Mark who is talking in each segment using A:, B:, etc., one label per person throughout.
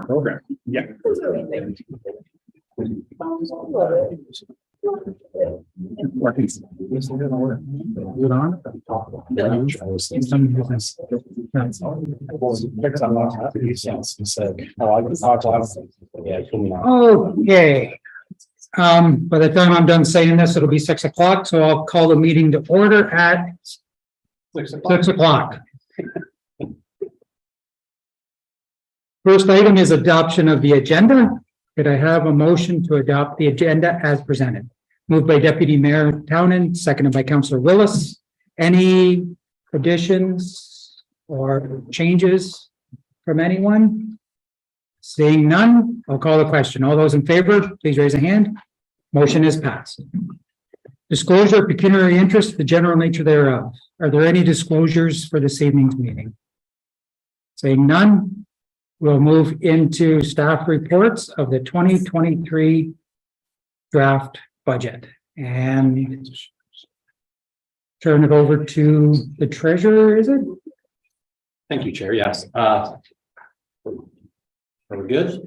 A: Program. Yeah. Working. Good on. Okay. By the time I'm done saying this, it'll be 6 o'clock, so I'll call the meeting to order at 6 o'clock. First item is adoption of the agenda. Could I have a motion to adopt the agenda as presented? Moved by Deputy Mayor Townend, seconded by Councillor Willis. Any additions or changes from anyone? Seeing none, I'll call the question. All those in favor, please raise a hand. Motion is passed. Disclosure of pecuniary interest, the general nature thereof. Are there any disclosures for this evening's meeting? Saying none, we'll move into staff reports of the 2023 draft budget and turn it over to the treasurer, is it?
B: Thank you, Chair. Yes. Are we good?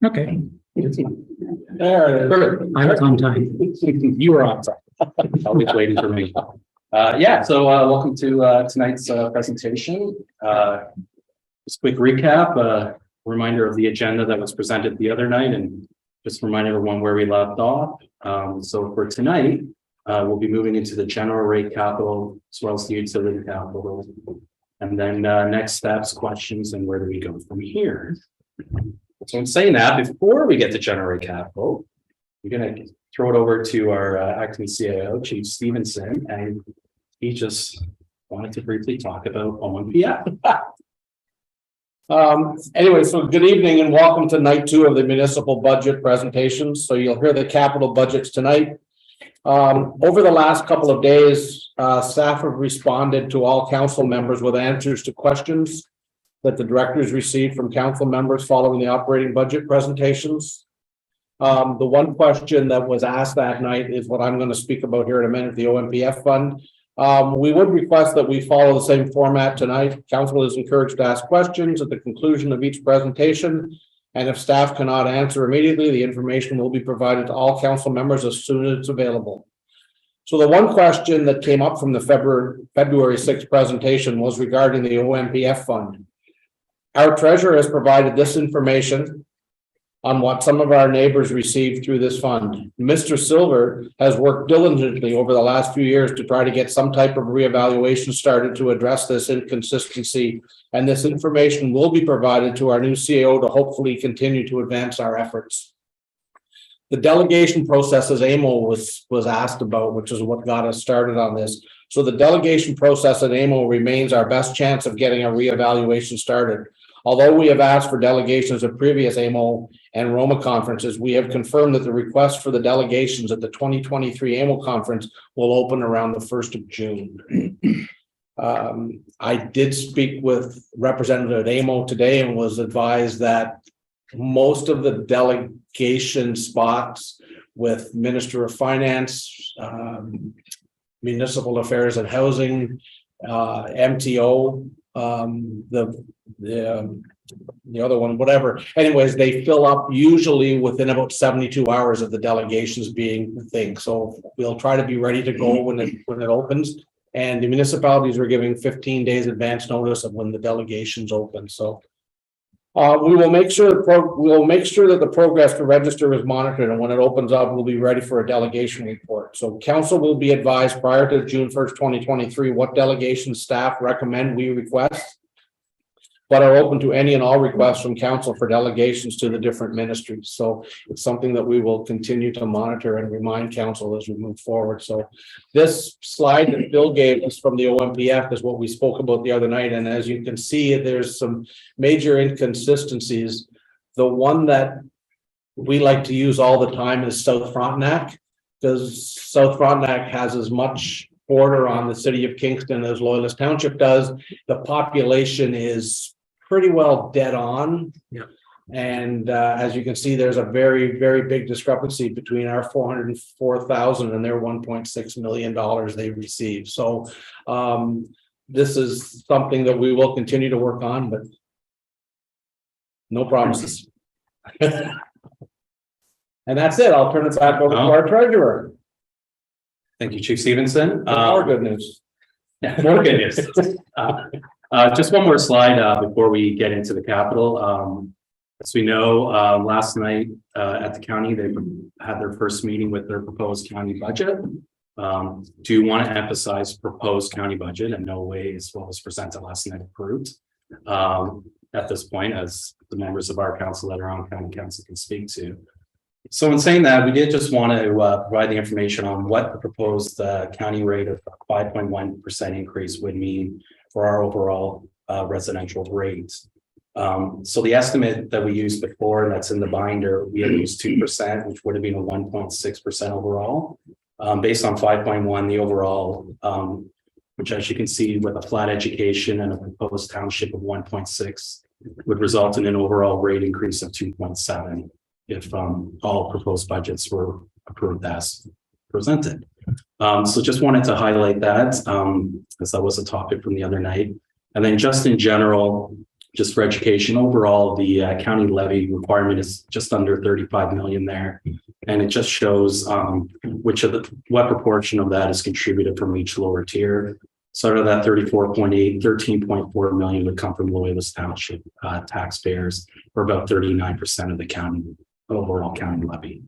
A: Okay,
B: There.
A: I was on time.
B: You were on time. Always waiting for me. So welcome to tonight's presentation. Just a quick recap, reminder of the agenda that was presented the other night, and just remind everyone where we left off. So for tonight, we'll be moving into the general rate capital as well as the utility capital. And then next steps, questions, and where do we go from here? So I'm saying that before we get to general rate capital, we're going to throw it over to our acting CIO, Chief Stevenson, and he just wanted to briefly talk about OMPF.
C: Anyway, so good evening and welcome to night 2 of the municipal budget presentations. So you'll hear the capital budgets tonight. Over the last couple of days, staff have responded to all council members with answers to questions that the directors received from council members following the operating budget presentations. The one question that was asked that night is what I'm going to speak about here in a minute, the OMPF fund. We would request that we follow the same format tonight. Council is encouraged to ask questions at the conclusion of each presentation. And if staff cannot answer immediately, the information will be provided to all council members as soon as it's available. So the one question that came up from the February 6th presentation was regarding the OMPF fund. Our treasurer has provided this information on what some of our neighbors received through this fund. Mr. Silver has worked diligently over the last few years to try to get some type of reevaluation started to address this inconsistency, and this information will be provided to our new CEO to hopefully continue to advance our efforts. The delegation process, as AMO was asked about, which is what got us started on this. So the delegation process at AMO remains our best chance of getting a reevaluation started. Although we have asked for delegations of previous AMO and Roma conferences, we have confirmed that the request for the delegations at the 2023 AMO conference will open around the 1st of June. I did speak with Representative AMO today and was advised that most of the delegation spots with Minister of Finance, Municipal Affairs and Housing, MTO, the other one, whatever. Anyways, they fill up usually within about 72 hours of the delegations being the thing. So we'll try to be ready to go when it opens. And the municipalities are giving 15 days advance notice of when the delegations open. So we will make sure that the progress to register is monitored, and when it opens up, we'll be ready for a delegation report. So council will be advised prior to June 1st, 2023, what delegation staff recommend we request, but are open to any and all requests from council for delegations to the different ministries. So it's something that we will continue to monitor and remind council as we move forward. So this slide that Bill gave us from the OMPF is what we spoke about the other night. And as you can see, there's some major inconsistencies. The one that we like to use all the time is South Frontenac, because South Frontenac has as much border on the city of Kingston as Loyalist Township does. The population is pretty well dead on.
B: Yeah.
C: And as you can see, there's a very, very big discrepancy between our 404,000 and their $1.6 million they received. So this is something that we will continue to work on, but no promises. And that's it. I'll turn it back over to our treasurer.
B: Thank you, Chief Stevenson.
C: More good news.
B: Yeah, more good news. Just one more slide before we get into the capital. As we know, last night at the county, they had their first meeting with their proposed county budget. Do want to emphasize proposed county budget in no way as well as presented last night approved. At this point, as the members of our council that are on county council can speak to. So in saying that, we did just want to provide the information on what the proposed county rate of 5.1% increase would mean for our overall residential rates. So the estimate that we used before, that's in the binder, we had used 2%, which would have been a 1.6% overall. Based on 5.1, the overall, which as you can see with a flat education and a proposed township of 1.6 would result in an overall rate increase of 2.7 if all proposed budgets were approved as presented. So just wanted to highlight that as that was a topic from the other night. And then just in general, just for education, overall, the county levy requirement is just under 35 million there. And it just shows what proportion of that is contributed from each lower tier. So out of that 34.8, 13.4 million would come from Loyalist Township taxpayers, or about 39% of the county overall county levy.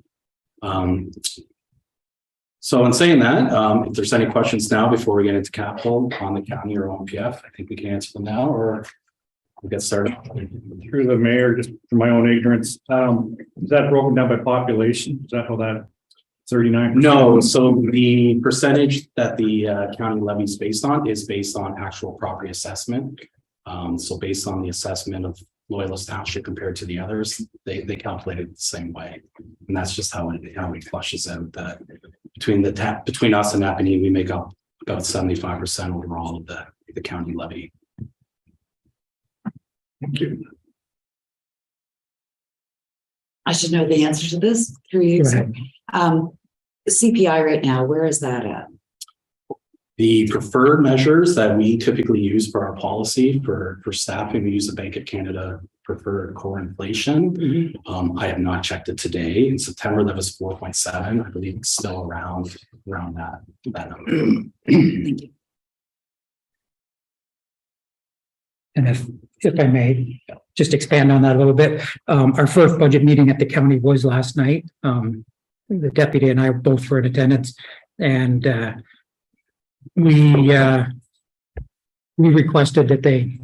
B: So in saying that, if there's any questions now before we get into capital on the county or OMPF, I think we can answer them now, or we'll get started.
D: Through the mayor, just for my own ignorance, is that broken down by population? Is that how that 39%?
B: No, so the percentage that the county levy is based on actual property assessment. So based on the assessment of Loyalist Township compared to the others, they calculate it the same way, and that's just how it flushes out. That between us and Napanee, we make up about 75% overall of the county levy.
D: Thank you.
E: I should know the answer to this through you. CPI right now, where is that at?
B: The preferred measures that we typically use for our policy for staffing, we use the Bank of Canada preferred core inflation. I have not checked it today. In September, that was 4.7. I believe it's still around that number.
E: Thank you.
A: And if I may just expand on that a little bit, our first budget meeting at the county was last night. The deputy and I both were in attendance, and we requested that they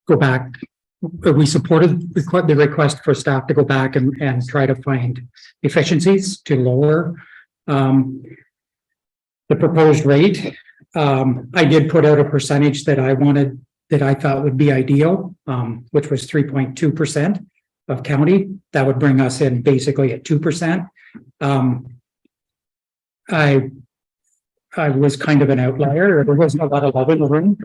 A: go back. We supported the request for staff to go back and try to find efficiencies to lower the proposed rate. I did put out a percentage that I thought would be ideal, which was 3.2% of county. That would bring us in basically at 2%. I was kind of an outlier. There wasn't a lot of love in the room,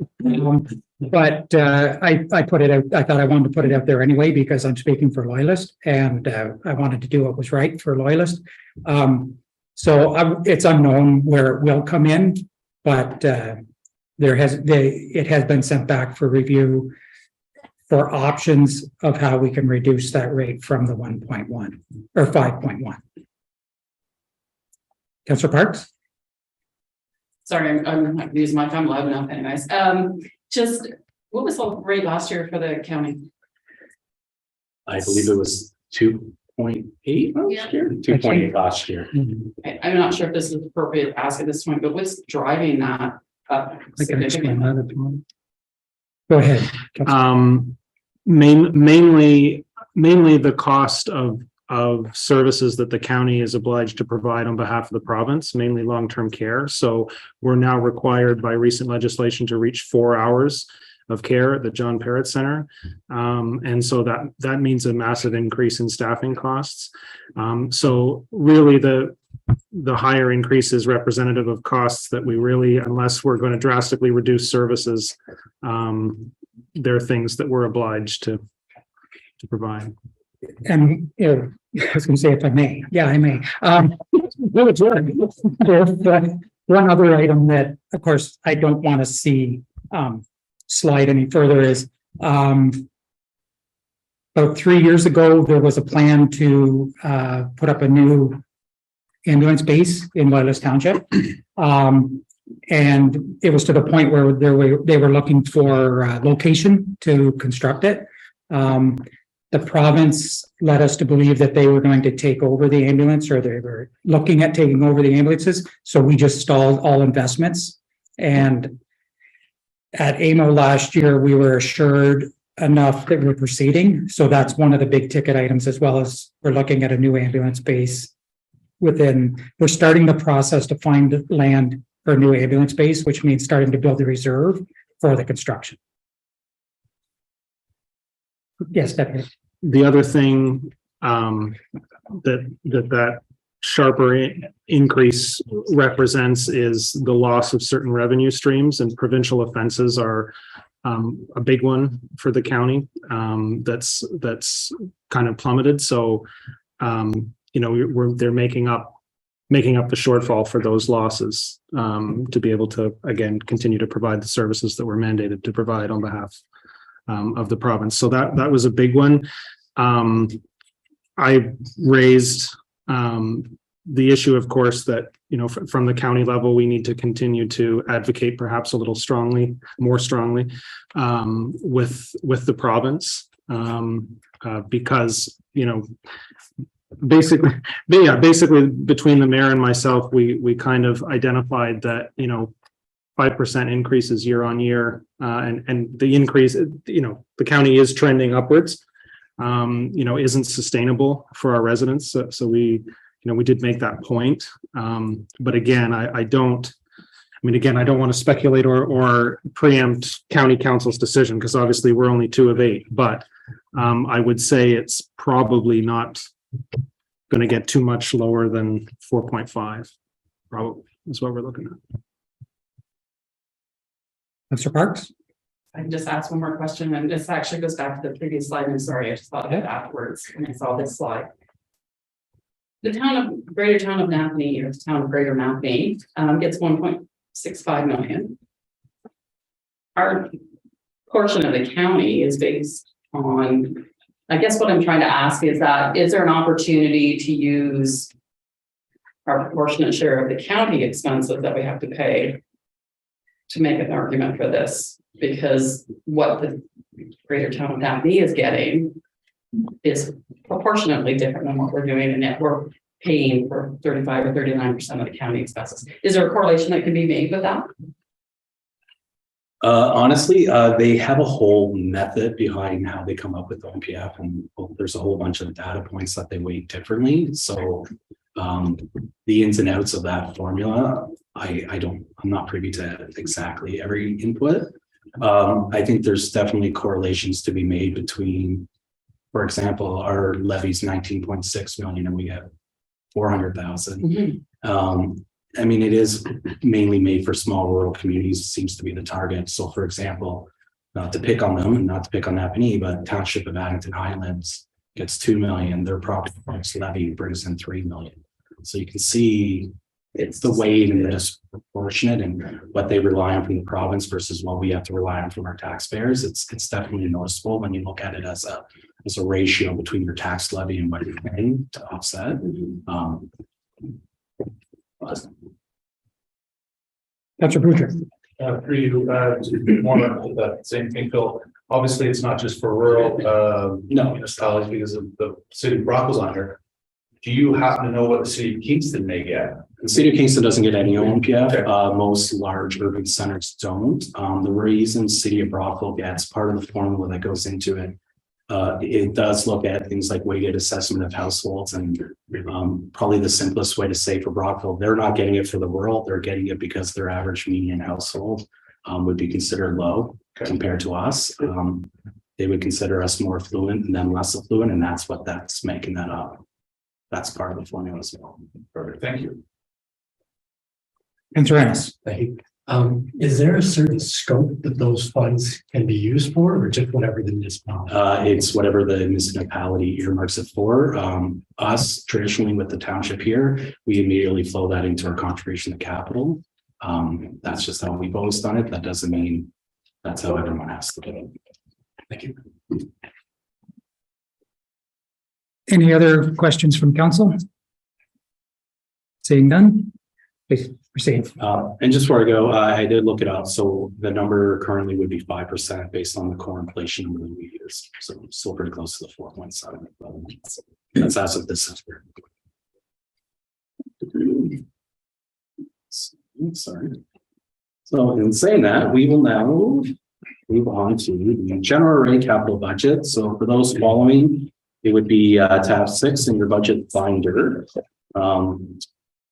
A: but I put it out. I thought I wanted to put it out there anyway because I'm speaking for Loyalist, and I wanted to do what was right for Loyalist. So it's unknown where it will come in, but it has been sent back for review for options of how we can reduce that rate from the 1.1 or 5.1. Councillor Parks?
F: Sorry, I'm using my phone loud enough anyways. Just what was the rate last year for the county?
B: I believe it was 2.8 last year. 2.8 last year.
F: I'm not sure if this is appropriate to ask at this point, but what's driving that up significantly?
A: Go ahead.
D: Mainly the cost of services that the county is obliged to provide on behalf of the province, mainly long-term care. So we're now required by recent legislation to reach 4 hours of care at the John Parrott Center. And so that means a massive increase in staffing costs. So really the higher increase is representative of costs that we really, unless we're going to drastically reduce services, there are things that we're obliged to provide.
A: And, I was gonna say if I may, yeah, I may. There's one other item that, of course, I don't want to see, slide any further is, about 3 years ago, there was a plan to, put up a new ambulance base in Loyalist Township. And it was to the point where they were looking for location to construct it. The province led us to believe that they were going to take over the ambulance, or they were looking at taking over the ambulances. So we just stalled all investments. And at AMO last year, we were assured enough that we're proceeding. So that's one of the big ticket items, as well as we're looking at a new ambulance base we're starting the process to find land for a new ambulance base, which means starting to build a reserve for the construction. Yes, Deputy.
D: The other thing that sharper increase represents is the loss of certain revenue streams, and provincial offenses are a big one for the county. That's kind of plummeted. So they're making up the shortfall for those losses to be able to, again, continue to provide the services that we're mandated to provide on behalf of the province. So that was a big one. I raised the issue, of course, that, from the county level, we need to continue to advocate perhaps a little more strongly with the province because, basically between the mayor and myself, we kind of identified that, 5% increases year on year, and the increase, the county is trending upwards, isn't sustainable for our residents. So we did make that point. But again, I don't want to speculate or preempt county council's decision, because obviously we're only 2 of 8, but I would say it's probably not going to get too much lower than 4.5, probably is what we're looking at.
A: Mr. Parks?
F: I can just ask one more question, and this actually goes back to the previous slide. I'm sorry, I just thought of it afterwards when I saw this slide. The greater town of Napanee, or the town of Greater Napanee, gets 1.65 million. Our portion of the county is based on, I guess what I'm trying to ask is there an opportunity to use our proportionate share of the county expenses that we have to pay to make an argument for this? Because what the greater town of Napanee is getting is proportionately different than what we're doing, and yet we're paying for 35 or 39% of the county expenses. Is there a correlation that can be made with that?
B: Honestly, they have a whole method behind how they come up with OMPF, and there's a whole bunch of data points that they weight differently. So the ins and outs of that formula, I'm not privy to exactly every input. I think there's definitely correlations to be made between, for example, our levy's 19.6 million and we have 400,000. It is mainly made for small rural communities, seems to be the target. So, for example, not to pick on them and not to pick on Napanee, but Township of Addington Highlands gets 2 million. Their property tax levy brings in 3 million. So you can see it's the weight and the disproportionate and what they rely on from the province versus what we have to rely on from our taxpayers. It's definitely noticeable when you look at it as a ratio between your tax levy and what you're paying to offset.
A: Dr. Bruger.
G: For you, more about that same thing, Phil. Obviously, it's not just for rural municipalities because of the city of Brockville's on here. Do you happen to know what the city of Kingston may get?
B: The city of Kingston doesn't get any OMPF.
G: Okay.
B: Most large urban centers don't. The reason city of Brockville gets part of the formula that goes into it, it does look at things like weighted assessment of households, and probably the simplest way to say for Brockville, they're not getting it for the rural, they're getting it because their average median household would be considered low compared to us. They would consider us more affluent and then less affluent, and that's making that up. That's part of the formula as well.
G: Perfect, thank you.
A: Councilor Ennis.
C: Thank you.
H: Is there a certain scope that those funds can be used for, or just whatever the municipality?
B: It's whatever the municipality earmarks it for. Us traditionally with the township here, we immediately flow that into our contribution to capital. That's just how we've always done it. That doesn't mean that's how everyone has to do it.
H: Thank you.
A: Any other questions from council? Seeing none, please proceed.
B: And just before I go, I did look it up. So the number currently would be 5% based on the core inflation number that we use. So still pretty close to the 4.7. That's as of December. Sorry. So in saying that, we will now move on to the general rate capital budget. So for those following, it would be tab 6 in your budget binder.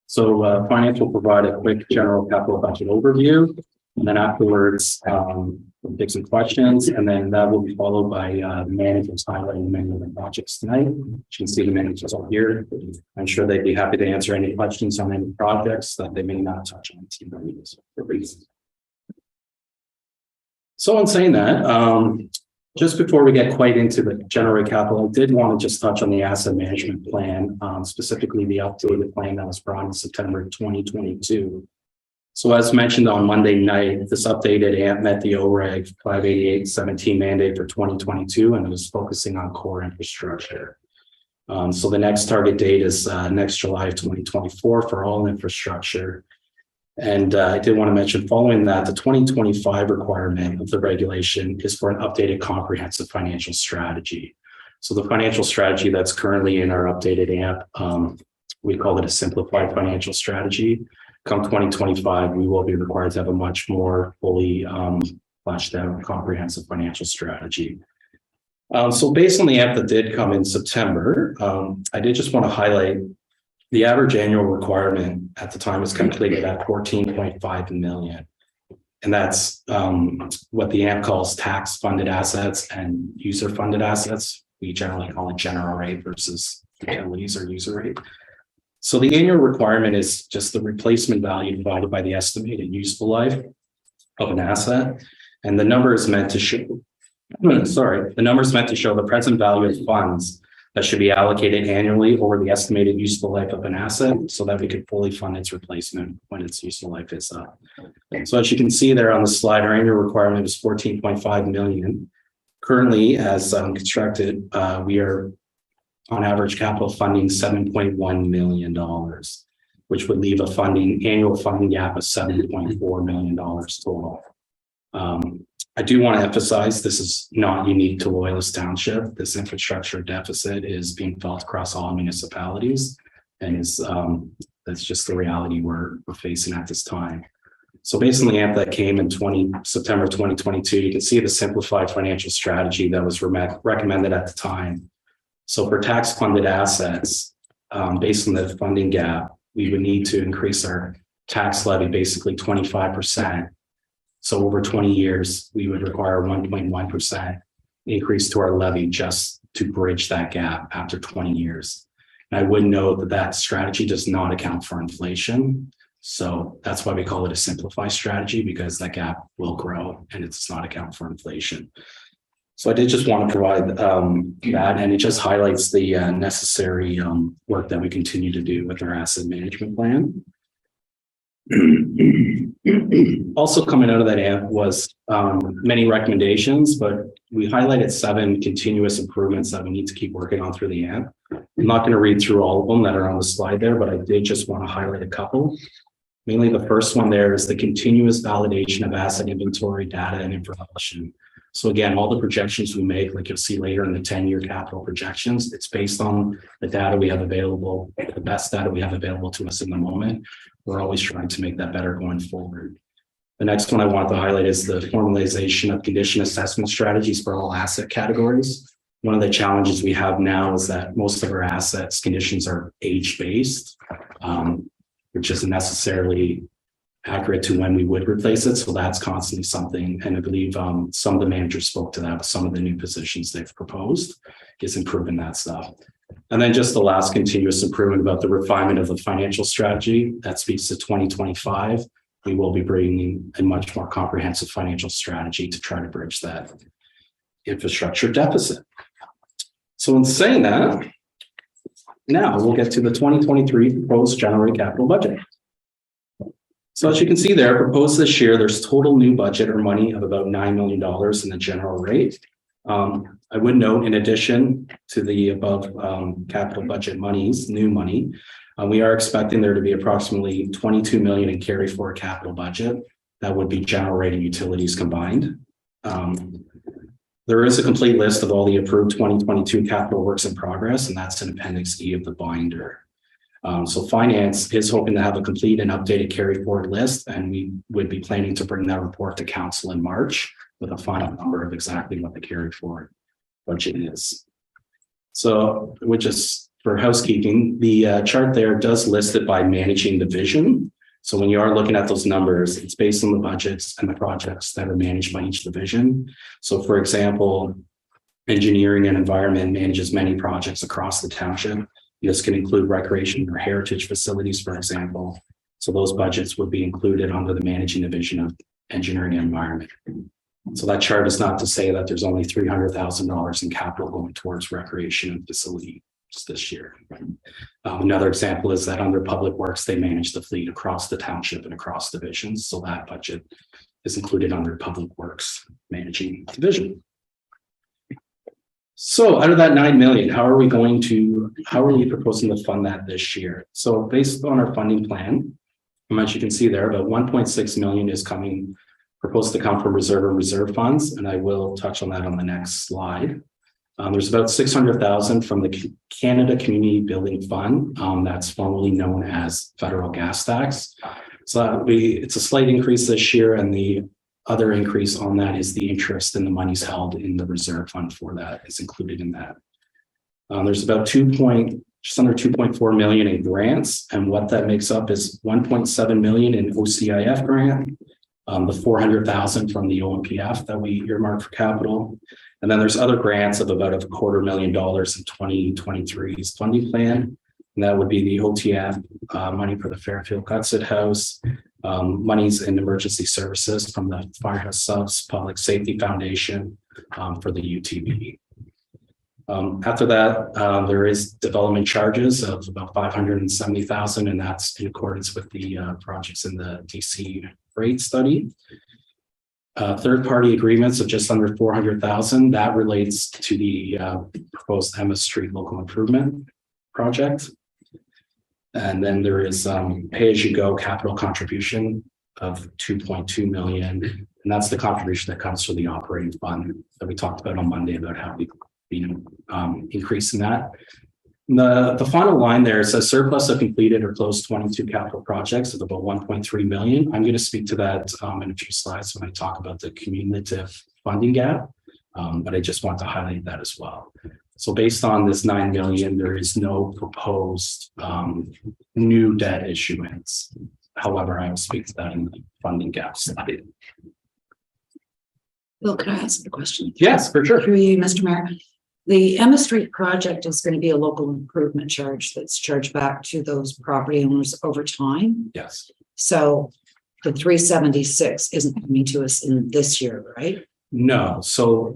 B: So finance will provide a quick general capital budget overview. And then afterwards, we'll take some questions, and then that will be followed by managers highlighting many of the projects tonight. You can see the managers all here. I'm sure they'd be happy to answer any questions on any projects that they may not touch on tonight. So in saying that, just before we get quite into the general capital, I did want to just touch on the asset management plan, specifically the updated plan that was brought in September 2022. So as mentioned on Monday night, this updated AMP met the OREG 588-17 mandate for 2022, and it was focusing on core infrastructure. So the next target date is next July of 2024 for all infrastructure. And I did want to mention following that, the 2025 requirement of the regulation is for an updated comprehensive financial strategy. So the financial strategy that's currently in our updated AMP, we call it a simplified financial strategy. Come 2025, we will be required to have a much more fully fleshed out comprehensive financial strategy. So based on the AMP that did come in September, I did just want to highlight the average annual requirement at the time was calculated at 14.5 million. And that's what the AMP calls tax funded assets and user funded assets. We generally call it general rate versus utilities or user rate. So the annual requirement is just the replacement value divided by the estimated useful life of an asset. And the number is meant to show, the number is meant to show the present value of funds that should be allocated annually over the estimated useful life of an asset so that we can fully fund its replacement when its useful life is up. So as you can see there on the slide, our annual requirement is 14.5 million. Currently, as constructed, we are on average capital funding $7.1 million, which would leave a annual funding gap of $7.4 million total. I do want to emphasize this is not unique to Loyalist Township. This infrastructure deficit is being felt across all municipalities, and that's just the reality we're facing at this time. So based on the AMP that came in September 2022, you can see the simplified financial strategy that was recommended at the time. So for tax funded assets, based on the funding gap, we would need to increase our tax levy basically 25%. So over 20 years, we would require 1.1% increase to our levy just to bridge that gap after 20 years. And I would note that that strategy does not account for inflation. So that's why we call it a simplified strategy, because that gap will grow and it does not account for inflation. So I did just want to provide that, and it just highlights the necessary work that we continue to do with our asset management plan. Also coming out of that AMP was many recommendations, but we highlighted 7 continuous improvements that we need to keep working on through the AMP. I'm not going to read through all of them that are on the slide there, but I did just want to highlight a couple. Mainly the first one there is the continuous validation of asset inventory data and information. So again, all the projections we make, like you'll see later in the 10-year capital projections, it's based on the data we have available, the best data we have available to us in the moment. We're always trying to make that better going forward. The next one I want to highlight is the formalization of condition assessment strategies for all asset categories. One of the challenges we have now is that most of our assets conditions are age-based, which isn't necessarily accurate to when we would replace it. So that's constantly something. And I believe some of the managers spoke to that with some of the new positions they've proposed is improving that stuff. And then just the last continuous improvement about the refinement of the financial strategy that speaks to 2025. we will be bringing a much more comprehensive financial strategy to try to bridge that infrastructure deficit. So in saying that, now we'll get to the 2023 proposed general rate capital budget. So as you can see there, proposed this year, there's total new budget or money of about $9 million in the general rate. I would note, in addition to the above capital budget monies, new money, we are expecting there to be approximately 22 million in carry forward capital budget. That would be general rate and utilities combined. There is a complete list of all the approved 2022 capital works in progress, and that's in Appendix E of the binder. So finance is hoping to have a complete and updated carry forward list, and we would be planning to bring that report to council in March with a final number of exactly what the carry forward budget is. So, which is for housekeeping, the chart there does list it by managing division. So when you are looking at those numbers, it's based on the budgets and the projects that are managed by each division. So for example, engineering and environment manages many projects across the township. This can include recreation or heritage facilities, for example. So those budgets would be included under the managing division of engineering and environment. So that chart is not to say that there's only $300,000 in capital going towards recreation and facility this year. Another example is that under public works, they manage the fleet across the township and across divisions. So that budget is included under public works managing division. So out of that 9 million, how are we proposing to fund that this year? So based on our funding plan, as you can see there, about 1.6 million is proposed to come from reserve and reserve funds. And I will touch on that on the next slide. There's about 600,000 from the Canada Community Building Fund. That's formerly known as federal gas tax. So it's a slight increase this year, and the other increase on that is the interest in the monies held in the reserve fund for that is included in that. There's about just under 2.4 million in grants, and what that makes up is 1.7 million in OCIF grant, the 400,000 from the OMPF that we earmarked for capital. And then there's other grants of about $250,000 in 2023's funding plan. And that would be the OTF money for the Fairfield Gutsit House, monies in emergency services from the Firehouse Subs Public Safety Foundation for the UTV. After that, there is development charges of about 570,000, and that's in accordance with the projects in the DC rate study. Third-party agreements of just under 400,000. That relates to the proposed Emma Street local improvement project. And then there is pay-as-you-go capital contribution of 2.2 million, and that's the contribution that comes from the operating fund that we talked about on Monday about how we increasing that. The final line there says surplus of completed or closed 22 capital projects of about 1.3 million. I'm going to speak to that in a few slides when I talk about the cumulative funding gap, but I just want to highlight that as well. So based on this 9 million, there is no proposed new debt issuance. However, I will speak to that in the funding gap slide.
E: Bill, could I ask a question?
B: Yes, for sure.
E: Through you, Mr. Mayor. The Emma Street project is going to be a local improvement charge that's charged back to those property owners over time.
B: Yes.
E: So the 376 isn't coming to us in this year, right?
B: No. So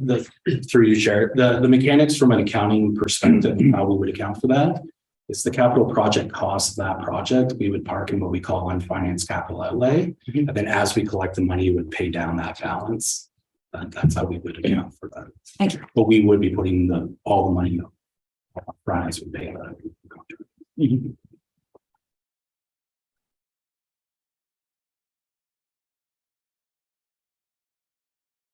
B: through you, Chair, the mechanics from an accounting perspective, how we would account for that is the capital project cost of that project. We would park in what we call unfinanced capital outlay. And then as we collect the money, we would pay down that balance. That's how we would account for that.
E: Thank you.
B: But we would be putting all the money up front as we pay that.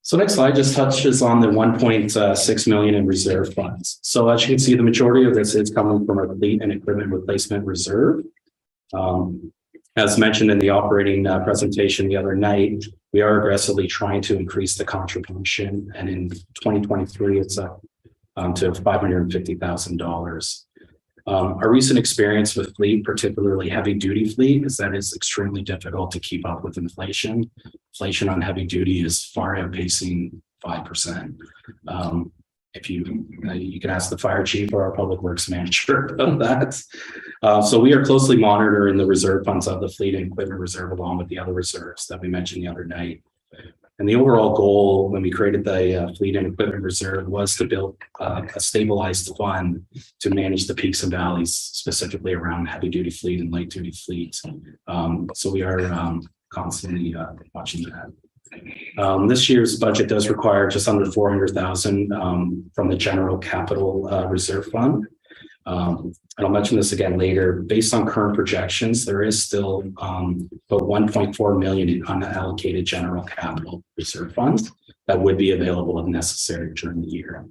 B: So next slide just touches on the 1.6 million in reserve funds. So as you can see, the majority of this is coming from our fleet and equipment replacement reserve. As mentioned in the operating presentation the other night, we are aggressively trying to increase the contribution, and in 2023, it's up to $550,000. Our recent experience with fleet, particularly heavy duty fleet, is that it's extremely difficult to keep up with inflation. Inflation on heavy duty is far outpacing 5%. if you can ask the fire chief or our public works manager about that. So we are closely monitoring the reserve funds of the fleet and equipment reserve along with the other reserves that we mentioned the other night. And the overall goal when we created the fleet and equipment reserve was to build a stabilized fund to manage the peaks and valleys, specifically around heavy duty fleet and light duty fleet. So we are constantly watching that. This year's budget does require just under 400,000 from the general capital reserve fund. And I'll mention this again later. Based on current projections, there is still about 1.4 million in unallocated general capital reserve funds that would be available if necessary during the year.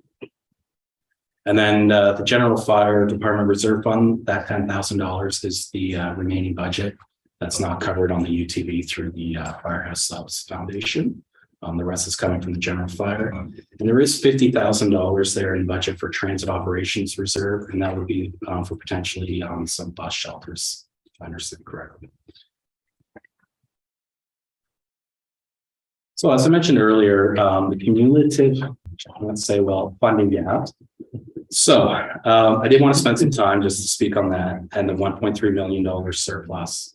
B: And then the general fire department reserve fund, that $10,000 is the remaining budget that's not covered on the UTV through the Firehouse Subs Foundation. The rest is coming from the general fire. And there is $50,000 there in budget for transit operations reserve, and that would be for potentially some bus shelters, if I understand correctly. So as I mentioned earlier, the cumulative, let's say, funding gap. So I did want to spend some time just to speak on that and the $1.3 million surplus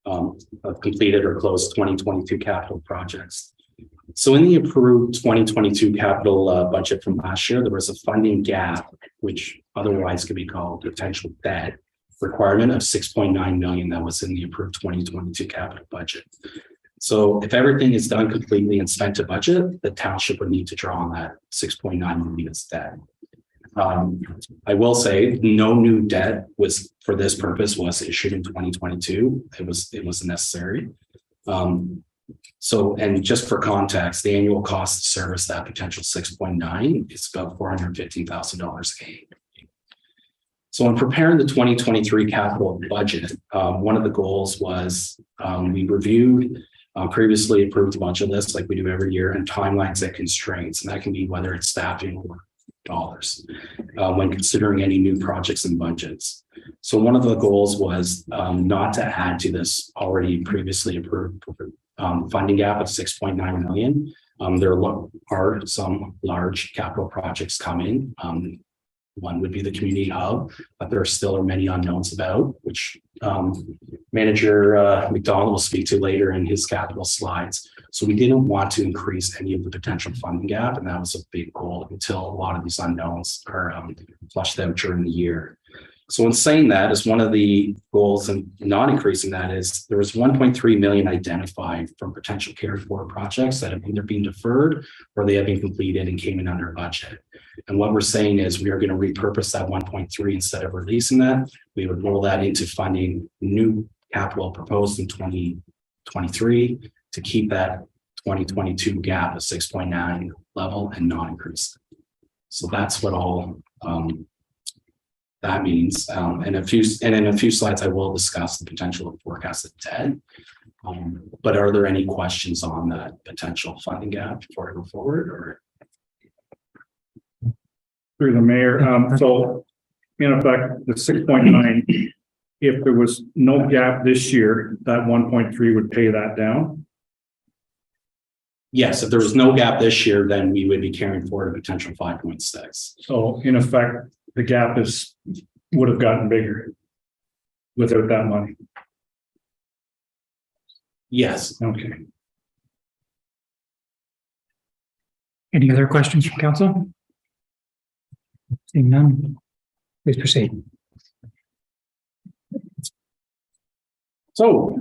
B: of completed or closed 2022 capital projects. So in the approved 2022 capital budget from last year, there was a funding gap, which otherwise could be called potential debt requirement of 6.9 million that was in the approved 2022 capital budget. So if everything is done completely and spent to budget, the township would need to draw on that 6.9 million as debt. I will say no new debt was for this purpose was issued in 2022. It was necessary. So, and just for context, the annual cost to service that potential 6.9 is about $415,000 a year. So in preparing the 2023 capital budget, one of the goals was we reviewed previously approved budget lists like we do every year and timelines and constraints, and that can be whether it's staffing or dollars when considering any new projects and budgets. So one of the goals was not to add to this already previously approved funding gap of 6.9 million. There are some large capital projects coming. One would be the community hub, but there still are many unknowns about, which Manager McDonald will speak to later in his capital slides. So we didn't want to increase any of the potential funding gap, and that was a big goal until a lot of these unknowns are flushed out during the year. So in saying that, as one of the goals and not increasing that is there was 1.3 million identified from potential carry forward projects that have either been deferred or they have been completed and came in under budget. And what we're saying is we are going to repurpose that 1.3 instead of releasing that. We would roll that into funding new capital proposed in 2023 to keep that 2022 gap of 6.9 level and not increase. So that's what all that means. And in a few slides, I will discuss the potential of forecasted debt. But are there any questions on that potential funding gap before I go forward? Or
I: through the mayor, so in effect, the 6.9, if there was no gap this year, that 1.3 would pay that down.
B: yes, if there was no gap this year, then we would be carrying forward a potential 5.6.
I: So in effect, the gap would have gotten bigger without that money.
B: Yes.
I: Okay.
A: Any other questions from council? Seeing none, please proceed.
B: So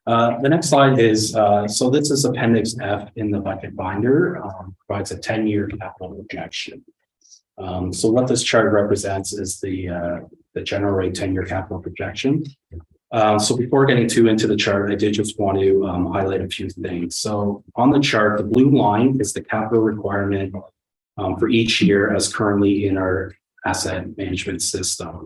B: the next slide is, so this is Appendix F in the budget binder, provides a 10-year capital projection. So what this chart represents is the general rate 10-year capital projection. So before getting too into the chart, I did just want to highlight a few things. So on the chart, the blue line is the capital requirement for each year as currently in our asset management system.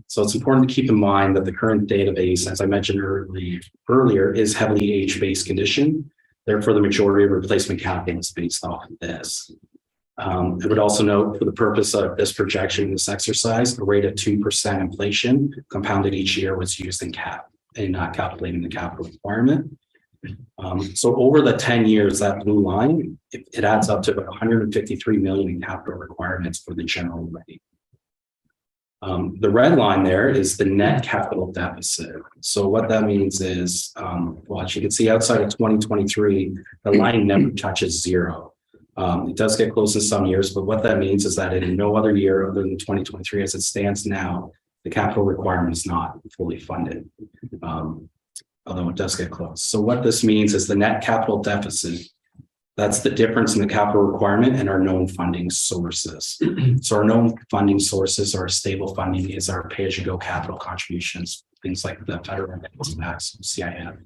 B: So it's important to keep in mind that the current database, as I mentioned earlier, is heavily age-based condition. Therefore, the majority of replacement capital is based off of this. I would also note for the purpose of this projection, this exercise, a rate of 2% inflation compounded each year was used in calculating the capital requirement. So over the 10 years, that blue line, it adds up to about 153 million in capital requirements for the general levy. The red line there is the net capital deficit. So what that means is, well, as you can see outside of 2023, the line never touches zero. It does get close in some years, but what that means is that in no other year other than 2023, as it stands now, the capital requirement is not fully funded. Although it does get close. So what this means is the net capital deficit, that's the difference in the capital requirement and our known funding sources. So our known funding sources, our stable funding, is our pay-as-you-go capital contributions, things like the federal tax, CIF.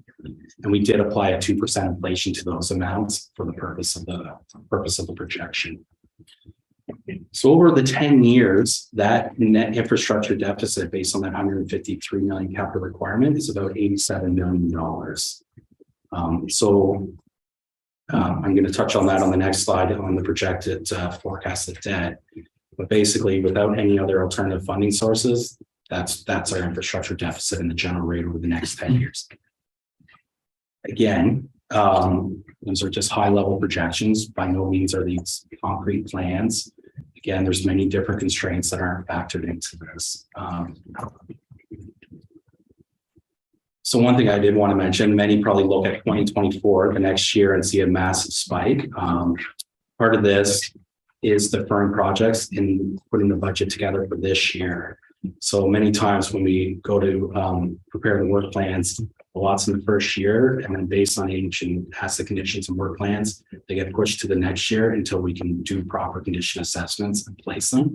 B: And we did apply a 2% inflation to those amounts for the purpose of the projection. So over the 10 years, that net infrastructure deficit based on that 153 million capital requirement is about $87 million. I'm going to touch on that on the next slide on the projected forecasted debt. But basically, without any other alternative funding sources, that's our infrastructure deficit in the general rate over the next 10 years. Again, those are just high level projections. By no means are these concrete plans. Again, there's many different constraints that aren't factored into this. So one thing I did want to mention, many probably look at 2024, the next year, and see a massive spike. Part of this is deferring projects and putting the budget together for this year. So many times when we go to prepare the work plans, lots in the first year, and then based on age and asset conditions and work plans, they get pushed to the next year until we can do proper condition assessments and place them.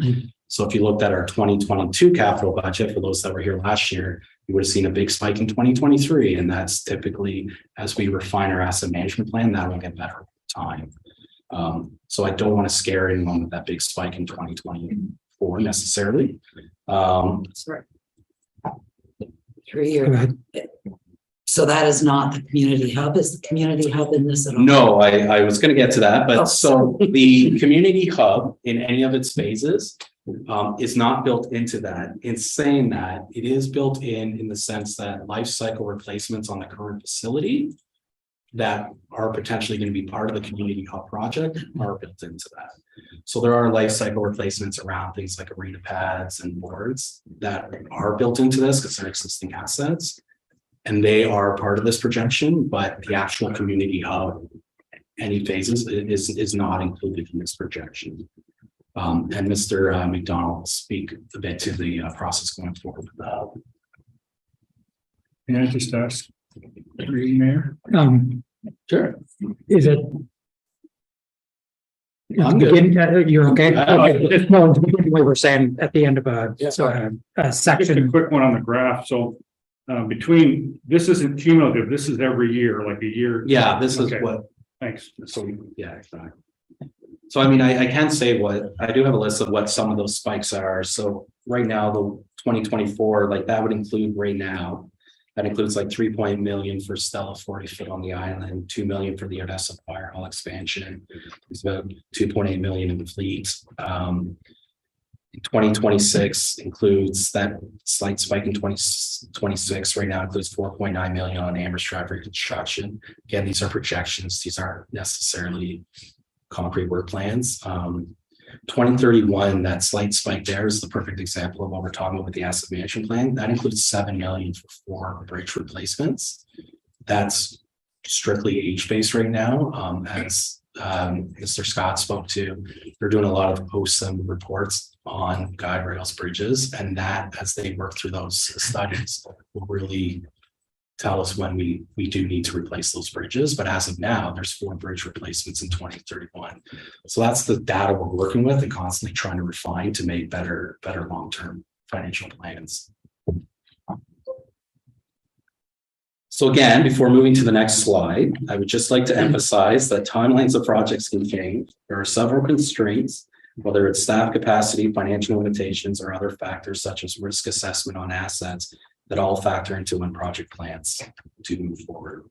B: So if you looked at our 2022 capital budget, for those that were here last year, you would have seen a big spike in 2023. And that's typically, as we refine our asset management plan, that will get better over time. So I don't want to scare anyone with that big spike in 2024 necessarily.
E: Sorry. 3 years. So that is not the community hub. Is the community hub in this at all?
B: No, I was going to get to that, but
E: Oh.
B: so the community hub in any of its phases is not built into that. In saying that, it is built in the sense that life cycle replacements on the current facility that are potentially going to be part of the community hub project are built into that. So there are life cycle replacements around things like arena pads and boards that are built into this because they're existing assets. And they are part of this projection, but the actual community hub, any phases, is not included in this projection. And Mr. McDonald will speak a bit to the process going forward with the hub.
I: Can I just ask, Mayor?
B: Sure.
A: Is it?
B: I'm good.
A: You're okay?
B: Okay.
A: Just no, to begin, we were saying at the end of a
I: Just a
A: section.
I: quick one on the graph. So between, this isn't cumulative, this is every year, like a year.
B: Yeah, this is
I: Okay.
B: what,
I: Thanks. So
B: yeah, exactly. So I mean, I can say I do have a list of what some of those spikes are. So right now, the 2024, like that would include right now. That includes like 3 million for Stella 40 foot on the island, 2 million for the Odessa Fire Hall expansion. It's about 2.8 million in the fleet. 2026 includes that slight spike in 2026 right now includes 4.9 million on Amherst Drive reconstruction. Again, these are projections. These aren't necessarily concrete work plans. 2031, that slight spike there is the perfect example of what we're talking about with the asset management plan. That includes 7 million for 4 bridge replacements. That's strictly age-based right now. As Mr. Scott spoke to, they're doing a lot of post-some reports on guide rails bridges, and that as they work through those studies will really tell us when we do need to replace those bridges. But as of now, there's 4 bridge replacements in 2031. So that's the data we're working with and constantly trying to refine to make better long-term financial plans. So again, before moving to the next slide, I would just like to emphasize that timelines of projects can change. There are several constraints, whether it's staff capacity, financial limitations, or other factors such as risk assessment on assets that all factor into when project plans to move forward.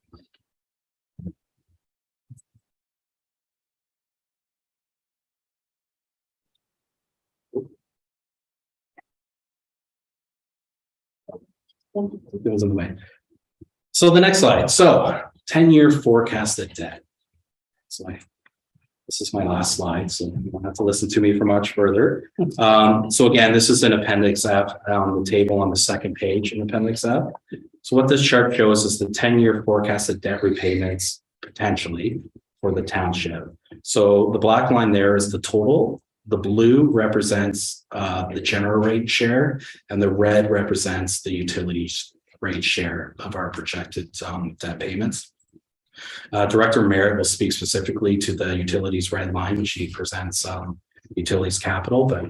B: It was in the way. So the next slide. So 10-year forecasted debt. So this is my last slide, so you won't have to listen to me for much further. So again, this is an appendix F on the table on the second page in appendix F. So what this chart shows is the 10-year forecasted debt repayments potentially for the township. So the black line there is the total. The blue represents the general rate share, and the red represents the utilities rate share of our projected debt payments. Director Merritt will speak specifically to the utilities red line when she presents utilities capital, but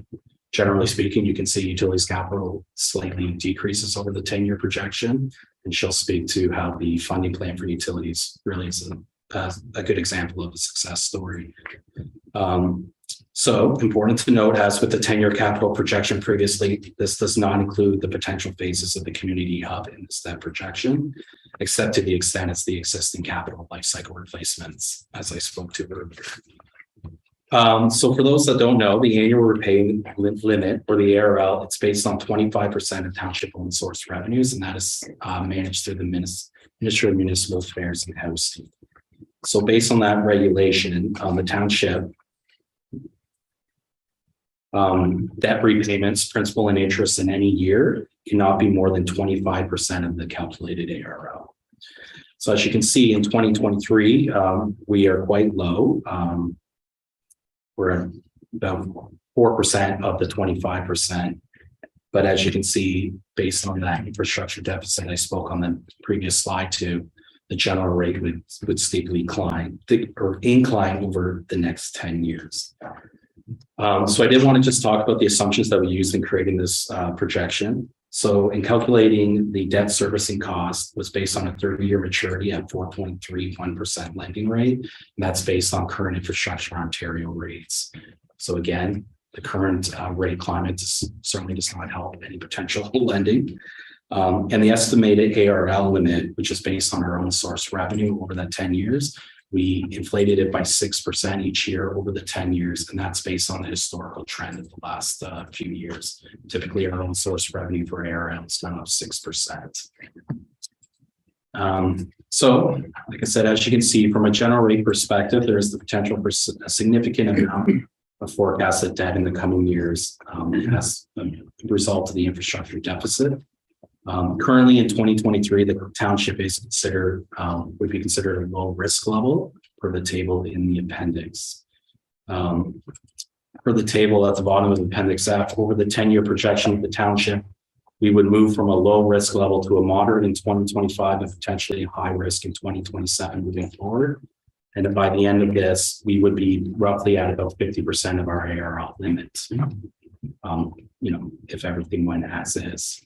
B: generally speaking, you can see utilities capital slightly decreases over the 10-year projection, and she'll speak to how the funding plan for utilities really is a good example of a success story. So important to note, as with the 10-year capital projection previously, this does not include the potential phases of the community hub in this debt projection, except to the extent it's the existing capital life cycle replacements, as I spoke to earlier. So for those that don't know, the annual repayment limit for the ARL, it's based on 25% of township owned source revenues, and that is managed through the Ministry of Municipal Affairs and Housing. So based on that regulation, the township debt repayments, principal and interest in any year cannot be more than 25% of the calculated ARL. So as you can see in 2023, we are quite low. We're at about 4% of the 25%. But as you can see, based on that infrastructure deficit I spoke on the previous slide too, the general rate would steeply incline over the next 10 years. So I did want to just talk about the assumptions that we used in creating this projection. So in calculating the debt servicing cost was based on a 30-year maturity at 4.31% lending rate. And that's based on current infrastructure Ontario rates. So again, the current rate climate certainly does not help any potential lending. And the estimated ARL limit, which is based on our own source revenue over that 10 years, we inflated it by 6% each year over the 10 years, and that's based on the historical trend of the last few years. Typically, our own source revenue for ARL is gone up 6%. So, like I said, as you can see, from a general rate perspective, there is the potential for a significant amount of forecasted debt in the coming years as a result of the infrastructure deficit. Currently in 2023, the township is would be considered a low risk level per the table in the appendix. For the table at the bottom of the appendix F, over the 10-year projection of the township, we would move from a low risk level to a moderate in 2025 and potentially a high risk in 2027 moving forward. And by the end of this, we would be roughly at about 50% of our ARL limit. If everything went as is.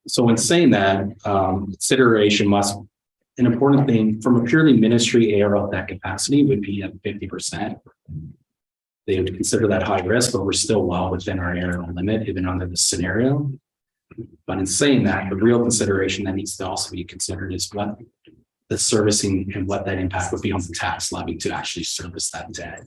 B: So in saying that, consideration an important thing from a purely ministry ARL debt capacity would be at 50%. They would consider that high risk, but we're still well within our ARL limit, even under this scenario. But in saying that, the real consideration that needs to also be considered is what the servicing and what that impact would be on the tax levy to actually service that debt.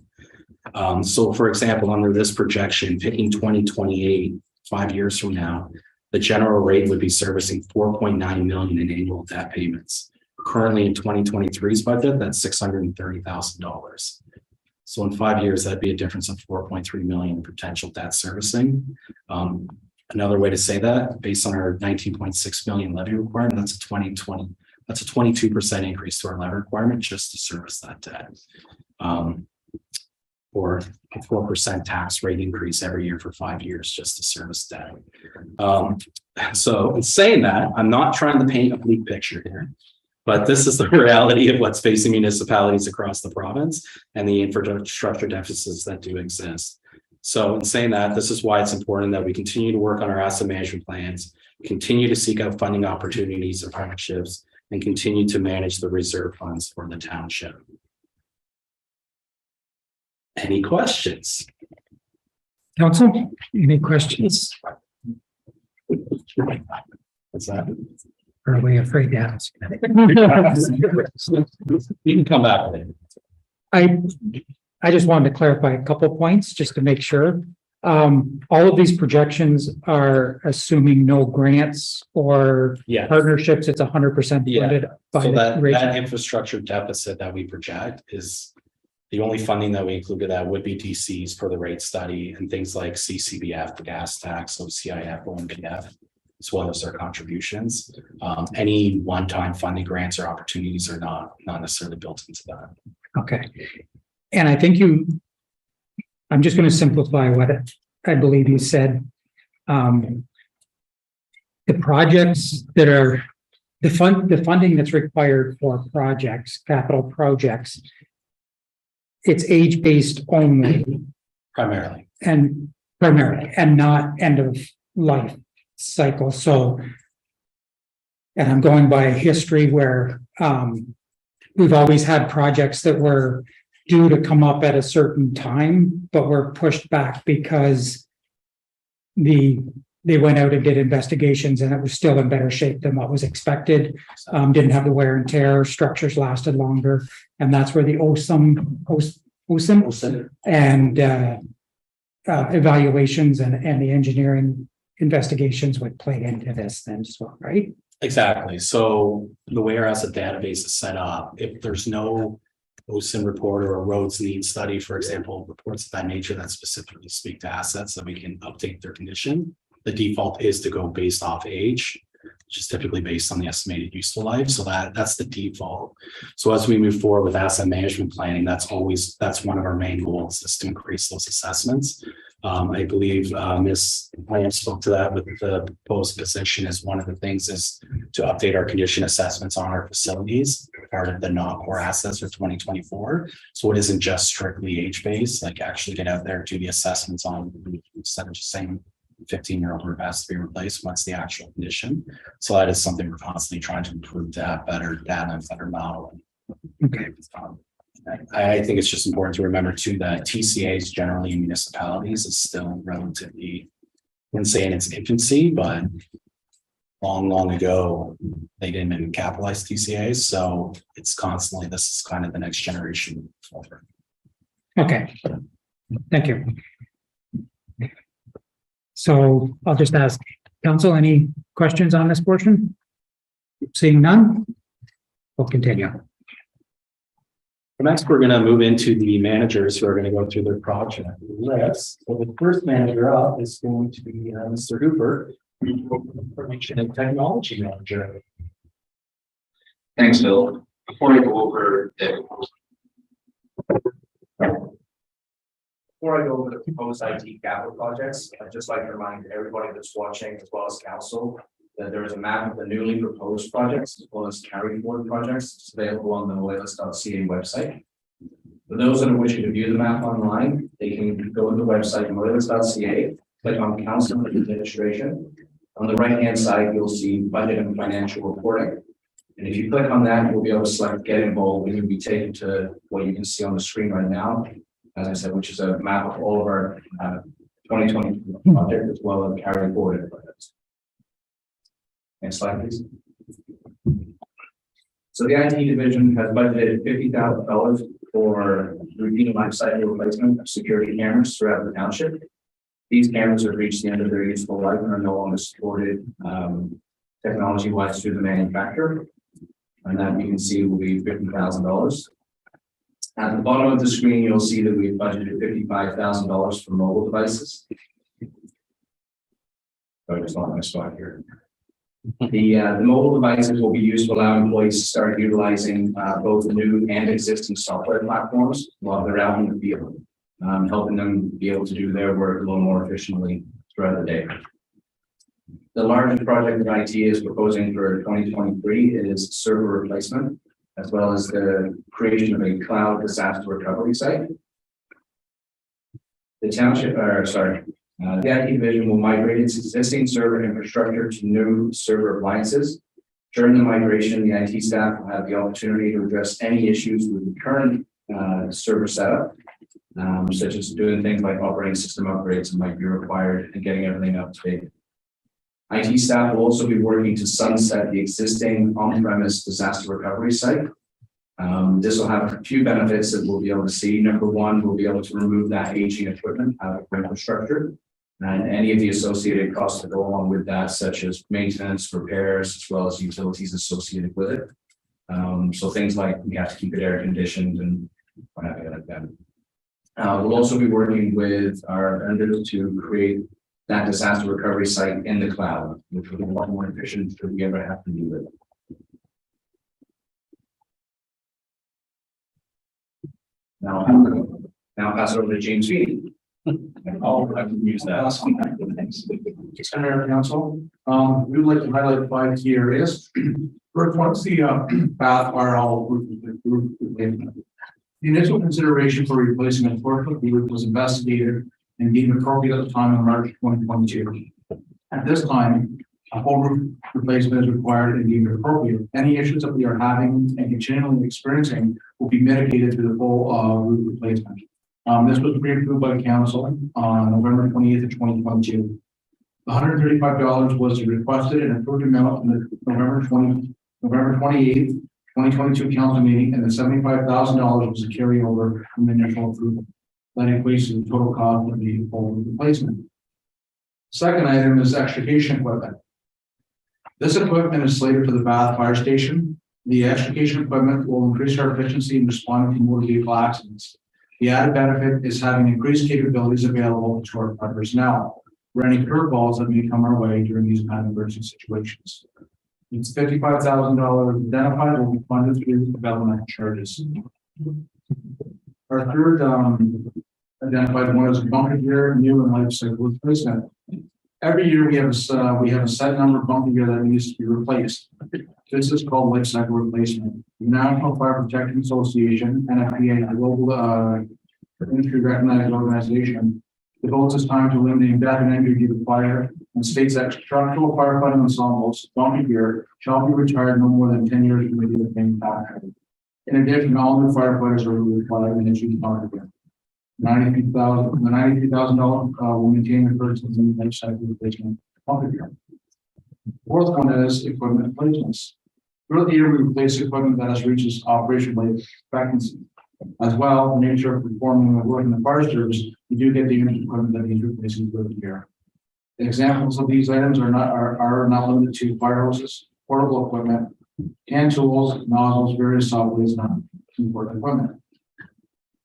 B: So for example, under this projection, picking 2028, 5 years from now, the general rate would be servicing $4.9 million in annual debt payments. Currently in 2023's budget, that's $630,000. So in 5 years, that'd be a difference of $4.3 million in potential debt servicing. Another way to say that, based on our $19.6 million levy requirement, that's a 22% increase to our levy requirement just to service that debt. Or a 4% tax rate increase every year for 5 years just to service debt. So in saying that, I'm not trying to paint a bleak picture here, but this is the reality of what's facing municipalities across the province and the infrastructure deficits that do exist. So in saying that, this is why it's important that we continue to work on our asset management plans, continue to seek out funding opportunities and partnerships, and continue to manage the reserve funds for the township. Any questions?
A: Council, any questions?
B: What's that?
A: Or are we afraid to ask?
B: You can come back with it.
A: I just wanted to clarify a couple points just to make sure. All of these projections are assuming no grants or
B: Yeah.
A: partnerships. It's 100%
B: Yeah.
A: funded by
B: So
A: the
B: that
A: rate.
B: infrastructure deficit that we project is the only funding that we included that would be DCs for the rate study and things like CCBF, the gas tax, OCIF, OMPF, as well as their contributions. Any one-time funding grants or opportunities are not necessarily built into that.
A: Okay. And I think I'm just going to simplify what I believe you said. The projects that are the funding that's required for projects, capital projects, it's age-based only
B: Primarily.
A: and not end of life cycle. So, and I'm going by history where we've always had projects that were due to come up at a certain time, but were pushed back because they went out and did investigations and it was still in better shape than what was expected. Didn't have the wear and tear, structures lasted longer. And that's where the OSIM and evaluations and the engineering investigations would play into this then as well, right?
B: Exactly. So the way our asset database is set up, if there's no OSIM report or a roads need study, for example, reports of that nature that specifically speak to assets that we can update their condition, the default is to go based off age, which is typically based on the estimated useful life. So that's the default. So as we move forward with asset management planning, that's one of our main goals, is to increase those assessments. I believe Ms. Lamb spoke to that with the proposed position as one of the things is to update our condition assessments on our facilities, part of the non-core assets for 2024. So it isn't just strictly age-based, like actually get out there, do the assessments on, instead of just saying 15-year-old roof has to be replaced, what's the actual condition. So that is something we're constantly trying to improve, to have better data and better modeling.
A: Okay.
B: I think it's just important to remember too that TCAs generally in municipalities is still relatively, I wouldn't say in its infancy, but long ago, they didn't even capitalize TCAs. So it's constantly, this is kind of the next generation forward.
A: Okay, thank you. So I'll just ask council, any questions on this portion? Seeing none, we'll continue.
B: Next, we're going to move into the managers who are going to go through their project list. So the first manager up is going to be Mr. Hooper, Information and Technology Manager.
J: Thanks, Phil. Before I go over the proposed IT capital projects, I'd just like to remind everybody that's watching, as well as council, that there is a map of the newly proposed projects as well as carried forward projects. It's available on the oilers.ca website. For those that are wishing to view the map online, they can go to the website oilers.ca, click on Council Administration. On the right-hand side, you'll see budget and financial reporting. And if you click on that, you'll be able to select Get Involved, and you'll be taken to what you can see on the screen right now, as I said, which is a map of all of our 2020 projects as well as carried forward projects. Next slide, please. So the IT division has budgeted $50,000 for routine life cycle replacement of security cameras throughout the township. These cameras have reached the end of their useful life and are no longer supported technology-wise through the manufacturer. And that you can see will be $50,000. At the bottom of the screen, you'll see that we've budgeted $55,000 for mobile devices. So I just want my spot here. The mobile devices will be used to allow employees to start utilizing both new and existing software platforms while they're out in the field, helping them be able to do their work a little more efficiently throughout the day. The largest project that IT is proposing for 2023 is server replacement, as well as the creation of a cloud disaster recovery site. The township, the IT division will migrate its existing server infrastructure to new server appliances. During the migration, the IT staff will have the opportunity to address any issues with the current server setup, such as doing things like operating system upgrades that might be required and getting everything up to date. IT staff will also be working to sunset the existing on-premise disaster recovery site. This will have a few benefits that we'll be able to see. Number one, we'll be able to remove that aging equipment out of the infrastructure. And any of the associated costs that go along with that, such as maintenance, repairs, as well as utilities associated with it. So things like we have to keep it air conditioned and whatever like that. We'll also be working with our vendors to create that disaster recovery site in the cloud, which will be a lot more efficient if we ever have to do it. Now I'll pass it over to James Feedy.
G: I'll have to use that. Senator Council, we would like to highlight 5 key areas. First, once the bath fire hall roof replacement. The initial consideration for replacing a portion of the roof was investigated and deemed appropriate at the time in March 2022. At this time, a whole roof replacement is required and deemed appropriate. Any issues that we are having and continually experiencing will be mitigated through the full roof replacement. This was pre-approved by council on November 28th of 2022. $135 was requested and approved amount in the November 28th, 2022 council meeting, and the $75,000 was a carryover from the initial approval. That increases the total cost of the full replacement. Second item is extrication equipment. This equipment is slated for the Bath Fire Station. The extrication equipment will increase our efficiency in responding to motor vehicle accidents. The added benefit is having increased capabilities available to our personnel for any curveballs that may come our way during these kind of emergency situations. It's $55,000 identified will be funded through development charges. Our third identified one is bunker gear, new and life cycle replacement. Every year we have a set number of bunker gear that needs to be replaced. This is called life cycle replacement. The National Fire Protection Association, NFPA, a global industry recognized organization, devotes its time to eliminating death and injury due to fire and states that structural firefighting ensembles, bunker gear, shall be retired no more than 10 years from the date of manufacturing. In addition, all new firefighters are required to issue bunker gear. $93,000 will maintain the purchase and life cycle replacement bunker gear. Fourth one is equipment replacements. Throughout the year, we replace equipment that has reached its operational life expectancy. As well, the nature of performing the work in the fire service, we do get the unit of equipment that needs replacing throughout the year. Examples of these items are not limited to fire hoses, portable equipment, hand tools, nozzles, various saw blades, and important equipment.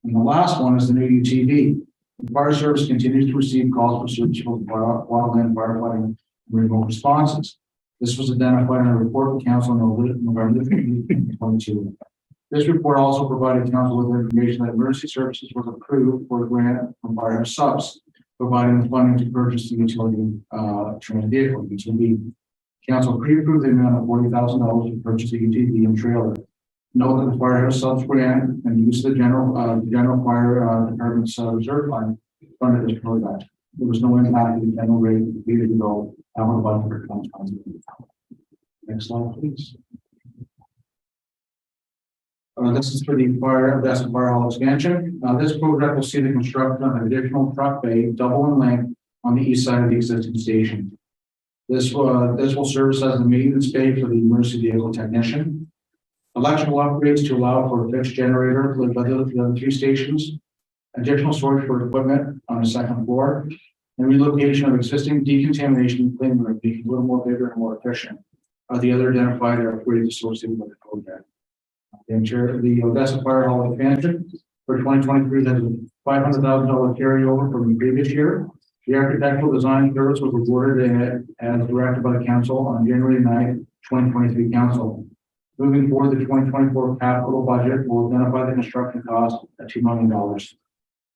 G: And the last one is the new UTV. The fire service continues to receive calls for service for wildland firefighting and remote responses. This was identified in a report to council on November 2022. This report also provided council with information that emergency services was approved for a grant from Fire Subs, providing the funding to purchase the utility train vehicle, UTV. Council pre-approved the amount of $40,000 to purchase the UTV and trailer. Note that the Fire Subs grant and use of the general fire department's reserve fund funded this program. There was no impact to the general rate needed to go out of budget for 2020. Next slide, please. This is for the fire hall expansion. This project will see the construction of an additional truck bay, double in length, on the east side of the existing station. This will serve as the maintenance bay for the emergency vehicle technician. Electrical upgrades to allow for a fixed generator for the other 3 stations. Additional storage for equipment on the 2nd floor. And relocation of existing decontamination clean room, making it a little more bigger and more efficient. The other identified upgrades associated with the project. The Odessa Fire Hall expansion for 2023 has a $500,000 carryover from the previous year. The architectural design service was awarded as directed by the council on January 9th, 2023 council. Moving forward, the 2024 capital budget will identify the construction cost at $2 million.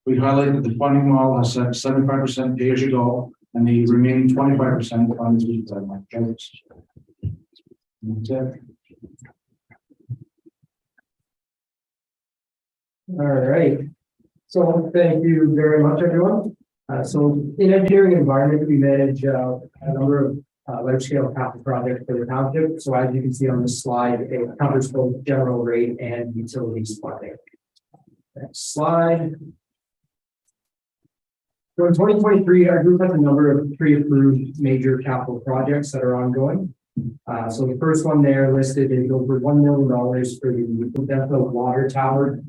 G: We highlight that the funding model has set 75% pay as you go, and the remaining 25% funds used by my judges. That's it.
K: All right. So thank you very much, everyone. So in engineering environment, we manage a number of large scale capital projects for the township. So as you can see on this slide, it covers both general rate and utilities funding. Next slide. So in 2023, our group has a number of pre-approved major capital projects that are ongoing. So the first one there listed is over $1 million for the Odessa Water Tower.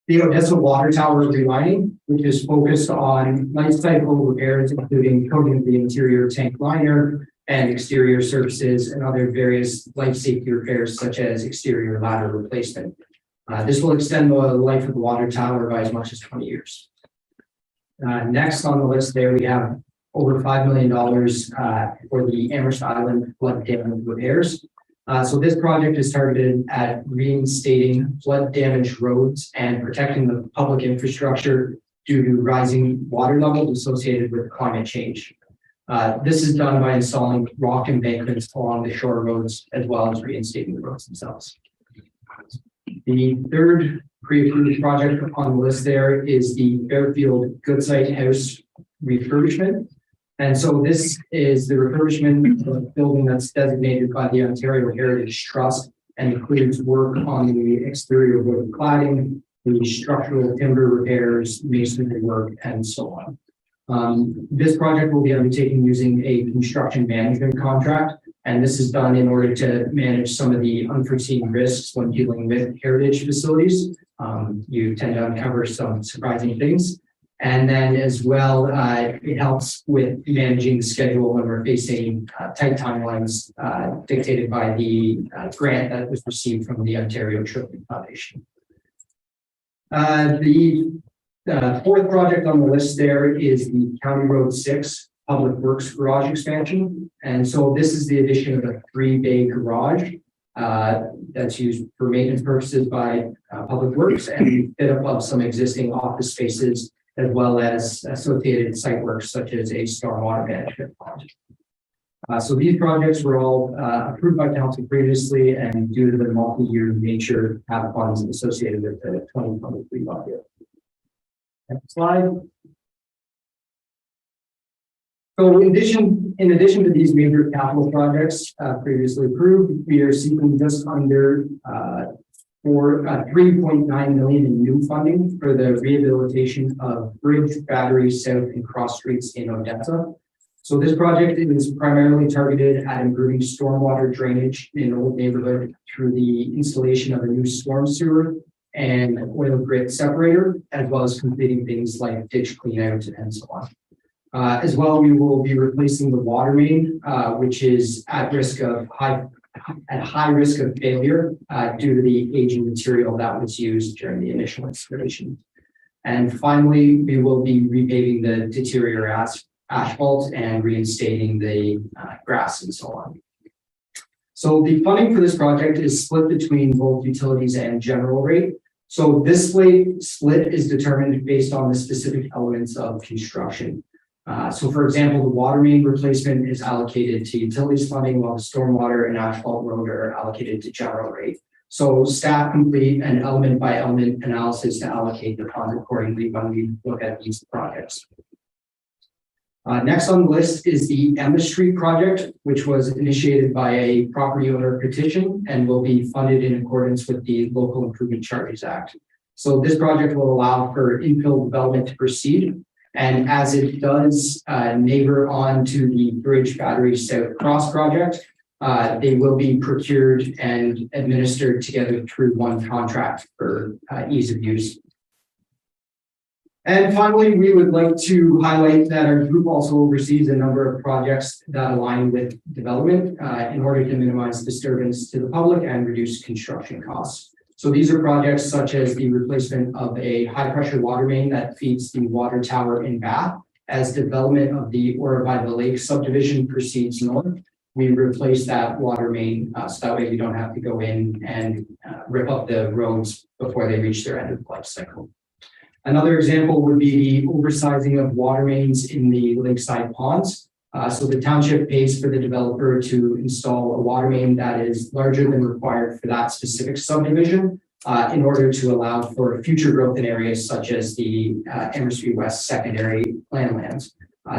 K: The Odessa Water Tower relining, which is focused on life cycle repairs, including coating of the interior tank liner and exterior surfaces and other various life safety repairs such as exterior ladder replacement. This will extend the life of the water tower by as much as 20 years. Next on the list there, we have over $5 million for the Amherst Island flood damage repairs. So this project is targeted at reinstating flood damaged roads and protecting the public infrastructure due to rising water levels associated with climate change. This is done by installing rock embankments along the shore roads as well as reinstating the roads themselves. The third pre-approved project on the list there is the Fairfield Goodsite House refurbishment. And so this is the refurbishment of a building that's designated by the Ontario Heritage Trust and includes work on the exterior wood cladding, the structural timber repairs, masonry work, and so on. This project will be undertaken using a construction management contract, and this is done in order to manage some of the unforeseen risks when dealing with heritage facilities. You tend to uncover some surprising things. And then as well, it helps with managing the schedule when we're facing tight timelines dictated by the grant that was received from the Ontario Trilling Foundation. The fourth project on the list there is the County Road 6 Public Works Garage expansion. And so this is the addition of a 3-bay garage that's used for maintenance purposes by Public Works and fit up of some existing office spaces as well as associated site works such as a stormwater management project. So these projects were all approved by council previously, and due to the multi-year nature, have funds associated with the 2023 budget. Next slide. So in addition to these major capital projects previously approved, we are seeking just under for $3.9 million in new funding for the rehabilitation of Bridge, Battery, South, and Cross Streets in Odessa. So this project is primarily targeted at improving stormwater drainage in Old Neighborhood through the installation of a new storm sewer and oil grit separator, as well as completing things like ditch clean out and so on. As well, we will be replacing the water main, which is at high risk of failure due to the aging material that was used during the initial installation. And finally, we will be repaving the deteriorated asphalt and reinstating the grass and so on. So the funding for this project is split between both utilities and general rate. So this split is determined based on the specific elements of construction. So for example, the water main replacement is allocated to utilities funding, while the stormwater and asphalt road are allocated to general rate. So staff complete an element by element analysis to allocate the funds accordingly when we look at these projects. Next on the list is the Emma Street project, which was initiated by a property owner petition and will be funded in accordance with the Local Improvement Charges Act. So this project will allow for infill development to proceed. And as it does neighbor on to the Bridge, Battery, South Cross project, they will be procured and administered together through one contract for ease of use. And finally, we would like to highlight that our group also oversees a number of projects that align with development in order to minimize disturbance to the public and reduce construction costs. So these are projects such as the replacement of a high pressure water main that feeds the water tower in Bath. As development of the Ora by the Lake subdivision proceeds north, we replace that water main so that way we don't have to go in and rip up the roads before they reach their end of life cycle. Another example would be the oversizing of water mains in the lakeside ponds. So the township pays for the developer to install a water main that is larger than required for that specific subdivision in order to allow for future growth in areas such as the Amherst West secondary lands.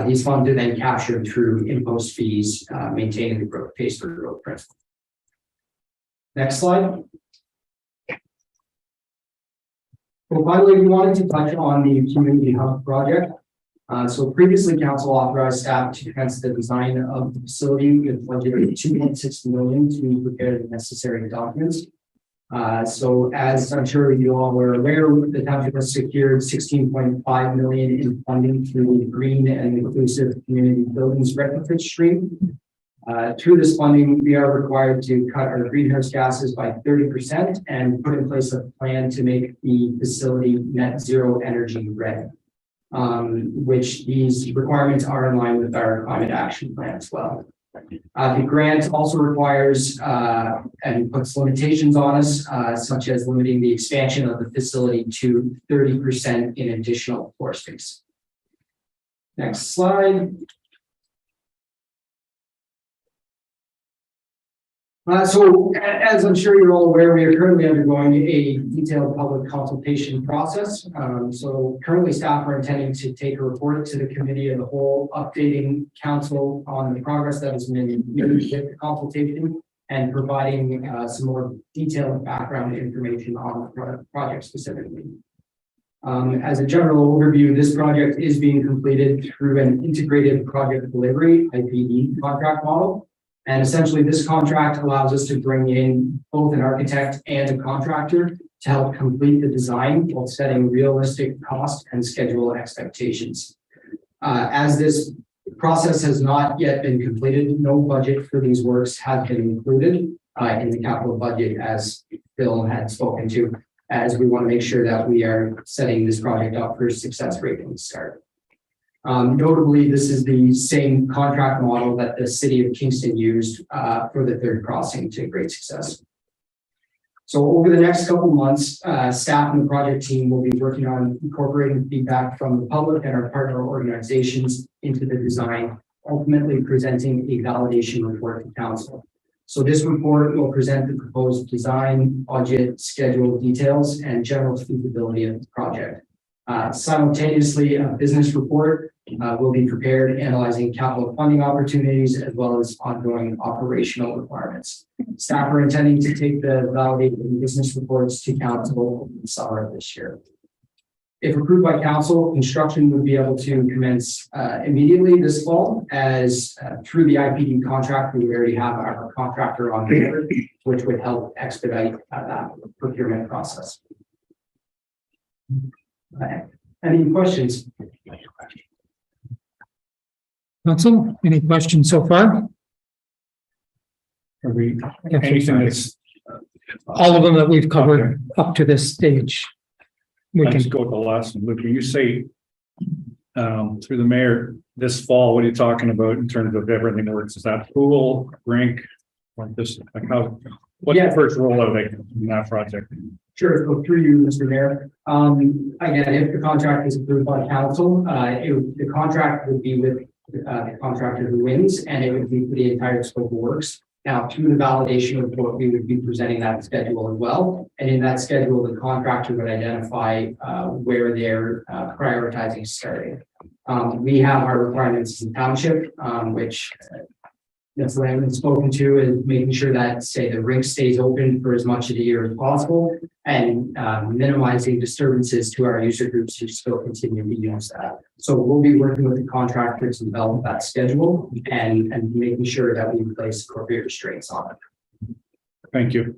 K: These funds are then captured through impost fees, maintaining the growth pace for growth principle. Next slide. Well, finally, we wanted to touch on the community hub project. So previously, council authorized staff to commence the design of the facility with budget of 2.6 million to prepare the necessary documents. So as I'm sure you all were aware, the township has secured 16.5 million in funding through the Green and Inclusive Community Buildings Retrofit Stream. Through this funding, we are required to cut our greenhouse gases by 30% and put in place a plan to make the facility net zero energy ready. Which these requirements are in line with our climate action plan as well. The grant also requires and puts limitations on us, such as limiting the expansion of the facility to 30% in additional floor space. Next slide. So as I'm sure you're all aware, we are currently undergoing a detailed public consultation process. So currently staff are intending to take a report to the committee of the whole, updating council on the progress that has been made with the consultation and providing some more detailed background information on the project specifically. As a general overview, this project is being completed through an integrated project delivery IPD contract model. And essentially, this contract allows us to bring in both an architect and a contractor to help complete the design while setting realistic cost and schedule expectations. As this process has not yet been completed, no budget for these works has been included in the capital budget, as Bill had spoken to, as we want to make sure that we are setting this project up for success rate from the start. Notably, this is the same contract model that the city of Kingston used for the third crossing to great success. So over the next couple of months, staff and the project team will be working on incorporating feedback from the public and our partner organizations into the design, ultimately presenting a validation report to council. So this report will present the proposed design, budget, schedule details, and general feasibility of the project. Simultaneously, a business report will be prepared analyzing capital funding opportunities as well as ongoing operational requirements. Staff are intending to take the validated business reports to council in the summer of this year. If approved by council, construction would be able to commence immediately this fall, as through the IPD contract, we already have our contractor on board, which would help expedite that procurement process. Any questions?
A: Council, any questions so far?
I: Are we, anything that's,
A: All of them that we've covered up to this stage. We
I: let's
A: can
I: go with the last one. Luke, when you say through the mayor this fall, what are you talking about in terms of everything works? Is that pool, rink, like this, like how, what's the first rollout like in that project?
K: Sure, so through you, Mr. Mayor. Again, if the contract is approved by council, the contract would be with the contractor who wins, and it would be for the entire scope of works. Now, through the validation report, we would be presenting that schedule as well. And in that schedule, the contractor would identify where they're prioritizing starting. We have our requirements in township, which that's what I've been spoken to, is making sure that, say, the rink stays open for as much of the year as possible, and minimizing disturbances to our user groups who still continue to use that. So we'll be working with the contractors to develop that schedule and making sure that we place appropriate restraints on it.
I: Thank you.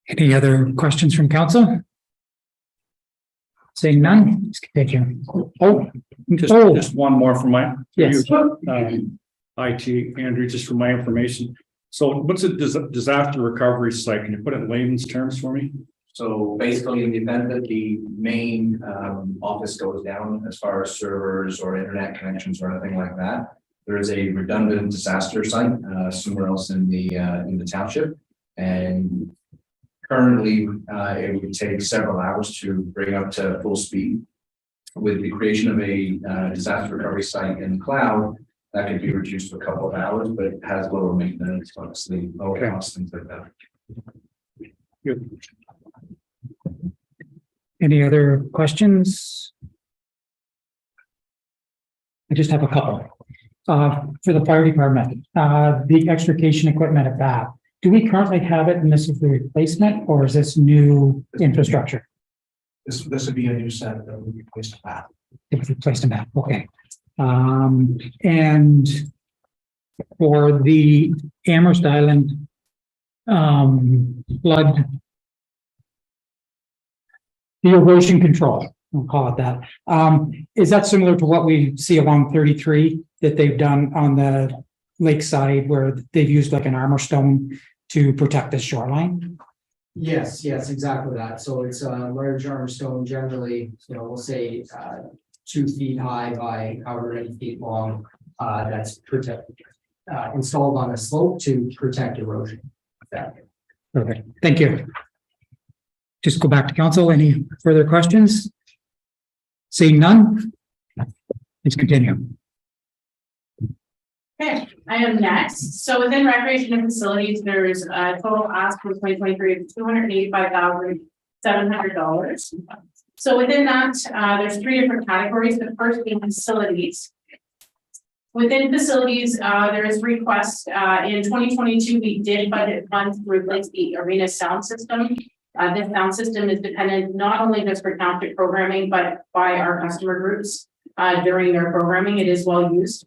A: Any other questions from council? Seeing none, let's continue.
I: Just one more from my.
A: Yes.
I: IT, Andrew, just for my information. So what's a disaster recovery site? Can you put it in layman's terms for me?
J: So basically, in the event that the main office goes down as far as servers or internet connections or anything like that, there is a redundant disaster site somewhere else in the township. And currently, it would take several hours to bring up to full speed. With the creation of a disaster recovery site in the cloud, that could be reduced to a couple of hours, but it has lower maintenance, obviously, lower costs, things like that.
I: Good.
A: Any other questions? I just have a couple. For the fire department, the extrication equipment at that, do we currently have it and this is the replacement, or is this new infrastructure?
H: This would be a new set that would replace the path.
A: If we placed them back, okay. And for the Amherst Island flood, the erosion control, we'll call it that. Is that similar to what we see along 33 that they've done on the lakeside where they've used like an armor stone to protect the shoreline?
K: Yes, exactly that. So it's a large arm stone, generally, we'll say 2 feet high by however many feet long. That's protected, installed on a slope to protect erosion.
A: Perfect, thank you. Just go back to council. Any further questions? Seeing none, let's continue.
F: Okay, I am next. So within recreation and facilities, there's a total ask for 2023 of $285,700. So within that, there's 3 different categories. The first being facilities. Within facilities, there is request in 2022, we did budget funds to replace the arena sound system. This sound system is dependent not only just for township programming, but by our customer groups during their programming. It is well used.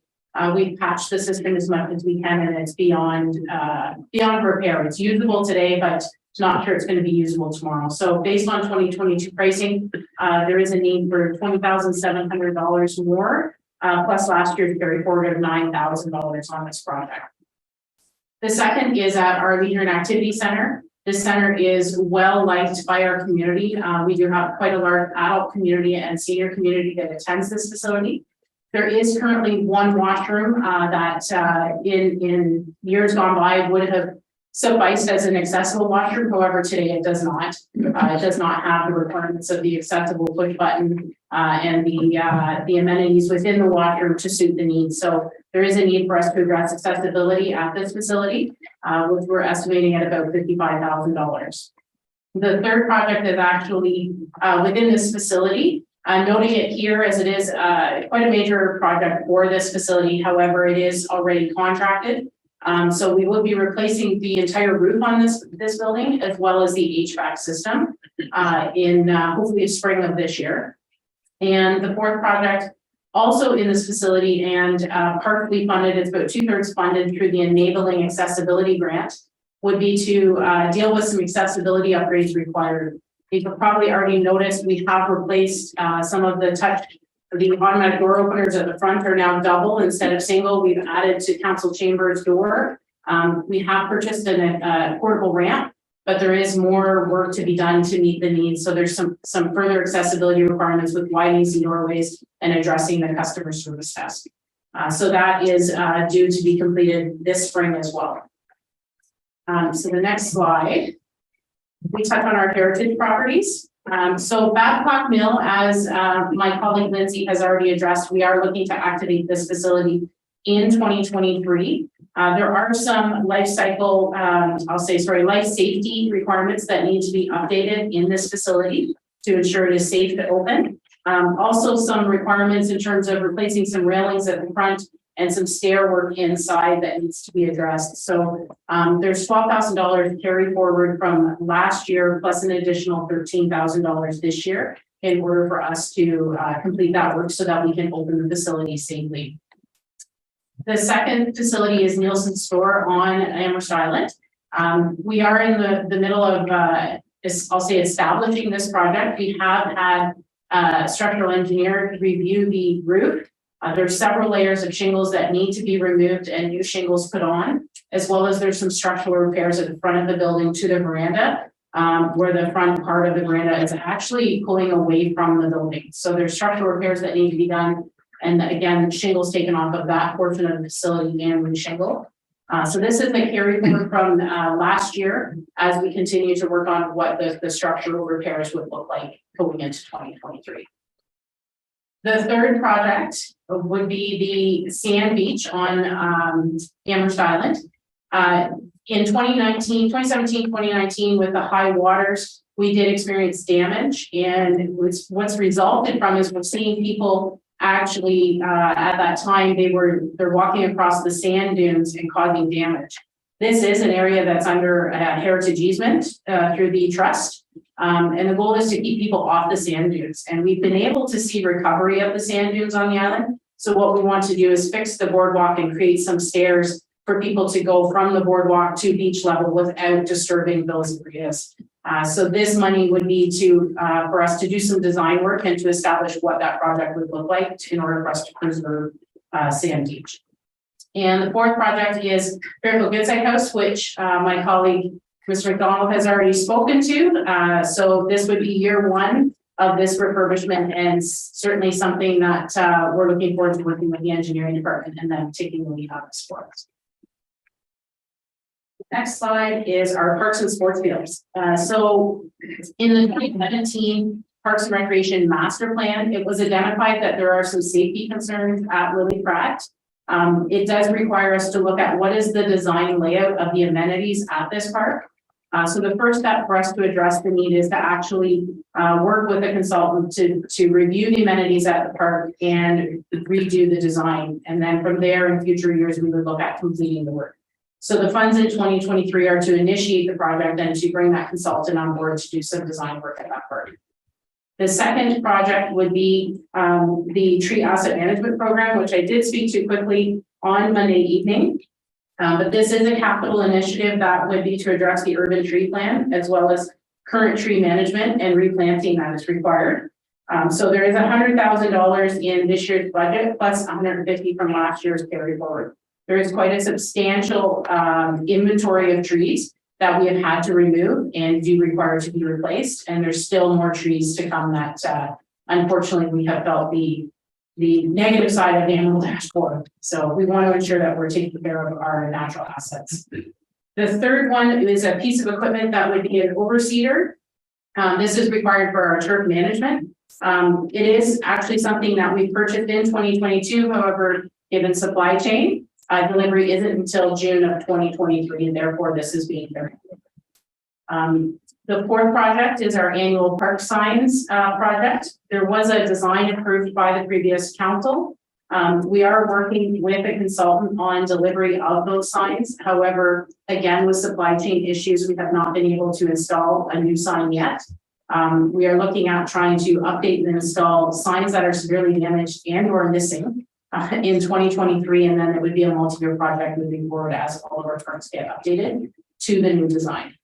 F: We've patched the system as much as we can, and it's beyond repair. It's usable today, but it's not sure it's going to be usable tomorrow. So based on 2022 pricing, there is a need for $20,700 more, plus last year's carry forward of $9,000 on this project. The second is at our Leisure and Activity Center. This center is well liked by our community. We do have quite a large adult community and senior community that attends this facility. There is currently 1 washroom that in years gone by would have sufficed as an accessible washroom. However, today it does not. It does not have the requirements of the accessible push button and the amenities within the washroom to suit the needs. So there is a need for us to address accessibility at this facility, which we're estimating at about $55,000. The third project is actually within this facility. Noting it here as it is quite a major project for this facility. However, it is already contracted. So we will be replacing the entire roof on this building, as well as the HVAC system in hopefully spring of this year. And the fourth project, also in this facility and partly funded, it's about 2/3 funded through the Enabling Accessibility Grant, would be to deal with some accessibility upgrades required. You've probably already noticed we have replaced some of the automatic door openers at the front are now double instead of single. We've added to council chambers door. We have purchased a portable ramp, but there is more work to be done to meet the needs. So there's some further accessibility requirements with widening the doorways and addressing the customer service desk. So that is due to be completed this spring as well. So the next slide. We touch on our heritage properties. So Babcock Mill, as my colleague Lindsay has already addressed, we are looking to activate this facility in 2023. There are some life safety requirements that need to be updated in this facility to ensure it is safe to open. Also some requirements in terms of replacing some railings at the front and some stair work inside that needs to be addressed. So there's $12,000 carry forward from last year, plus an additional $13,000 this year in order for us to complete that work so that we can open the facility safely. The second facility is Nielsen Store on Amherst Island. We are in the middle of, I'll say, establishing this project. We have had a structural engineer review the roof. There's several layers of shingles that need to be removed and new shingles put on, as well as there's some structural repairs at the front of the building to the veranda, where the front part of the veranda is actually pulling away from the building. So there's structural repairs that need to be done. And again, shingles taken off of that portion of the facility and re-shingle. So this is the carry forward from last year as we continue to work on what the structural repairs would look like going into 2023. The third project would be the Sand Beach on Amherst Island. In 2017, 2019, with the high waters, we did experience damage, and what's resulted from is we're seeing people actually at that time they're walking across the sand dunes and causing damage. This is an area that's under a heritage easement through the trust. And the goal is to keep people off the sand dunes. And we've been able to see recovery of the sand dunes on the island. So what we want to do is fix the boardwalk and create some stairs for people to go from the boardwalk to beach level without disturbing those areas. So this money would be to, for us to do some design work and to establish what that project would look like in order for us to preserve Sand Beach. And the fourth project is Fairfield Goodside House, which my colleague, Mr. McDonald, has already spoken to. So this would be year one of this refurbishment, and certainly something that we're looking forward to working with the engineering department and then taking the lead on this for us. Next slide is our parks and sports fields. So in the 2017 Parks and Recreation Master Plan, it was identified that there are some safety concerns at Lily Pratt. It does require us to look at what is the design layout of the amenities at this park. So the first step for us to address the need is to actually work with a consultant to review the amenities at the park and redo the design. And then from there, in future years, we would look at completing the work. So the funds in 2023 are to initiate the project and to bring that consultant on board to do some design work at that park. The second project would be the tree asset management program, which I did speak to quickly on Monday evening. But this is a capital initiative that would be to address the urban tree plan, as well as current tree management and replanting that is required. So there is $100,000 in this year's budget, plus $150,000 from last year's carry forward. There is quite a substantial inventory of trees that we have had to remove and do require to be replaced. And there's still more trees to come that unfortunately we have felt the negative side of the animal dashboard. So we want to ensure that we're taking care of our natural assets. The third one is a piece of equipment that would be an overseeder. This is required for our turf management. It is actually something that we purchased in 2022. However, given supply chain, delivery isn't until June of 2023, and therefore this is being carried. The fourth project is our annual park signs project. There was a design approved by the previous council. We are working with a consultant on delivery of those signs. However, again, with supply chain issues, we have not been able to install a new sign yet. We are looking at trying to update and install signs that are severely damaged and or missing in 2023, and then it would be a multi-year project moving forward as all of our parks get updated to the new design.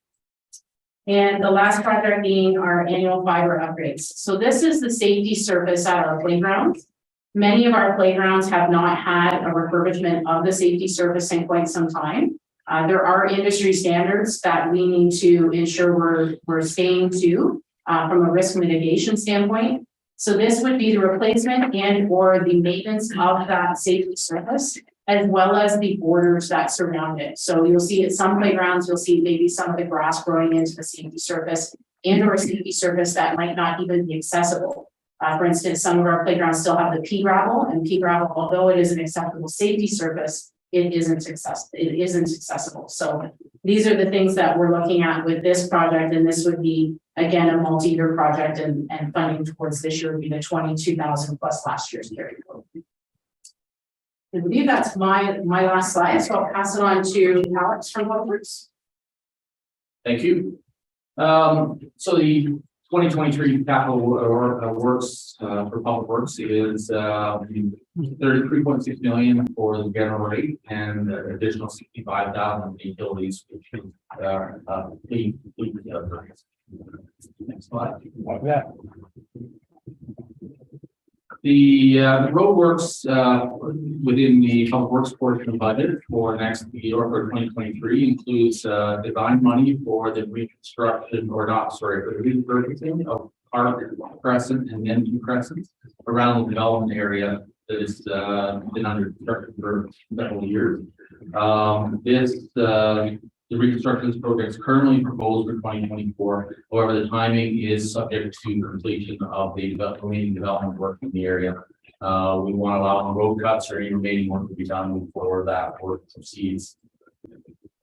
F: And the last project being our annual fiber upgrades. So this is the safety surface at our playgrounds. Many of our playgrounds have not had a refurbishment of the safety surface in quite some time. There are industry standards that we need to ensure we're staying to from a risk mitigation standpoint. So this would be the replacement and or the maintenance of that safety surface, as well as the borders that surround it. So you'll see at some playgrounds, you'll see maybe some of the grass growing into the safety surface and or a safety surface that might not even be accessible. For instance, some of our playgrounds still have the pea gravel, and pea gravel, although it is an acceptable safety surface, it isn't accessible. So these are the things that we're looking at with this project, and this would be again a multi-year project, and funding towards this year would be the 22,000 plus last year's carry forward. I believe that's my last slide, so I'll pass it on to Alex from Public Works.
J: Thank you. So the 2023 capital works for Public Works is 33.6 million for the general rate and additional 65,000 utilities, which is next slide. The roadworks within the Public Works portion of the budget for next year for 2023 includes design money for the reconstruction for the repurposing of Park Crescent and then Crescent around the development area that has been under construction for several years. The reconstruction of this program is currently proposed for 2024. However, the timing is subject to completion of the remaining development work in the area. We want to allow road cuts or any remaining work to be done before that work proceeds.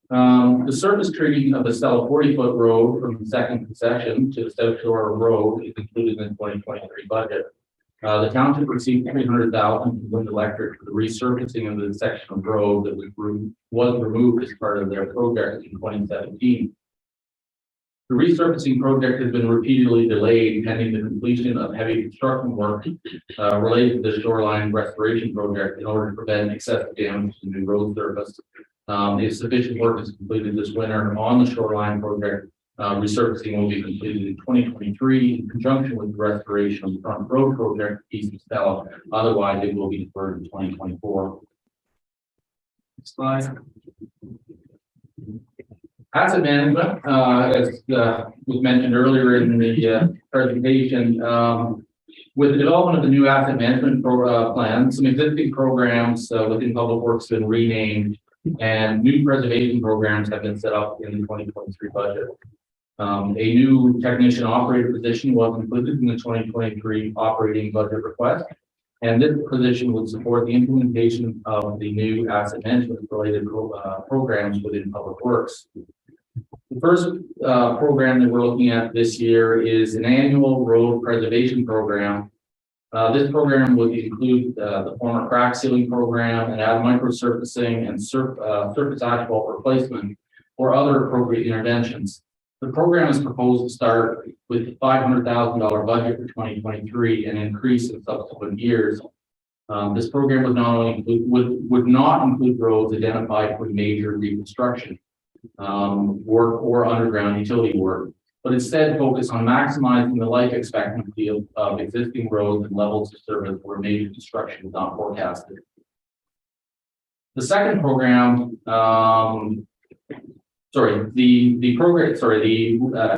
J: The surface treating of the Stella 40-foot road from the second concession to the South Shore Road is included in the 2023 budget. The township received $300,000 from Wind Electric for the resurfacing of the section of road that was removed as part of their project in 2017.
B: The resurfacing project has been repeatedly delayed pending the completion of heavy construction work related to the shoreline restoration project in order to prevent excessive damage to the road surface. If sufficient work is completed this winter on the shoreline project, resurfacing will be completed in 2023 in conjunction with the restoration of the front road project east of Stella. Otherwise, it will be deferred in 2024. Next slide. Asset management, as was mentioned earlier in the presentation, with the development of the new asset management plan, some existing programs within Public Works have been renamed, and new preservation programs have been set up in the 2023 budget. A new technician operator position was included in the 2023 operating budget request, and this position would support the implementation of the new asset management related programs within Public Works. The first program that we're looking at this year is an annual road preservation program. This program would include the former crack sealing program and add microsurfacing and surface asphalt replacement or other appropriate interventions. The program is proposed to start with a $500,000 budget for 2023 and increase in subsequent years. This program would not only would not include roads identified for major reconstruction work or underground utility work, but instead focus on maximizing the life expectancy of existing roads and levels of service where major construction is not forecasted. The second program, the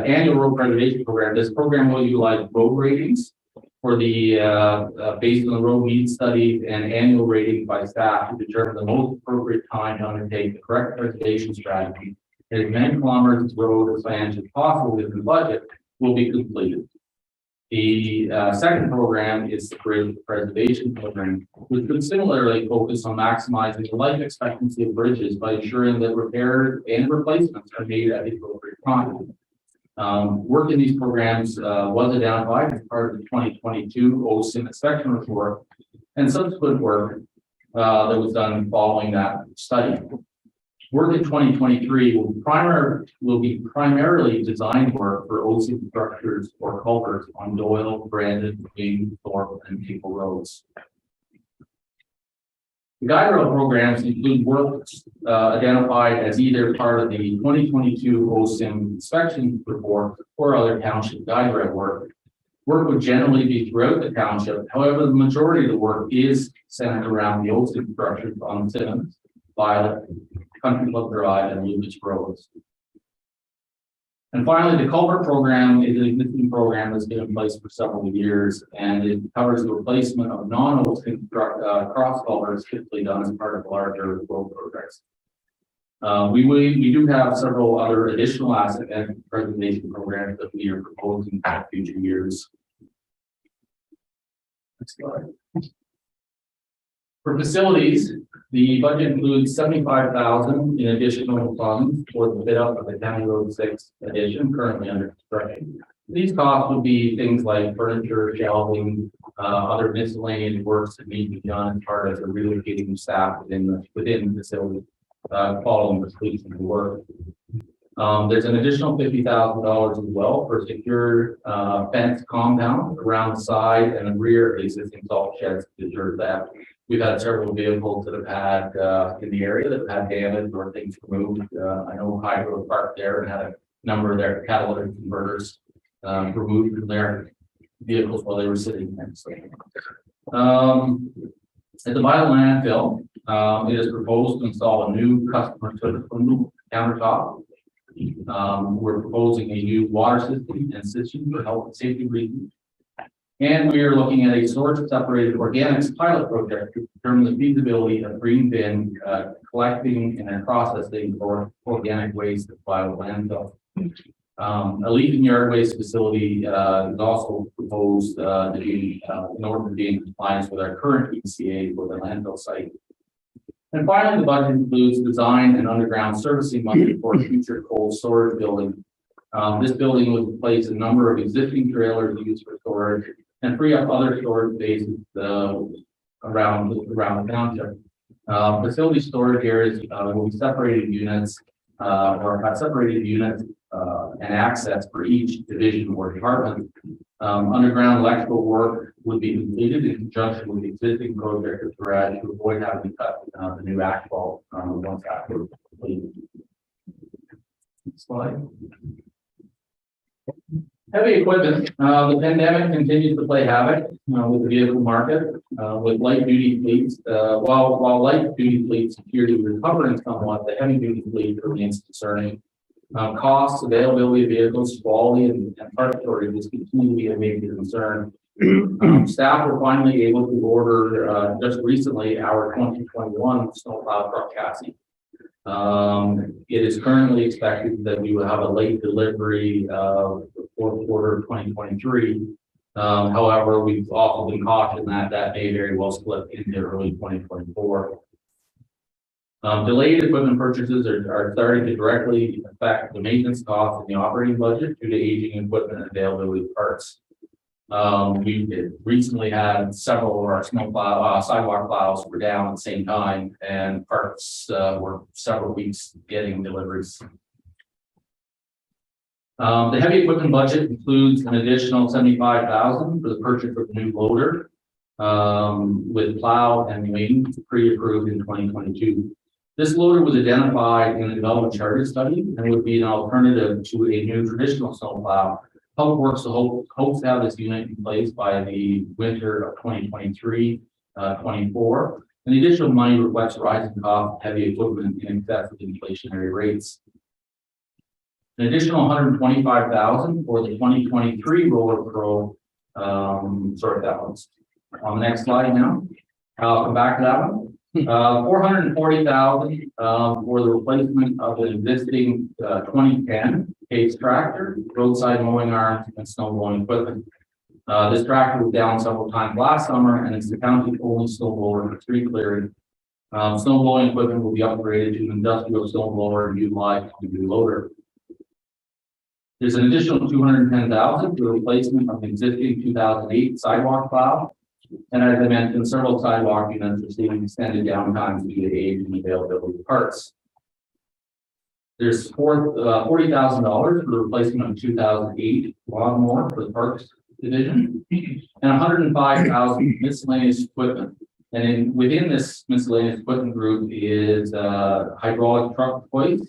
B: annual road preservation program. This program will utilize road ratings for the based on the road needs studies and annual ratings by staff to determine the most appropriate time to undertake the correct preservation strategy. As many kilometers of road expansion as possible within the budget will be completed. The second program is the bridge preservation program, which would similarly focus on maximizing the life expectancy of bridges by ensuring that repairs and replacements are made at the appropriate time. Work in these programs was identified as part of the 2022 OSIM inspection report and subsequent work that was done following that study. Work in 2023 will be primarily design work for OSIM structures or culverts on Doyle, Brandon, King, Thorpe, and Maple roads. The guide rail programs include work identified as either part of the 2022 OSIM inspection report or other township guide rail work. Work would generally be throughout the township. However, the majority of the work is centered around the OSIM structures on Simmons, Violet, Country Club Drive, and Lucas roads. And finally, the culvert program is an existing program that's been in place for several years, and it covers the replacement of non-OSIM cross culverts typically done as part of larger road projects. We do have several other additional asset and preservation programs that we are proposing for future years. Next slide. For facilities, the budget includes $75,000 in additional funds for the bid up of the County Road 6 addition currently under construction. These costs would be things like furniture, shelving, other miscellaneous works that need to be done as part of the relocating staff within the facility following the completion of the work. There's an additional $50,000 as well for secure fence compound around the side and the rear of the existing salt sheds to ensure that. We've had several vehicles that have had in the area that have had damage or things removed. I know Hydro parked there and had a number of their catalytic converters removed from their vehicles while they were sitting there. So, at the Bio landfill, it is proposed to install a new customer countertop. We're proposing a new water system and system for health and safety reasons. And we are looking at a source separated organics pilot project to determine the feasibility of green bin collecting and then processing for organic waste at Bio landfill. A leaking yard waste facility is also proposed to be in order to be in compliance with our current ECA for the landfill site. And finally, the budget includes design and underground servicing money for a future cold storage building. This building would replace a number of existing trailers used for storage and free up other storage spaces around the township. Facility storage areas will be separated units or have separated units and access for each division or department. Underground electrical work would be completed in conjunction with the existing project at the garage to avoid having to cut the new asphalt once after completed. Slide. Heavy equipment, the pandemic continues to play havoc with the vehicle market, with light duty fleets. While light duty fleets appear to be recovering somewhat, the heavy duty fleet remains concerning. Costs, availability of vehicles, quality, and part shortages continue to be a major concern. Staff were finally able to order just recently our 2021 snowplow truck chassis. It is currently expected that we will have a late delivery of the fourth quarter of 2023. However, we've also been cautioned that that may very well split into early 2024. Delayed equipment purchases are starting to directly affect the maintenance costs and the operating budget due to aging equipment and availability of parts. We recently had several of our snowplow sidewalk plows were down at the same time, and parts were several weeks getting deliveries. The heavy equipment budget includes an additional $75,000 for the purchase of a new loader with plow and wing pre-approved in 2022. This loader was identified in the development charges study and would be an alternative to a new traditional snowplow. Public Works hopes to have this unit in place by the winter of 2023-24. And the additional money reflects rising cost of heavy equipment in excess of inflationary rates. An additional $125,000 for the 2023 Roller Pro. Sorry, that one's on the next slide now. I'll come back to that one. $440,000 for the replacement of an existing 2010 Case tractor, roadside mowing arms, and snow blowing equipment. This tractor was down several times last summer, and it's the county's only snow blower for tree clearing. Snow blowing equipment will be upgraded to an industrial snow blower and utilized the new loader. There's an additional $210,000 for the replacement of an existing 2008 sidewalk plow. And as I mentioned, several sidewalk units are seeing extended downtimes due to age and availability of parts. There's $40,000 for the replacement of 2008 lawnmower for the Parks Division, and $105,000 miscellaneous equipment. And within this miscellaneous equipment group is hydraulic truck hoist,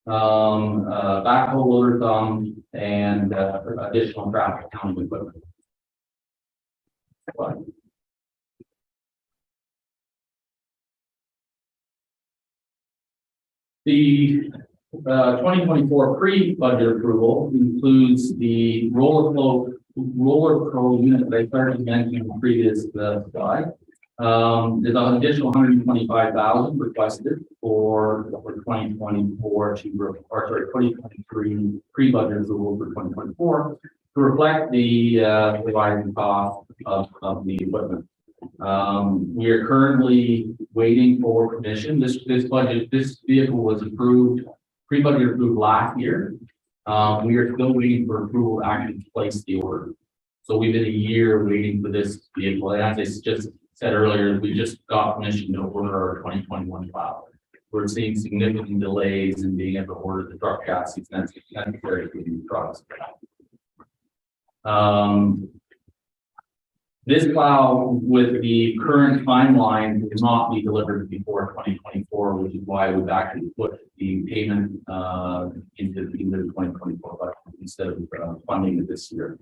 B: backhoe loader thumb, and additional traffic counting equipment. The 2024 pre-budget approval includes the Roller Pro unit that I started mentioning in the previous slide. There's an additional $125,000 requested for 2024 2023 pre-budget approval for 2024 to reflect the rising cost of the equipment. We are currently waiting for permission. This vehicle was approved, pre-budget approved last year. We are still waiting for approval to actually place the order. So we've been a year waiting for this vehicle. And as I just said earlier, we just got permission to order our 2021 plow. We're seeing significant delays in being able to order the truck chassis necessary for these trucks. This plow with the current timeline will not be delivered before 2024, which is why we've actually put the payment into the 2024 budget instead of funding it this year.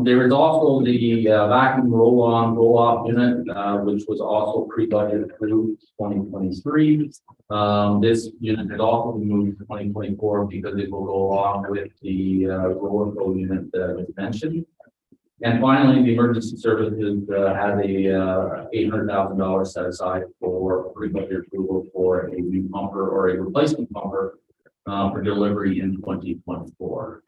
B: There is also the vacuum roll-on, roll-off unit, which was also pre-budget approved 2023. This unit has also been moved to 2024 because it will go along with the Roller Pro unit that was mentioned. And finally, the emergency services has a $800,000 set aside for pre-budget approval for a new pumper or a replacement pumper for delivery in 2024.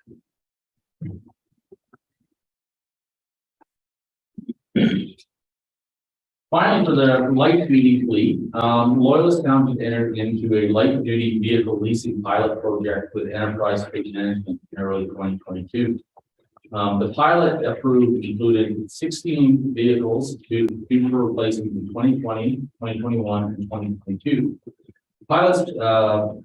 B: Finally, for the light duty fleet, Loyalist County entered into a light duty vehicle leasing pilot project with Enterprise Fleet Management in early 2022. The pilot approved included 16 vehicles due for replacement in 2020, 2021, and 2022. The pilot's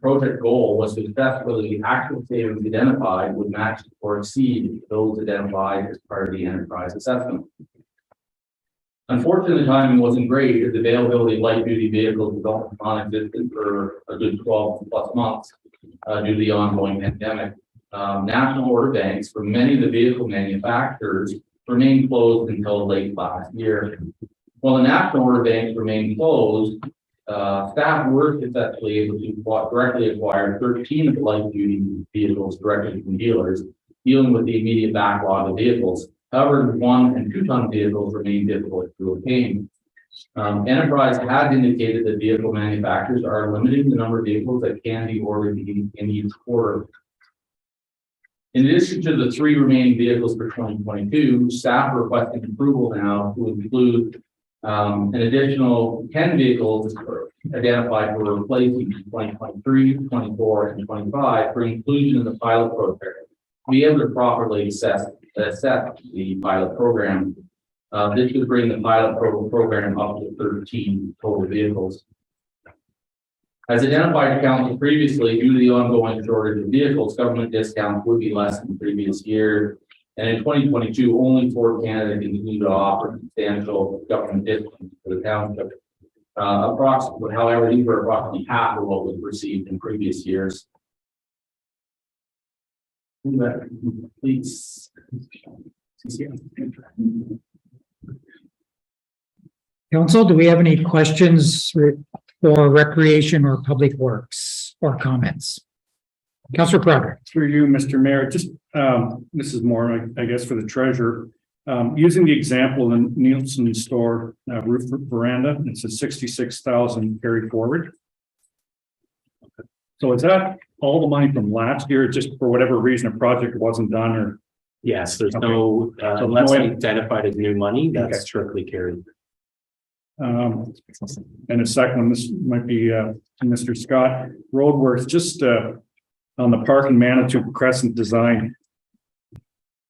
B: project goal was to assess whether the actual savings identified would match or exceed those identified as part of the enterprise assessment. Unfortunately, the timing wasn't great as the availability of light duty vehicles was non-existent for a good 12 plus months due to the ongoing pandemic. National order banks for many of the vehicle manufacturers remained closed until late last year. While the national order banks remained closed, staff were successfully able to directly acquire 13 of the light duty vehicles directly from dealers, dealing with the immediate backlog of vehicles. However, 1 and 2 ton vehicles remain difficult to obtain. Enterprise has indicated that vehicle manufacturers are limiting the number of vehicles that can be ordered in each quarter. In addition to the 3 remaining vehicles for 2022, staff are requesting approval now to include an additional 10 vehicles identified for replacement in 2023, 24, and 25 for inclusion in the pilot program. To be able to properly assess the pilot program. This would bring the pilot program up to 13 total vehicles. As identified to council previously, due to the ongoing shortage of vehicles, government discounts would be less than previous year. And in 2022, only Ford Canada continued to offer substantial government discounts for the township. Approximately, however, these were approximately half of what was received in previous years. Please.
A: Council, do we have any questions for recreation or public works or comments? Councillor Broderick.
I: Through you, Mr. Mayor, just, this is more, I guess, for the treasurer. Using the example of the Nielsen store roof veranda, it's a 66,000 carried forward. So is that all the money from last year, just for whatever reason, a project wasn't done or?
B: Yes, there's
I: Okay.
B: no,
I: So
B: unless
I: no-
B: identified as new money, that's
I: Okay.
B: strictly carried.
I: And the second one, this might be to Mr. Scott, roadworks, just on the park in Manitou Crescent design.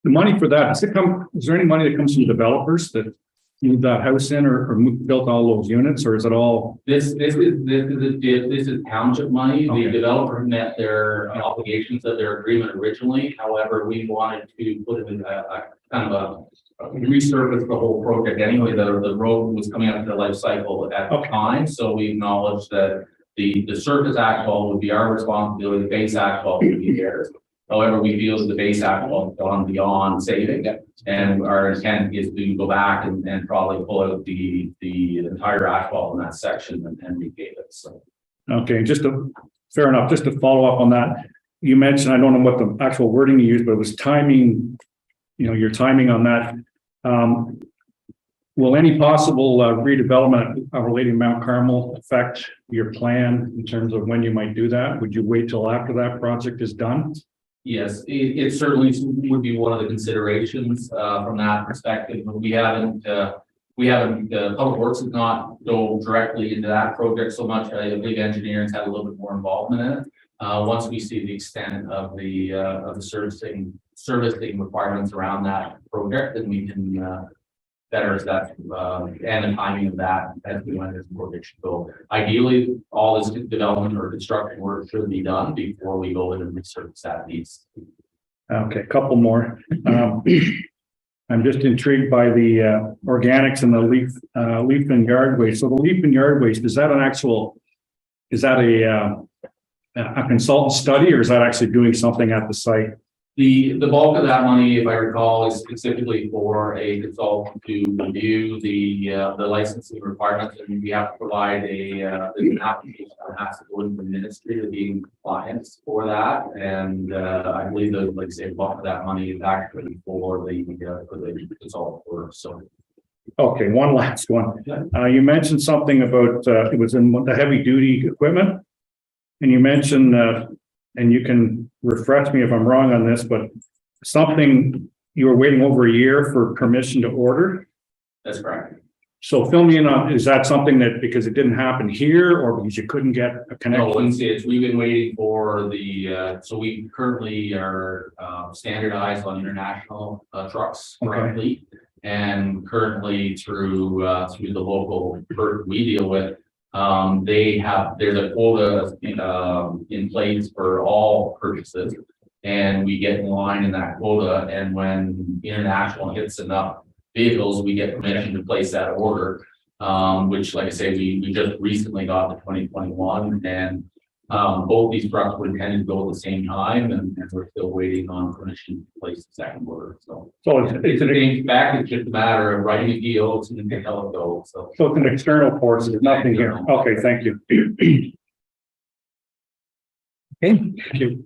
I: The money for that, is there any money that comes from developers that moved that house in or built all those units, or is it all?
B: This is township money.
I: Okay.
B: The developer met their obligations of their agreement originally. However, we wanted to put it in a kind of a resurface the whole project anyway. The road was coming up to the life cycle at the time, so we acknowledged that the surface asphalt would be our responsibility, the base asphalt would be theirs. However, we feel that the base asphalt has gone beyond saving, and our intent is to go back and probably pull out the entire asphalt in that section and repave it. So.
I: Okay, fair enough, just to follow up on that. You mentioned, I don't know what the actual wording you used, but it was timing, your timing on that. Will any possible redevelopment relating to Mount Carmel affect your plan in terms of when you might do that? Would you wait till after that project is done?
B: Yes, it certainly would be one of the considerations from that perspective. We haven't, Public Works has not go directly into that project so much. I believe engineers had a little bit more involvement in it. Once we see the extent of the servicing requirements around that project, then we can better assess and the timing of that as we went as the project should go. Ideally, all this development or construction work should be done before we go in and resurface that piece.
I: Okay, a couple more. I'm just intrigued by the organics and the leaf and yard waste. So the leaf and yard waste, is that a consultant study, or is that actually doing something at the site?
B: The bulk of that money, if I recall, is specifically for a consultant to review the licensing requirements, and we have to provide an application that has to go into the ministry to be in compliance for that. And I believe that, like I say, bulk of that money is actually for the consultant work. So.
I: Okay, one last one. You mentioned something about it was in the heavy duty equipment, and you mentioned and you can refresh me if I'm wrong on this, but something you were waiting over a year for permission to order.
B: That's correct.
I: So fill me in on, is that something that because it didn't happen here or because you couldn't get a
J: No,
I: connection?
J: we've been waiting for the, so we currently are standardized on international trucks for our
I: Okay.
J: fleet. And currently through the local firm we deal with, there's a quota in place for all purchases. And we get in line in that quota, and when international hits enough vehicles, we get permission to place that order. Which, like I say, we just recently got the 2021, and both these trucks were intended to go at the same time, and we're still waiting on permission to place the second order. So
I: So
J: it's a getting back. It's just a matter of writing a deal and then how it goes. So
I: so it's an external force, there's nothing here. Okay, thank you.
A: Okay,
I: Thank you.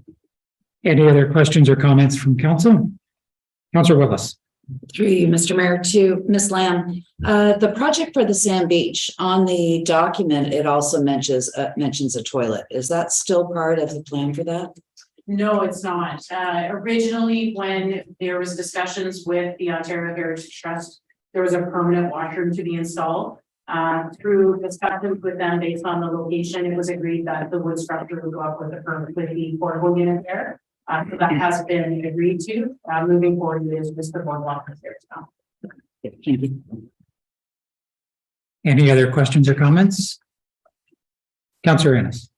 A: any other questions or comments from council? Councillor Willis.
E: Through you, Mr. Mayor, to Ms. Lamb. The project for the Sand Beach, on the document, it also mentions a toilet. Is that still part of the plan for that?
F: No, it's not. Originally, when there was discussions with the Ontario Heritage Trust, there was a permanent washroom to be installed. Through discussions with them based on the location, it was agreed that the wood structure would go up with the portable unit there. So that has been agreed to. Moving forward, it is just the one locker there now.
A: Any other questions or comments? Councillor Ennis.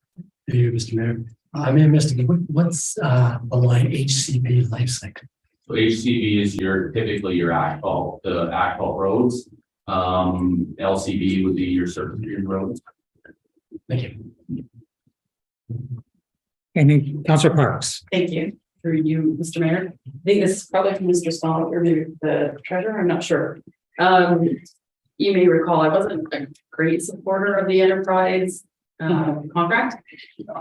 H: To you, Mr. Mayor. I may have missed it. What's the line HCP life cycle?
J: So HCV is typically your asphalt, the asphalt roads. LCV would be your surface treated roads.
H: Thank you.
A: Any Councillor Parks.
F: Thank you. Through you, Mr. Mayor. I think this is probably from Mr. Small or maybe the treasurer, I'm not sure. You may recall, I wasn't a great supporter of the enterprise contract.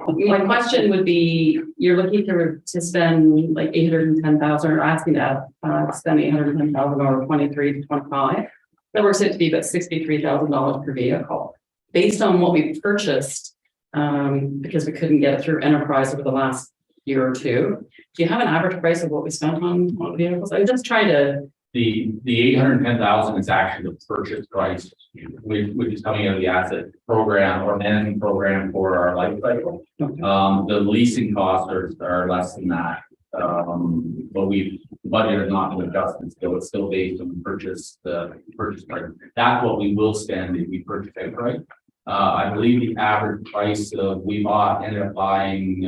F: My question would be, you're looking to spend like 810,000 or asking to spend 810,000 over 23 to 25. That works out to be about $63,000 per vehicle. Based on what we purchased, because we couldn't get it through enterprise over the last year or two. Do you have an average price of what we spent on vehicles? I'm just trying to.
J: The 810,000 is actually the purchase price, which is coming out of the asset program or management program for our life cycle. The leasing costs are less than that. But we've budgeted not to adjust it still. It's still based on the purchase price. That's what we will spend if we purchase outright. I believe the average price we ended up buying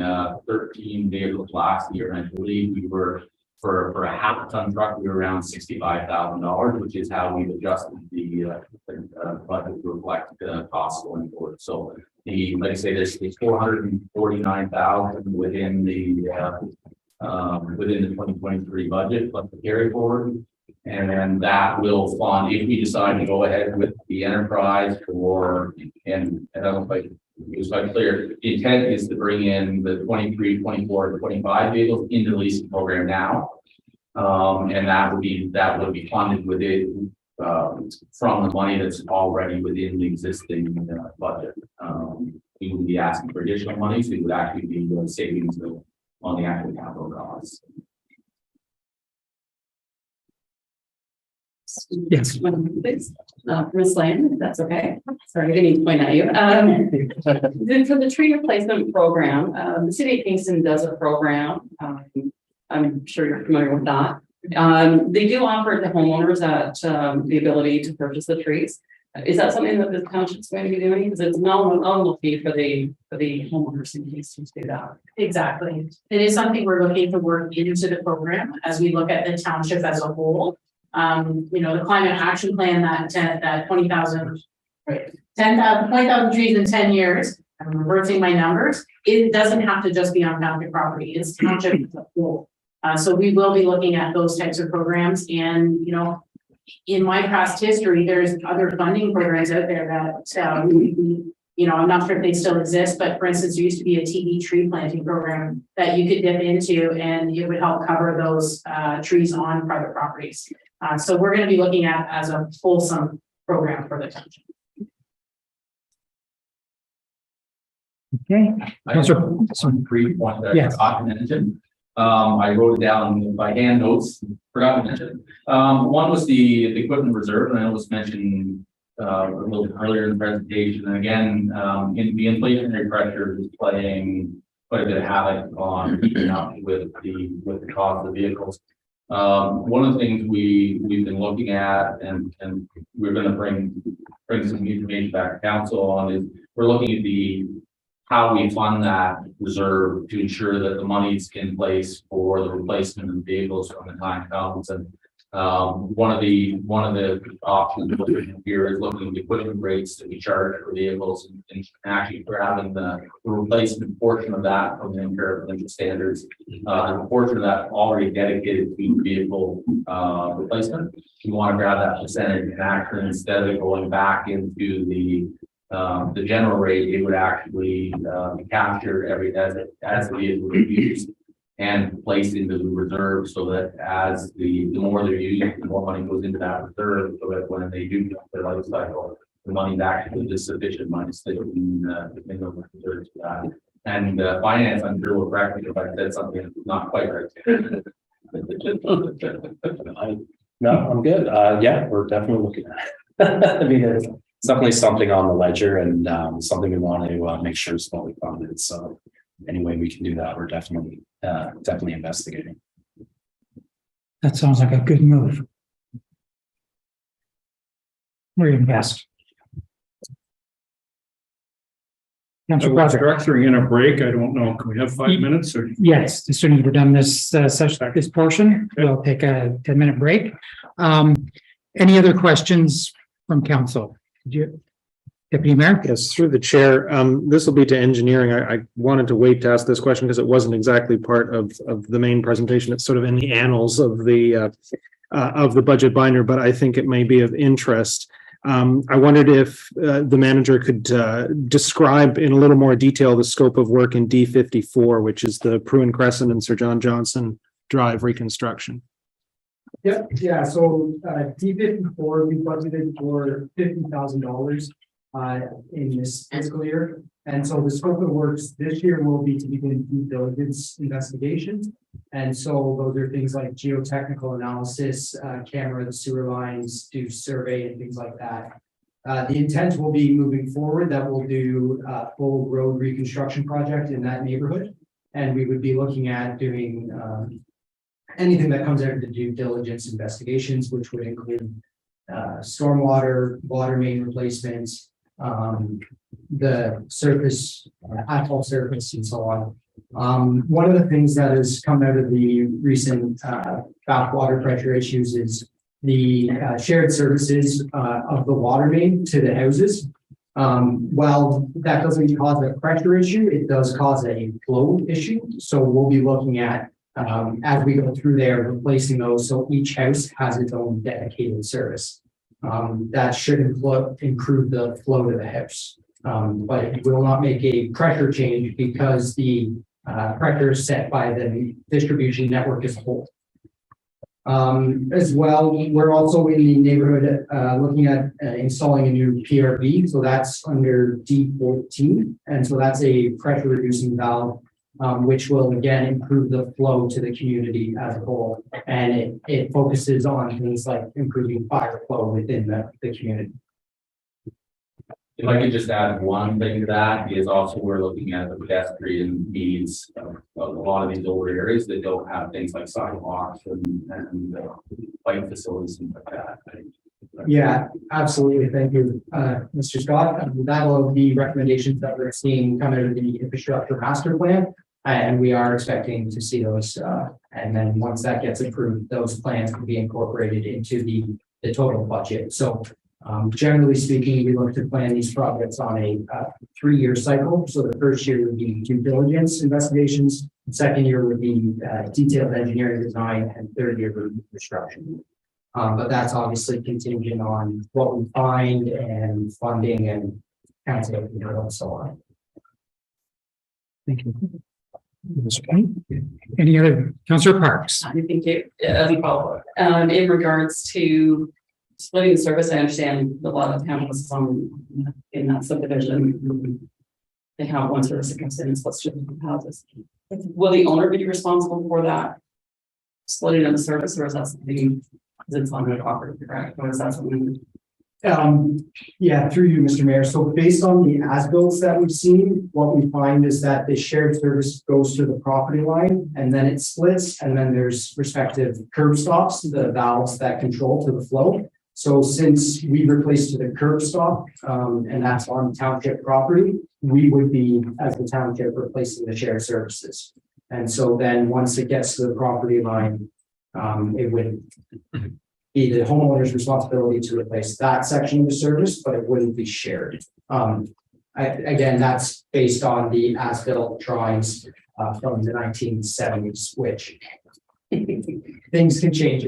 J: 13 vehicles last year, and I believe we were for a half-ton truck, we were around $65,000, which is how we've adjusted the budget to reflect costs going forward. So like I say, there's 449,000 within the 2023 budget, plus the carry forward. And then that will fund if we decide to go ahead with the enterprise and I don't know if it was quite clear. The intent is to bring in the 23, 24, and 25 vehicles into the leasing program now. And that would be funded with it from the money that's already within the existing budget. We wouldn't be asking for additional money, so it would actually be the savings on the actual capital costs.
A: Yes.
F: Please, Ms. Lane, if that's okay. Sorry, I didn't mean to point at you. Then for the tree replacement program, the city of Kingston does a program. I'm sure you're familiar with that. They do offer the homeowners the ability to purchase the trees. Is that something that the township's going to be doing? Because it's nominal fee for the homeowners in Kingston to do that.
L: Exactly. It is something we're looking to work into the program as we look at the township as a whole. The climate action plan that 20,000, right, 20,000 trees in 10 years. I'm reversing my numbers. It doesn't have to just be on township property. It's township as a whole. So we will be looking at those types of programs. And, in my past history, there's other funding programs out there that, I'm not sure if they still exist, but for instance, there used to be a TB tree planting program that you could dip into and it would help cover those trees on private properties. So we're going to be looking at as a wholesome program for the township.
A: Okay.
J: Some brief point that
A: Yes.
J: I forgot to mention. I wrote it down by hand notes, forgot to mention. One was the equipment reserve, and I know it was mentioned a little earlier in the presentation, and again, in the inflationary pressure is playing quite a bit of havoc on keeping up with the cost of vehicles. One of the things we've been looking at, and we're going to bring some information back to council on, is we're looking at how we fund that reserve to ensure that the money's in place for the replacement of vehicles when the time comes. And one of the options here is looking at the equipment rates that we charge for vehicles and actually grabbing the replacement portion of that from the environmental standards. The portion of that already dedicated to vehicle replacement. You want to grab that percentage and actually, instead of going back into the general rate, it would actually be captured as the vehicle is used and placed into the reserve, so that as the more they're used, the more money goes into that reserve, so that when they do their life cycle, the money actually is sufficient money still in the reserves for that. And finance, I'm sure will correct me if I said something that's not quite right.
B: No, I'm good. Yeah, we're definitely looking at it. I mean, it's definitely something on the ledger and something we want to make sure is fully funded. So any way we can do that, we're definitely investigating.
A: That sounds like a good move. We're invest. Councilor Project.
I: Structuring in a break, I don't know, can we have 5 minutes or?
A: Yes, as soon as we're done this session, this portion, we'll take a 10-minute break. Any other questions from council? Deputy Mayor?
D: Yes, through the chair. This will be to engineering. I wanted to wait to ask this question because it wasn't exactly part of the main presentation. It's sort of in the annals of the budget binder, but I think it may be of interest. I wondered if the manager could describe in a little more detail the scope of work in D54, which is the Pruin Crescent and Sir John Johnson Drive reconstruction.
K: Yeah. So D54, we budgeted for $50,000 in this fiscal year, and so the scope of works this year will be to begin due diligence investigations. And so those are things like geotechnical analysis, camera the sewer lines, do survey and things like that. The intent will be moving forward that we'll do a full road reconstruction project in that neighborhood, and we would be looking at doing anything that comes out of the due diligence investigations, which would include stormwater, water main replacements, the surface, asphalt surface, and so on. One of the things that has come out of the recent backwater pressure issues is the shared services of the water main to the houses. While that doesn't cause a pressure issue, it does cause a flow issue. So we'll be looking at, as we go through there, replacing those so each house has its own dedicated service. That should improve the flow to the house. But it will not make a pressure change because the pressure is set by the distribution network as a whole. As well, we're also in the neighborhood looking at installing a new PRV. So that's under D14. And so that's a pressure reducing valve, which will again improve the flow to the community as a whole. And it focuses on things like improving fire flow within the community.
J: If I could just add one thing to that, is also we're looking at the pedestrian needs of a lot of these older areas that don't have things like sidewalks and bike facilities and like that.
K: Yeah, absolutely. Thank you, Mr. Scott. That'll be recommendations that we're seeing come out of the infrastructure master plan. And we are expecting to see those. And then once that gets approved, those plans can be incorporated into the total budget. So generally speaking, we look to plan these projects on a 3-year cycle. So the first year would be due diligence investigations. The second year would be detailed engineering design, and third year would be construction. But that's obviously contingent on what we find and funding and council and so on.
A: Thank you. Any other, Councillor Parks?
F: I think it, as a follow-up, in regards to splitting the service, I understand a lot of towns in that subdivision. They have one service that comes in and splits different houses. Will the owner be responsible for that splitting of the service, or is that something that's on the property, correct? Or is that something
K: Yeah, through you, Mr. Mayor. So based on the as-bills that we've seen, what we find is that the shared service goes to the property line and then it splits, and then there's respective curb stops, the valves that control to the flow. So since we replaced to the curb stop, and that's on township property, we would be, as the township, replacing the shared services. And so then once it gets to the property line, it would be the homeowner's responsibility to replace that section of the service, but it wouldn't be shared. Again, that's based on the as-built drawings from the 1970s, which things can change.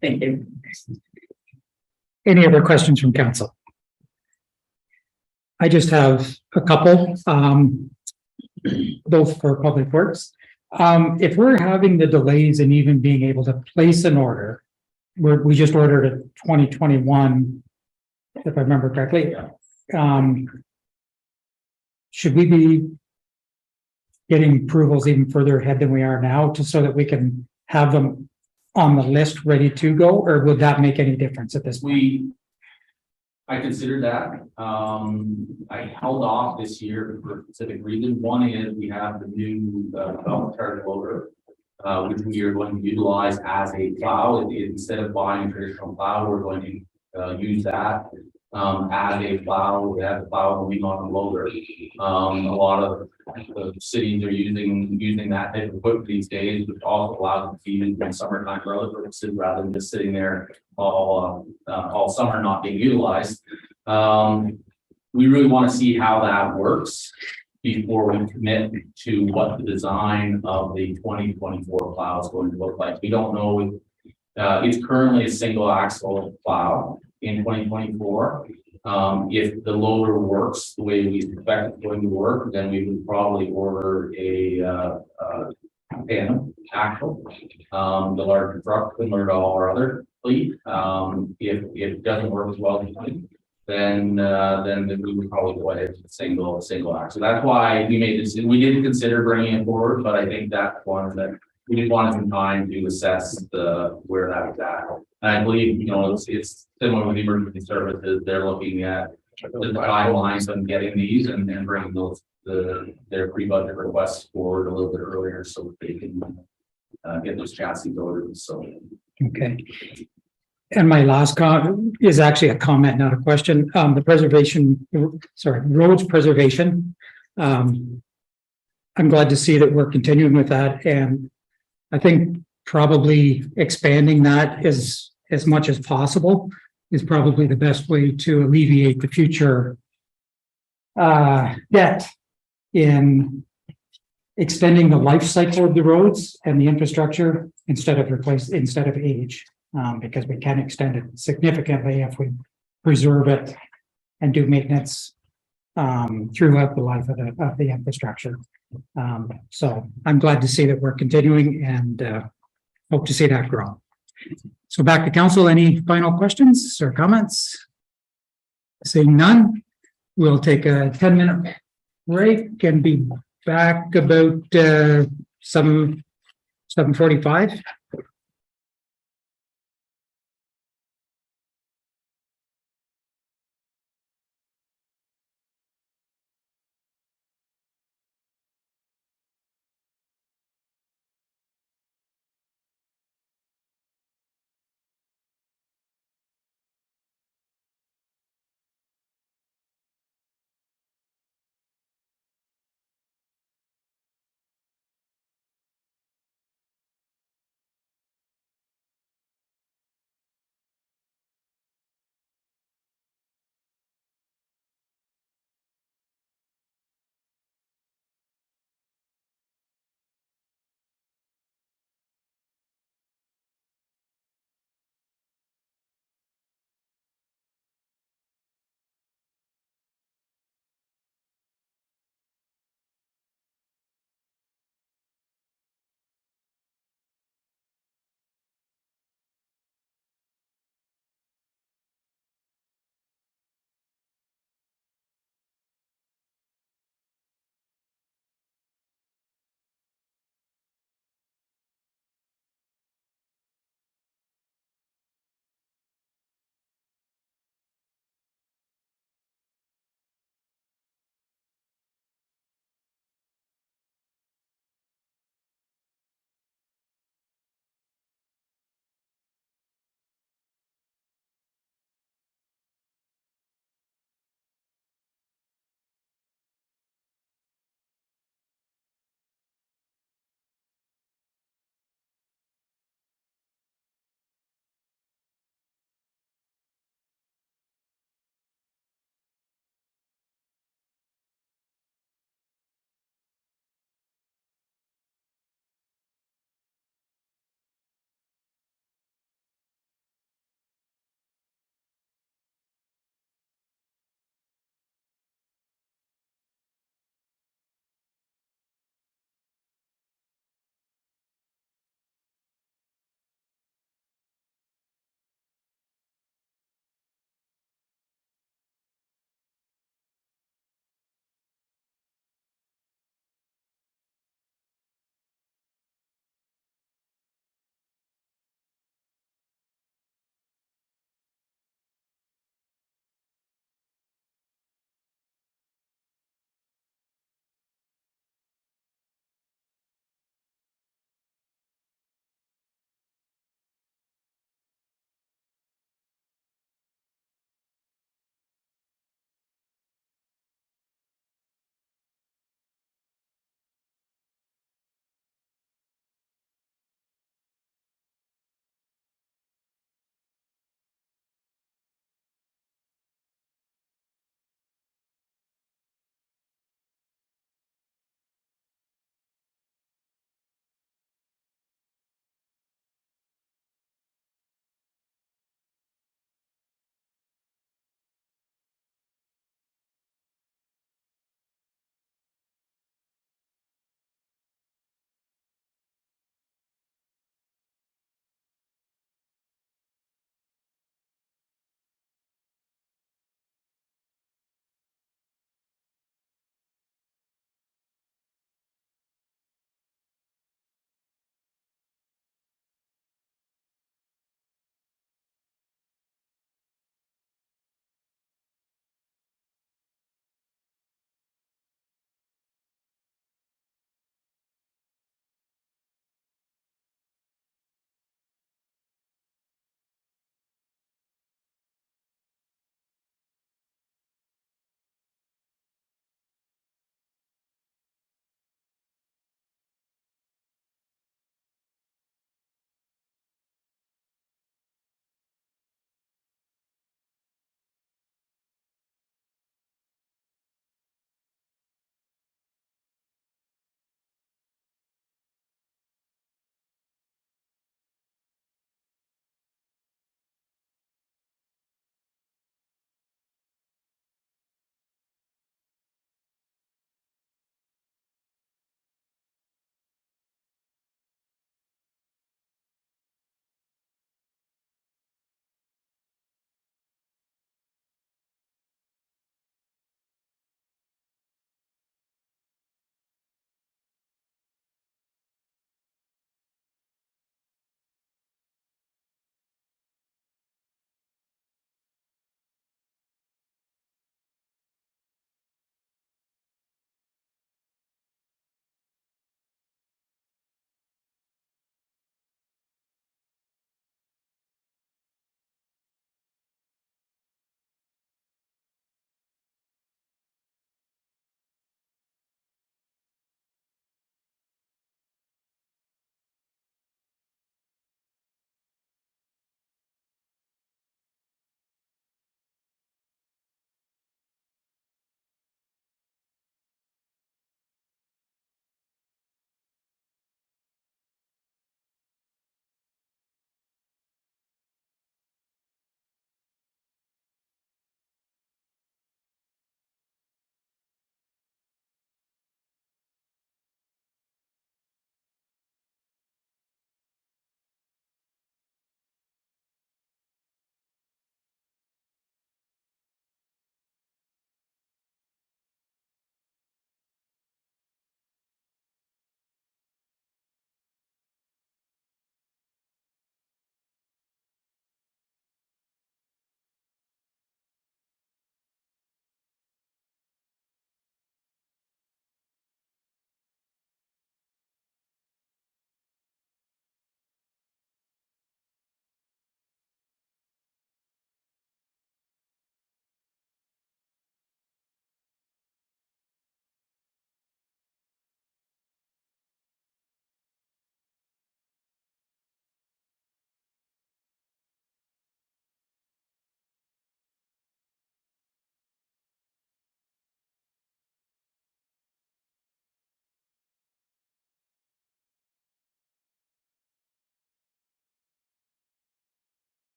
F: Thank you.
A: Any other questions from council? I just have a couple, both for Public Works. If we're having the delays in even being able to place an order, we just ordered a 2021, if I remember correctly. Should we be getting approvals even further ahead than we are now, just so that we can have them on the list ready to go, or would that make any difference at this point?
B: I considered that. I held off this year for a specific reason. One is we have the new development charge loader, which we are going to utilize as a plow. Instead of buying a traditional plow, we're going to use that as a plow. We have the plow going on a loader. A lot of the cities are using that type of equipment these days, which also allows them to use in summertime for other purposes rather than just sitting there all summer not being utilized. We really want to see how that works before we commit to what the design of the 2024 plow is going to look like. We don't know. It's currently a single axle plow in 2024. If the loader works the way we expect it's going to work, then we would probably order a tandem axle, the larger truck, similar to all our other fleet. If it doesn't work as well as we think, then we would probably go ahead with single axle. That's why we made this. We didn't consider bringing it forward, but I think that's one that we did want some time to assess where that was at. And I believe, it's similar with emergency services. They're looking at the timelines on getting these and bringing their pre-budget requests forward a little bit earlier so that they can get those chassis ordered. So
A: Okay. And my last comment is actually a comment, not a question. The roads preservation. I'm glad to see that we're continuing with that, and I think probably expanding that as much as possible is probably the best way to alleviate the future debt in extending the life cycle of the roads and the infrastructure instead of age, because we can extend it significantly if we preserve it and do maintenance throughout the life of the infrastructure. So I'm glad to see that we're continuing and hope to see that grow. So back to council, any final questions or comments? Seeing none, we'll take a 10-minute break and be back about 7:45.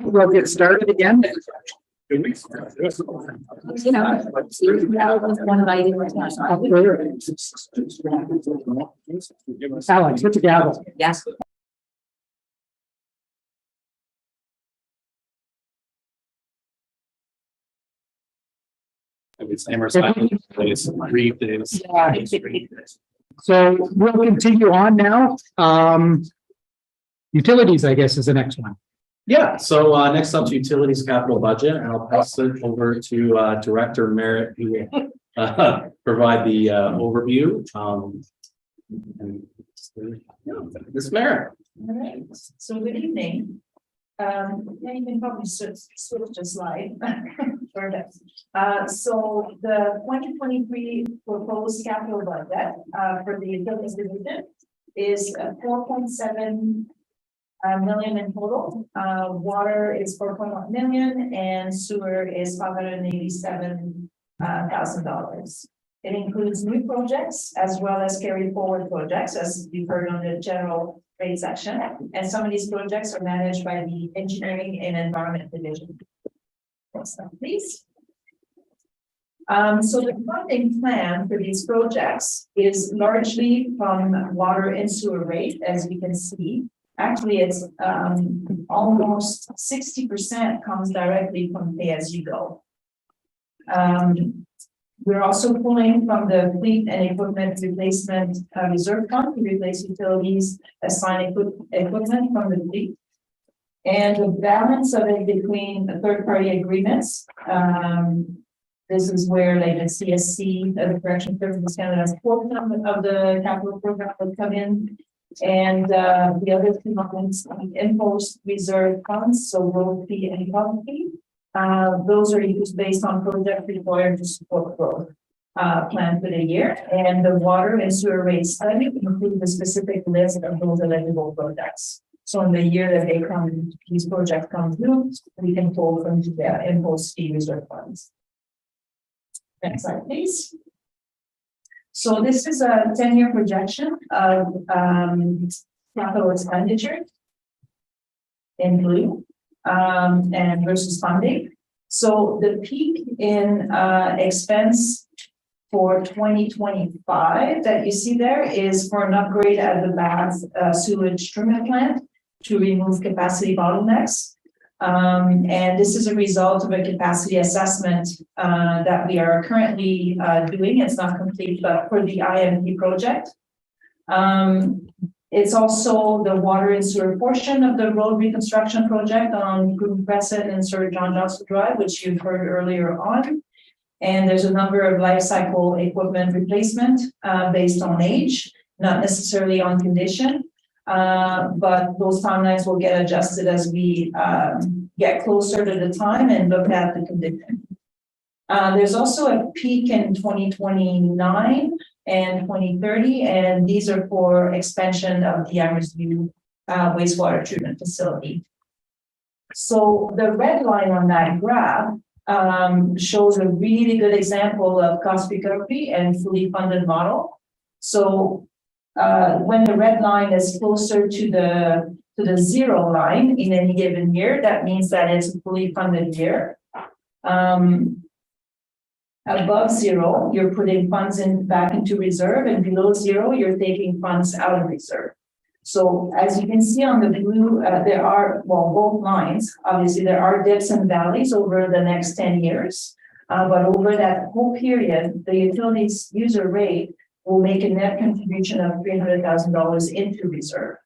A: we'll get started again.
E: You know. That was one of my.
A: Alex, hit the gavel.
E: Yes.
A: So we'll continue on now. Utilities, I guess, is the next one.
B: Yeah, so next up to utilities capital budget, and I'll pass it over to Director Merritt, who will provide the overview. And Ms. Merritt.
M: All right, so good evening. Yeah, you can probably switch a slide. So the 2023 proposed capital budget for the utilities division is 4.7 million in total. Water is 4.1 million and sewer is $587,000. It includes new projects as well as carry forward projects, as you've heard on the general rate section. And some of these projects are managed by the engineering and environment division. Next slide, please. So the funding plan for these projects is largely from water and sewer rate, as we can see. Actually, it's almost 60% comes directly from pay as you go. We're also pulling from the fleet and equipment replacement reserve fund to replace utilities assigned equipment from the fleet. And the balance of it between the third-party agreements. This is where like the CSC, the Correction Services Canada's portion of the capital program would come in. And the other two components, imposed reserve funds, so road fee and pump fee. Those are used based on project required to support growth plan for the year. And the water and sewer rate study include the specific list of those eligible projects. So in the year that they come, these projects come through, we can pull from the imposed fee reserve funds. Next slide, please. So this is a 10-year projection of capital expenditure in blue and versus funding. So the peak in expense for 2025 that you see there is for an upgrade at the Bath sewage treatment plant to remove capacity bottlenecks. And this is a result of a capacity assessment that we are currently doing. It's not complete, but for the IMP project. It's also the water and sewer portion of the road reconstruction project on Green Crescent and Sir John Johnson Drive, which you've heard earlier on. And there's a number of life cycle equipment replacement based on age, not necessarily on condition. But those timelines will get adjusted as we get closer to the time and look at the condition. There's also a peak in 2029 and 2030, and these are for expansion of the Amherstview wastewater treatment facility. So the red line on that graph shows a really good example of cost recovery and fully funded model. So when the red line is closer to the zero line in any given year, that means that it's a fully funded year. Above zero, you're putting funds back into reserve, and below zero, you're taking funds out of reserve. So as you can see on the blue, there are, well, both lines, obviously there are dips and valleys over the next 10 years. But over that whole period, the utilities user rate will make a net contribution of $300,000 into reserve,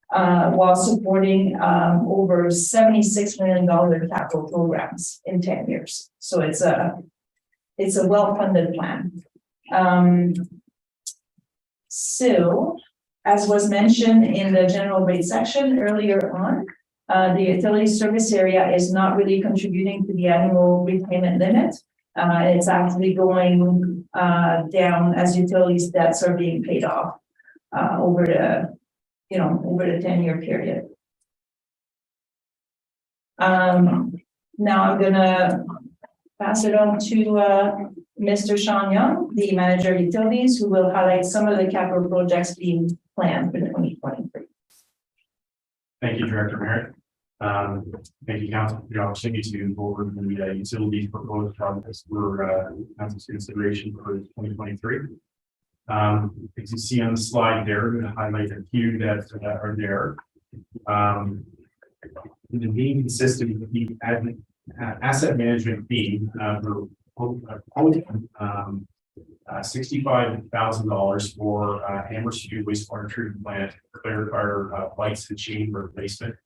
M: while supporting over $76 million capital programs in 10 years. So it's a well-funded plan. So, as was mentioned in the general rate section earlier on, the utility service area is not really contributing to the annual repayment limit. It's actually going down as utilities debts are being paid off over the 10-year period. Now I'm gonna pass it on to Mr. Sean Young, the manager of utilities, who will highlight some of the capital projects being planned for 2023.
G: Thank you, Director Merritt.
D: Thank you, council, for the opportunity to go over the utilities proposed projects for council's consideration for 2023. As you see on the slide there, I'm going to highlight a few that are there. The being consistent with the asset management fee for $65,000 for Amherst Street wastewater treatment plant clarifier lights and chain replacement.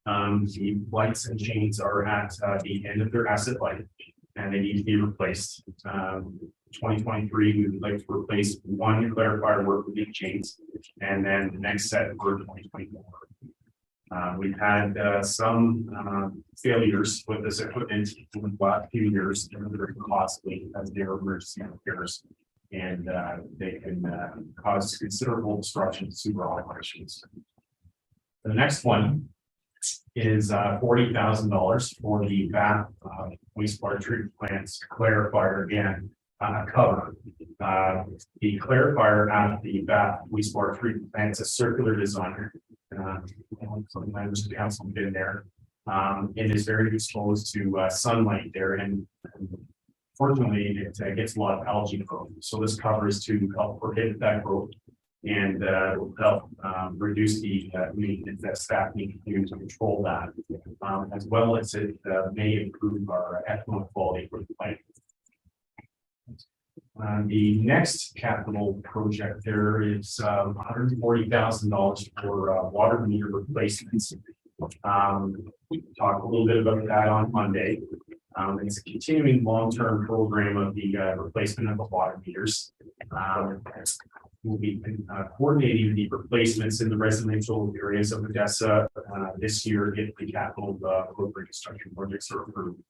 D: The lights and chains are at the end of their asset life and they need to be replaced. 2023, we would like to replace one clarifier work with these chains and then the next set for 2024. We've had some failures with this equipment in the last few years, and they're very costly as they are emergency repairs, and they can cause considerable disruption to sewer operations. The next one is $40,000 for the Bath wastewater treatment plant's clarifier again cover. The clarifier at the Bath wastewater treatment plant is a circular design. Some members of the council have been there. It is very exposed to sunlight there, and fortunately, it gets a lot of algae growth. So this cover is to help prohibit that growth and help reduce the maintenance that staff need to do to control that, as well as it may improve our effluent quality for the plant. The next capital project there is $140,000 for water meter replacements. We talked a little bit about that on Monday. It's a continuing long-term program of the replacement of the water meters. We'll be coordinating the replacements in the residential areas of Odessa this year if the capital road reconstruction projects are approved.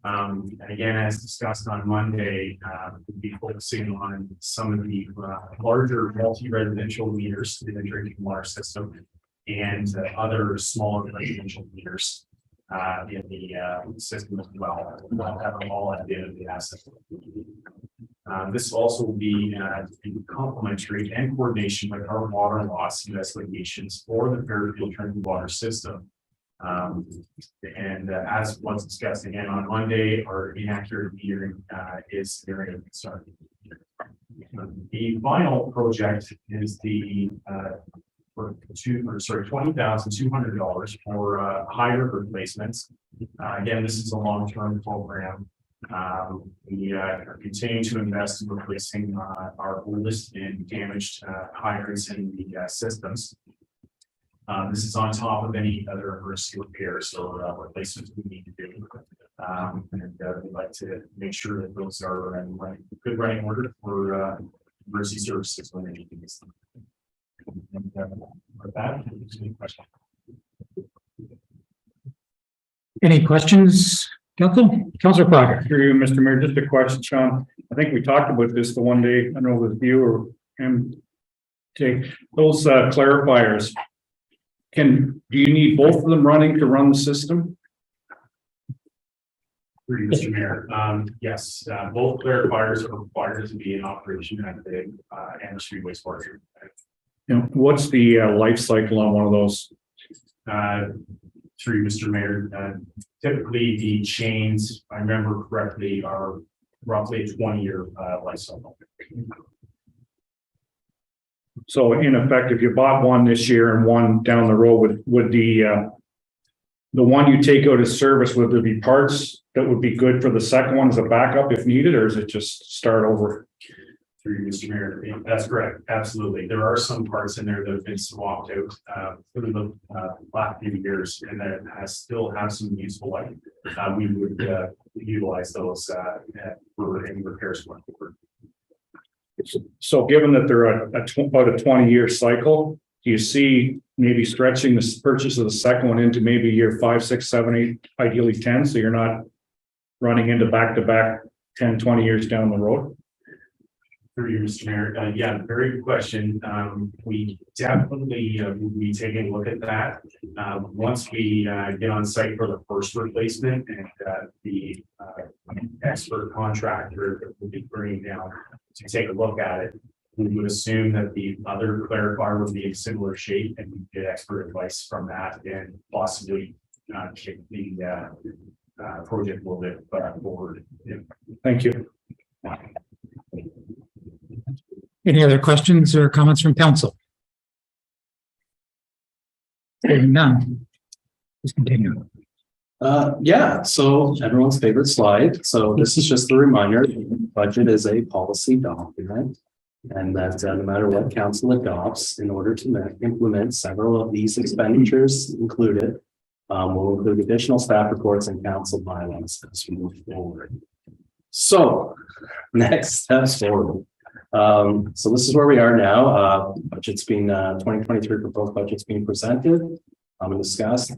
D: And again, as discussed on Monday, we'll be focusing on some of the larger multi-residential meters in the drinking water system and other smaller residential meters in the system as well. We'll have them all at the end of the asset. This will also be complementary and coordination with our water loss investigations for the Fairfield drinking water system. As was discussed again on Monday, our inaccurate metering is very concerned. The final project is the $20,200 for higher replacements. Again, this is a long-term program. We are continuing to invest in replacing our oldest and damaged hydrants in the systems. This is on top of any other emergency repairs or replacements we need to do. We'd like to make sure that those are in good running order for emergency services when they need to be. With that, any questions?
A: Any questions, Council? Councilor Prager.
I: Through you, Mr. Mayor, just a question, Sean. I think we talked about this the one day. I don't know with you or him. Take those clarifiers. Do you need both of them running to run the system?
D: Through you, Mr. Mayor. Yes, both clarifiers are required to be in operation at the Amherst Street wastewater treatment plant.
I: You know, what's the life cycle on one of those?
D: Through Mr. Mayor, typically the chains, if I remember correctly, are roughly a 20-year life cycle.
I: So in effect, if you bought one this year and one down the road, would the one you take out of service, would there be parts that would be good for the second one as a backup if needed, or is it just start over?
D: Through Mr. Mayor, that's correct. Absolutely. There are some parts in there that have been swapped out through the last few years and that still have some useful life. We would utilize those for any repairs going forward.
I: So given that they're about a 20-year cycle, do you see maybe stretching the purchase of the second one into maybe year 5, 6, 7, 8, ideally 10, so you're not running into back-to-back 10, 20 years down the road?
D: Through you, Mr. Mayor. Yeah, very good question. We definitely will be taking a look at that once we get on site for the first replacement and the expert contractor that will be bringing down to take a look at it.
G: We would assume that the other clarifier would be a similar shape and we get expert advice from that and possibly kick the project a little bit forward.
I: Thank you.
A: Any other questions or comments from council? Hearing none. Please continue.
B: Yeah, so everyone's favorite slide. So this is just a reminder, budget is a policy document. And that no matter what council adopts, in order to implement several of these expenditures included, will include additional staff reports and council bylaws as we move forward. So next steps forward. So this is where we are now. Budget's being 2023 proposed budget's being presented and discussed.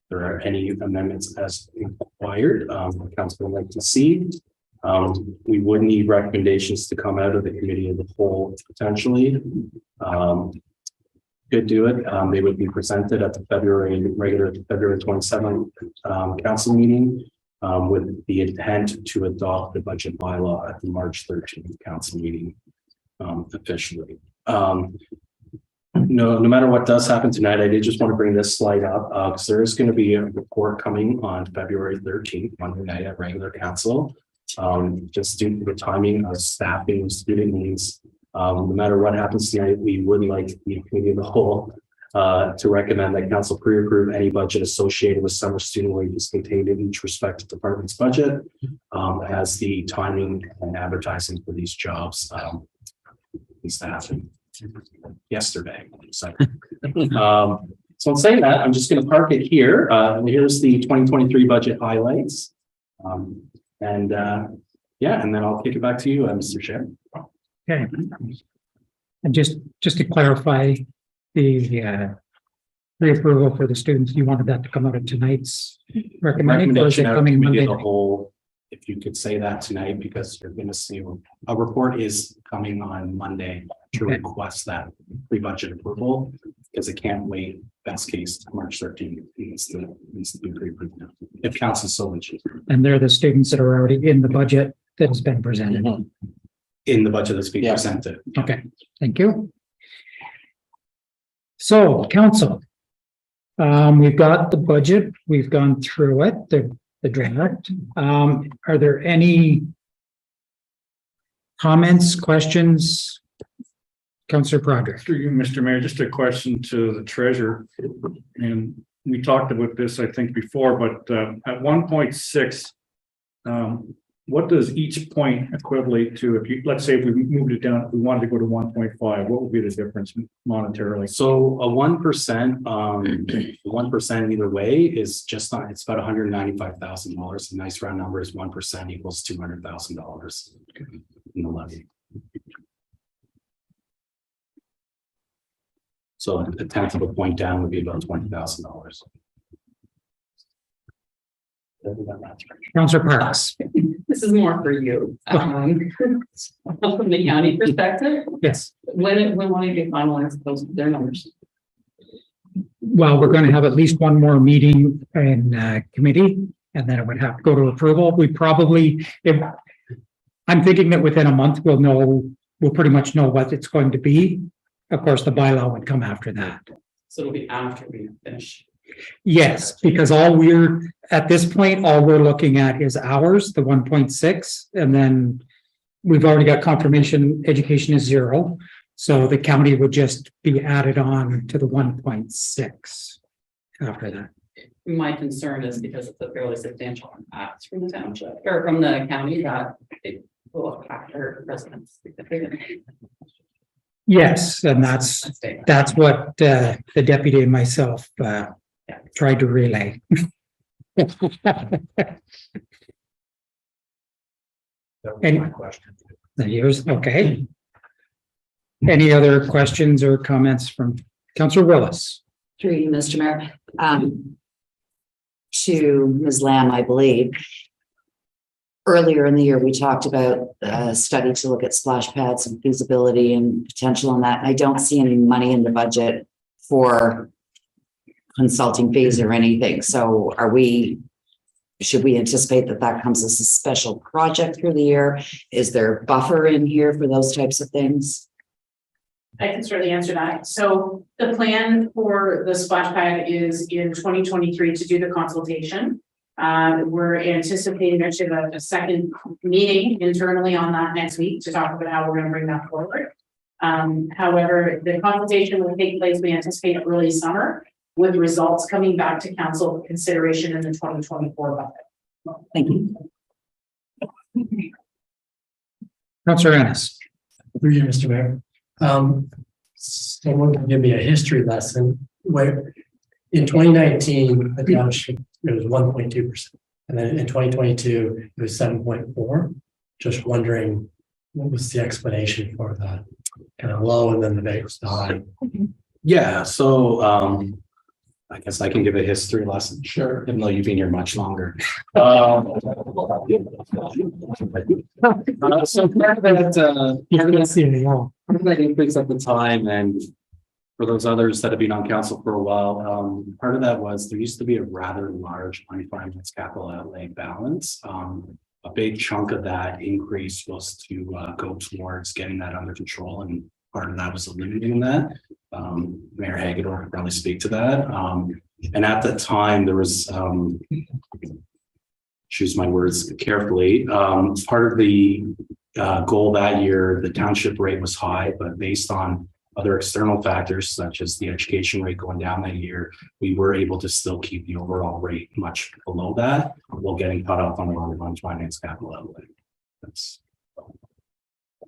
B: There are any amendments as required. The council would like to see. We would need recommendations to come out of the committee of the whole potentially. Could do it. They would be presented at the regular February 27th council meeting with the intent to adopt the budget bylaw at the March 13th council meeting officially. No matter what does happen tonight, I did just want to bring this slide up because there is going to be a report coming on February 13th, Monday night at regular council. Just due to the timing of staffing student needs, no matter what happens tonight, we would like the committee of the whole to recommend that council pre-approve any budget associated with summer student wages contained in each respective department's budget, as the timing and advertising for these jobs happened yesterday. So in saying that, I'm just going to park it here. Here's the 2023 budget highlights. Yeah, and then I'll kick it back to you, Mr. Chair.
A: Okay. And just to clarify, the pre-approval for the students, you wanted that to come out of tonight's recommendation, or is it
B: Recommendation out of
A: coming
B: committee of
A: Monday?
B: the whole, if you could say that tonight, because you're going to see a report is coming on Monday to
A: Okay.
B: request that pre-budget approval, because it can't wait. Best case, March 13th needs to be pre-approved now, if council so wishes.
A: And they're the students that are already in the budget that has been presented.
B: In the budget that's being
C: Yeah.
B: presented.
A: Okay, thank you. So, council. We've got the budget, we've gone through it, the draft. Are there any comments, questions? Councillor Broderick.
I: Through you, Mr. Mayor, just a question to the treasurer. And we talked about this, I think, before, but at 1.6, what does each point equivalent to? If you, let's say if we moved it down, if we wanted to go to 1.5, what would be the difference monetarily?
B: So a 1%, 1% either way is just not, it's about $195,000. A nice round number is 1% equals $200,000 in the levy. So a tenth of a point down would be about $20,000.
A: Councillor Parks.
F: This is more for you. From the county perspective,
A: Yes.
F: when will you get finalized their numbers?
A: Well, we're going to have at least one more meeting in committee, and then it would have to go to approval. We probably, if I'm thinking that within a month, we'll pretty much know what it's going to be. Of course, the bylaw would come after that.
F: So it'll be after we finish.
A: Yes, because at this point, all we're looking at is hours, the 1.6, and then we've already got confirmation education is 0. So the county would just be added on to the 1.6 after that.
F: My concern is because it's a fairly substantial ask from the township or from the county that it will affect our residents significantly.
A: Yes, and that's what the deputy and myself tried to relay.
G: That was my question.
A: Here's okay. Any other questions or comments from Councillor Willis?
E: Through you, Mr. Mayor. To Ms. Lamb, I believe. Earlier in the year, we talked about a study to look at splash pads and feasibility and potential on that. I don't see any money in the budget for consulting fees or anything. So should we anticipate that comes as a special project through the year? Is there a buffer in here for those types of things?
L: I can certainly answer that. So the plan for the splash pad is in 2023 to do the consultation. We're anticipating actually a second meeting internally on that next week to talk about how we're going to bring that forward. However, the consultation will take place, we anticipate early summer, with results coming back to council for consideration in the 2024 budget.
E: Thank you.
A: Councillor Ennis.
H: Through you, Mr. Mayor. Someone can give me a history lesson where in 2019, the township, it was 1.2%. And then in 2022, it was 7.4. Just wondering, what was the explanation for that kind of low and then the base high?
B: Yeah, so I guess I can give a history lesson.
C: Sure.
B: Even though you've been here much longer. So part of that increase at the time, and for those others that have been on council for a while, part of that was there used to be a rather large unfinanced capital outlay balance. A big chunk of that increase was to go towards getting that under control, and part of that was eliminating that. Mayor Hagedorn could probably speak to that. And at the time, there was, choose my words carefully, part of the goal that year, the township rate was high, but based on other external factors, such as the education rate going down that year, we were able to still keep the overall rate much below that while getting caught up on the unfinanced capital outlay. That's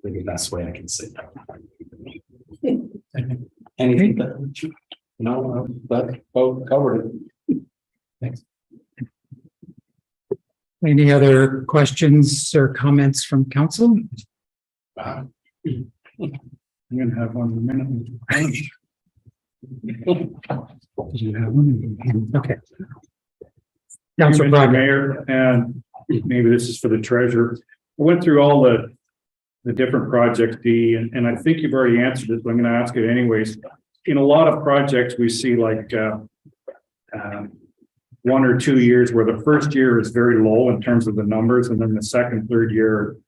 B: the best way I can say that. Anything that, no, but both covered it. Thanks.
A: Any other questions or comments from council?
I: I'm gonna have one in a minute.
A: Did you have one? Okay.
I: Councilor
A: Councilor Prague.
I: Mayor, and maybe this is for the treasurer. I went through all the different projects, D, and I think you've already answered it, but I'm gonna ask it anyways. In a lot of projects, we see like 1 or 2 years where the first year is very low in terms of the numbers, and then the second, third year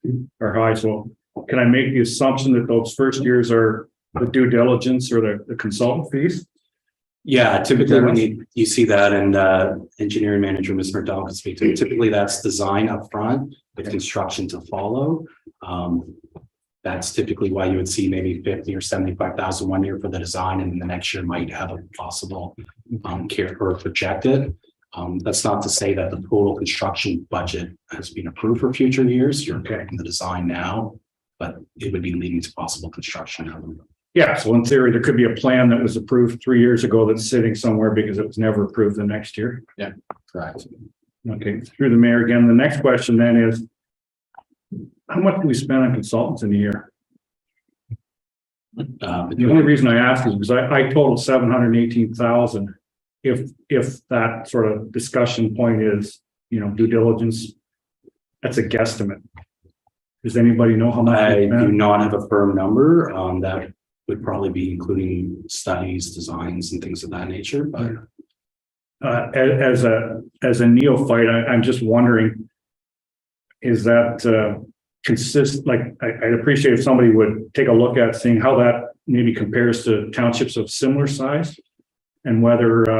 I: are high. So can I make the assumption that those first years are the due diligence or the consultant fees?
B: Yeah, typically when you see that, and engineering manager, Ms. McDowell can speak to it. Typically that's design up front with construction to follow. That's typically why you would see maybe 50 or 75,000 1 year for the design, and the next year might have a possible care or projected. That's not to say that the total construction budget has been approved for future years. You're getting the design now, but it would be leading to possible construction.
I: Yeah, so in theory, there could be a plan that was approved 3 years ago that's sitting somewhere because it was never approved the next year.
B: Yeah, correct.
I: Okay, through the mayor again. The next question then is, how much do we spend on consultants in a year? The only reason I ask is because I totaled 718,000. If that sort of discussion point is, due diligence, that's a guesstimate. Does anybody know how much?
B: I do not have a firm number. That would probably be including studies, designs, and things of that nature. But
I: as a neophyte, I'm just wondering, is that I'd appreciate if somebody would take a look at seeing how that maybe compares to townships of similar size, and whether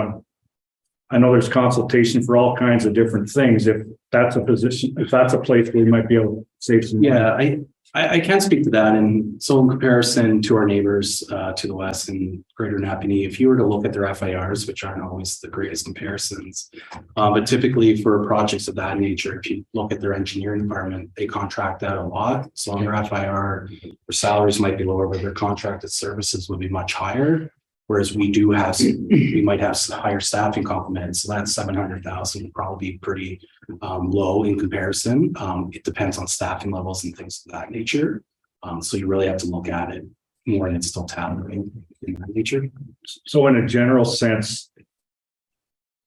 I: I know there's consultation for all kinds of different things. If that's a position, if that's a place where we might be able to save some money.
B: yeah, I can speak to that. And so in comparison to our neighbors to the west in Greater Napanee, if you were to look at their FIRs, which aren't always the greatest comparisons, but typically for projects of that nature, if you look at their engineering department, they contract out a lot. So on their FIR, their salaries might be lower, but their contracted services would be much higher. Whereas we might have higher staffing complements. So that 700,000 would probably be pretty low in comparison. It depends on staffing levels and things of that nature. So you really have to look at it more in its totality in that nature.
I: So in a general sense,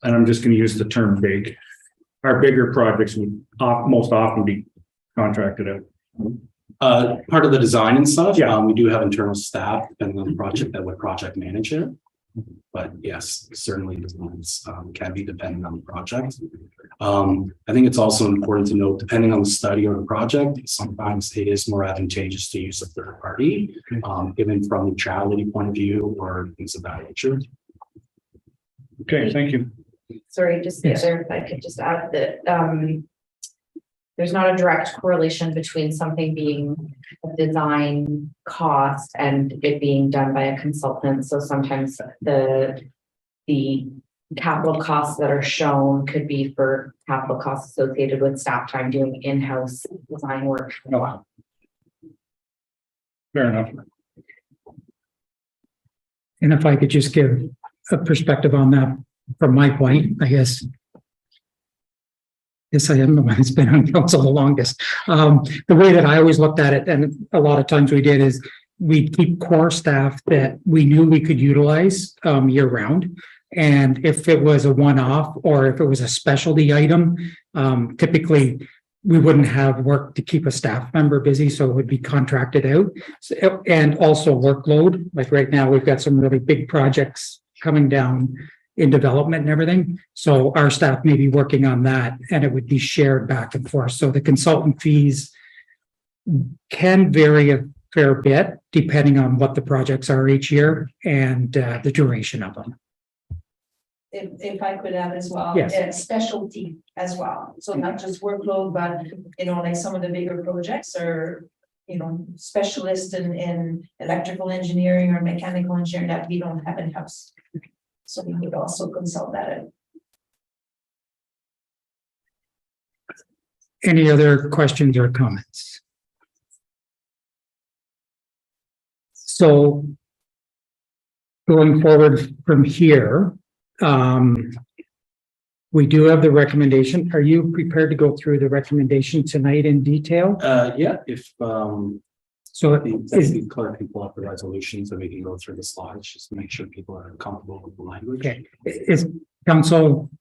I: and I'm just going to use the term big, our bigger projects would most often be contracted out.
B: Part of the design and stuff.
I: Yeah.
B: We do have internal staff depending on the project that would project manage it. But yes, certainly designs can be dependent on the project. I think it's also important to note, depending on the study or the project, sometimes it is more advantageous to use a third party, given from neutrality point of view or things of that nature.
I: Okay, thank you.
N: Sorry, just the
A: Yes.
N: other, if I could just add that, there's not a direct correlation between something being a design cost and it being done by a consultant. So sometimes the capital costs that are shown could be for capital costs associated with staff time doing in-house design work.
I: Fair enough.
A: And if I could just give a perspective on that from my point, I guess. Yes, I am the one that's been on council the longest. The way that I always looked at it, and a lot of times we did, is we'd keep core staff that we knew we could utilize year round. And if it was a one-off or if it was a specialty item, typically we wouldn't have work to keep a staff member busy, so it would be contracted out. And also workload, like right now, we've got some really big projects coming down in development and everything. So our staff may be working on that and it would be shared back and forth. So the consultant fees can vary a fair bit depending on what the projects are each year and the duration of them.
M: If I could add as well.
A: Yes.
M: Specialty as well. So not just workload, but, like some of the bigger projects are, specialists in electrical engineering or mechanical engineering that we don't have in-house. So we would also consult that out.
A: Any other questions or comments? So going forward from here, we do have the recommendation. Are you prepared to go through the recommendation tonight in detail?
B: Yeah, if
A: So
B: the clerk can pull up the resolutions and we can go through the slides just to make sure people are comfortable with the language.
A: okay, is council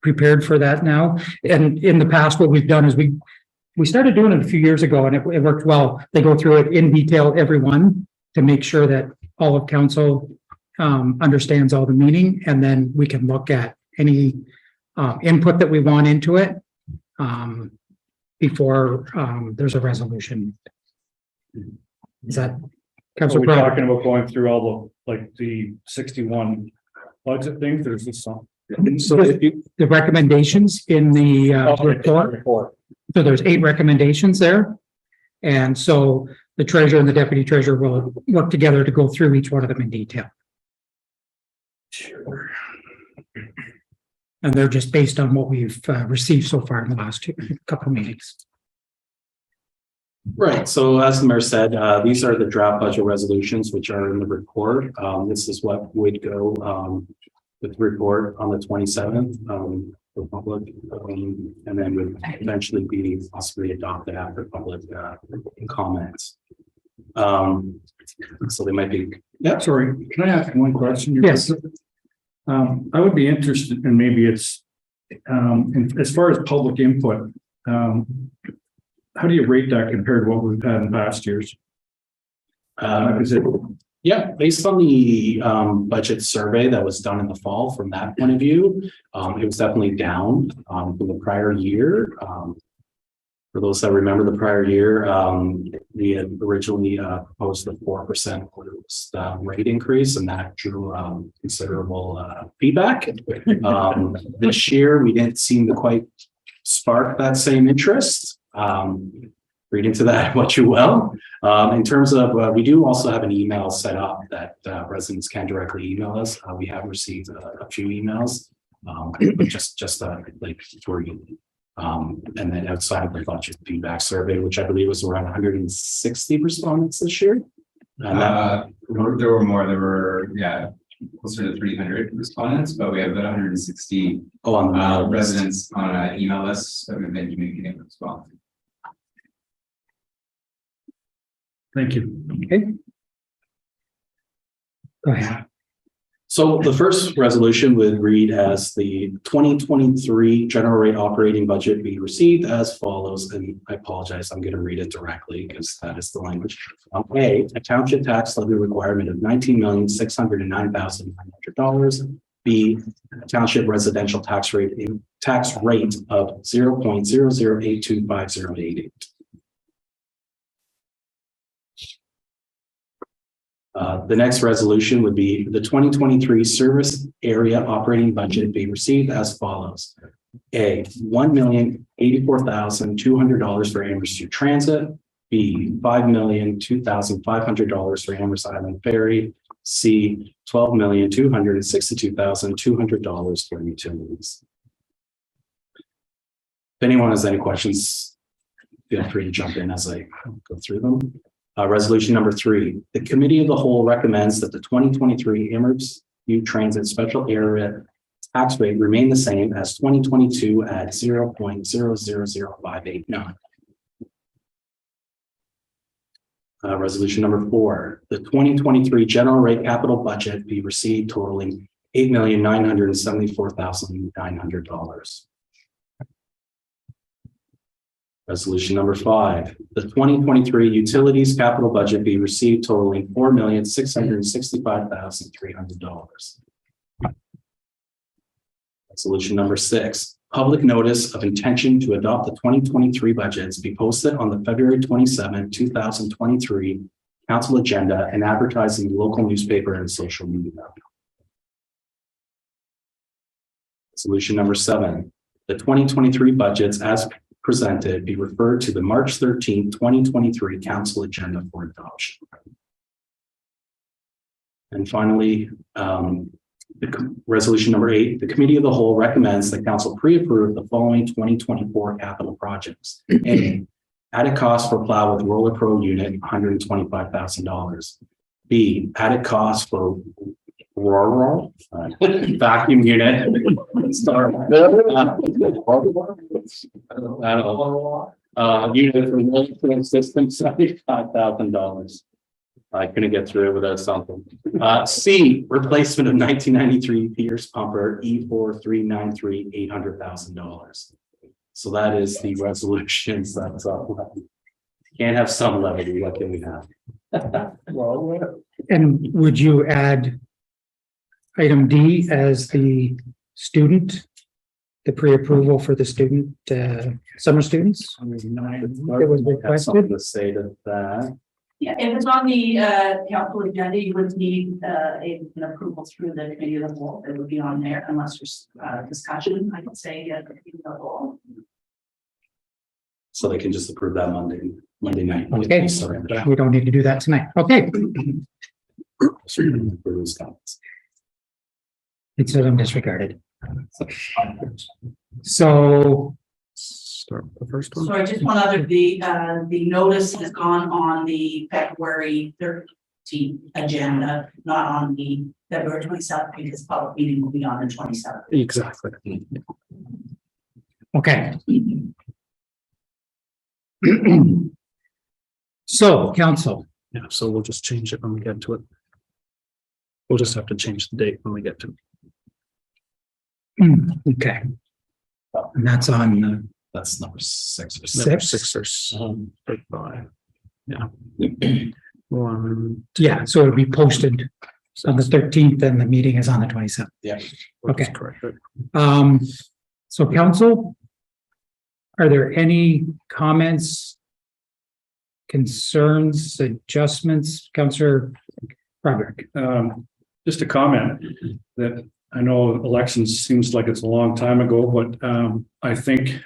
A: prepared for that now? And in the past, what we've done is we started doing it a few years ago and it worked well. They go through it in detail, everyone, to make sure that all of council understands all the meaning, and then we can look at any input that we want into it before there's a resolution. Is that
I: Are
A: Councilor
I: we
A: Brown?
I: talking about going through all the 61 budget things? There's this song.
B: So if you,
A: The recommendations in the report. So there's 8 recommendations there. And so the treasurer and the deputy treasurer will work together to go through each one of them in detail.
I: Sure.
A: And they're just based on what we've received so far in the last couple of meetings.
B: right, so as the mayor said, these are the draft budget resolutions which are in the report. This is what would go with the report on the 27th for public, and then would eventually be possibly adopted after public comments. So they might be.
I: Yeah, sorry, can I ask one question?
A: Yes.
I: I would be interested in maybe it's as far as public input, how do you rate that compared to what we've had in past years? Is it?
B: Yeah, based on the budget survey that was done in the fall, from that point of view, it was definitely down from the prior year. For those that remember the prior year, we had originally proposed a 4% rate increase, and that drew considerable feedback. This year, we didn't seem to quite spark that same interest. Read into that what you will. In terms of, we do also have an email set up that residents can directly email us. We have received a few emails, but just like 3. And then outside of the budget feedback survey, which I believe was around 160 respondents this year. And that,
J: There were more. There were closer to 300 respondents, but we have about 160
B: on the email list.
J: residents on an email list that we've been communicating with as well.
I: Thank you.
A: Okay. Go ahead.
B: So the first resolution would read as the 2023 general rate operating budget be received as follows, and I apologize, I'm going to read it directly because that is the language. A township tax levy requirement of $19,609,900. B, a township residential tax rate of 0.00825088. The next resolution would be the 2023 service area operating budget be received as follows. A, $1,084,200 for Amherst Youth Transit. B, $5,002,500 for Amherst Island Ferry. C, $12,262,200 for utilities. If anyone has any questions, feel free to jump in as I go through them. Resolution number 3, the committee of the whole recommends that the 2023 Amherst Youth Transit special area tax rate remain the same as 2022 at 0.000589. Resolution number 4, the 2023 general rate capital budget be received totaling $8,974,900. Resolution number 5, the 2023 utilities capital budget be received totaling $4,665,300. Resolution number 6, public notice of intention to adopt the 2023 budgets be posted on the February 27, 2023 council agenda and advertised in the local newspaper and social media. Resolution number 7, the 2023 budgets as presented be referred to the March 13, 2023 council agenda for adoption. And finally, resolution number 8, the committee of the whole recommends the council pre-approve the following 2024 capital projects. A, added cost for plow with roller pro unit, $125,000. B, added cost for vacuum unit. Unit for system, $75,000. I couldn't get through it without something. C, replacement of 1993 Pierce pumper E4393, $800,000. So that is the resolutions. That's up. Can't have some levity. What can we have?
A: And would you add item D as the student, the pre-approval for the student, summer students? It was requested.
B: Something to say to that.
L: Yeah, if it's on the council agenda, you would need an approval through the committee of the whole. It would be on there unless there's discussion. I could say the committee of the whole.
B: So they can just approve that Monday night.
A: Okay,
B: Sorry.
A: we don't need to do that tonight. Okay. It says I'm disregarded. So.
D: Start with the first one.
L: Sorry, just one other, the notice has gone on the February 13th agenda, not on the February 27th, because public meeting will be on the 27th.
D: Exactly.
A: Okay. So, council.
D: Yeah, so we'll just change it when we get to it. We'll just have to change the date when we get to it.
A: Okay. And that's on
B: That's number 6 or 7.
D: Number
A: 6.
D: 6 or 5. Yeah. One.
A: Yeah, so it'll be posted on the 13th and the meeting is on the 27th.
B: Yeah.
A: Okay.
D: Correct.
A: So council, are there any comments, concerns, adjustments? Councillor Broderick?
I: Just a comment that I know elections seems like it's a long time ago, but I think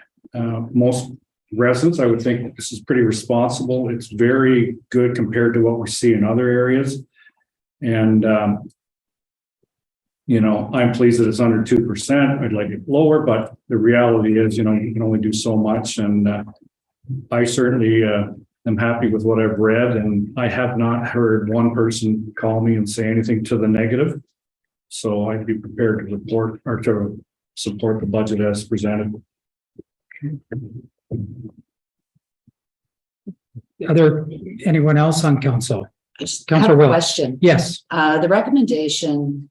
I: most residents, I would think this is pretty responsible. It's very good compared to what we see in other areas. And, you know, I'm pleased that it's under 2%. I'd like it lower, but the reality is, you know, you can only do so much. And I certainly am happy with what I've read. And I have not heard one person call me and say anything to the negative. So I'd be prepared to report or to support the budget as presented.
A: Anyone else on council?
E: I just
A: Councillor
E: have a
A: Will.
E: question.
A: Yes.
E: The recommendation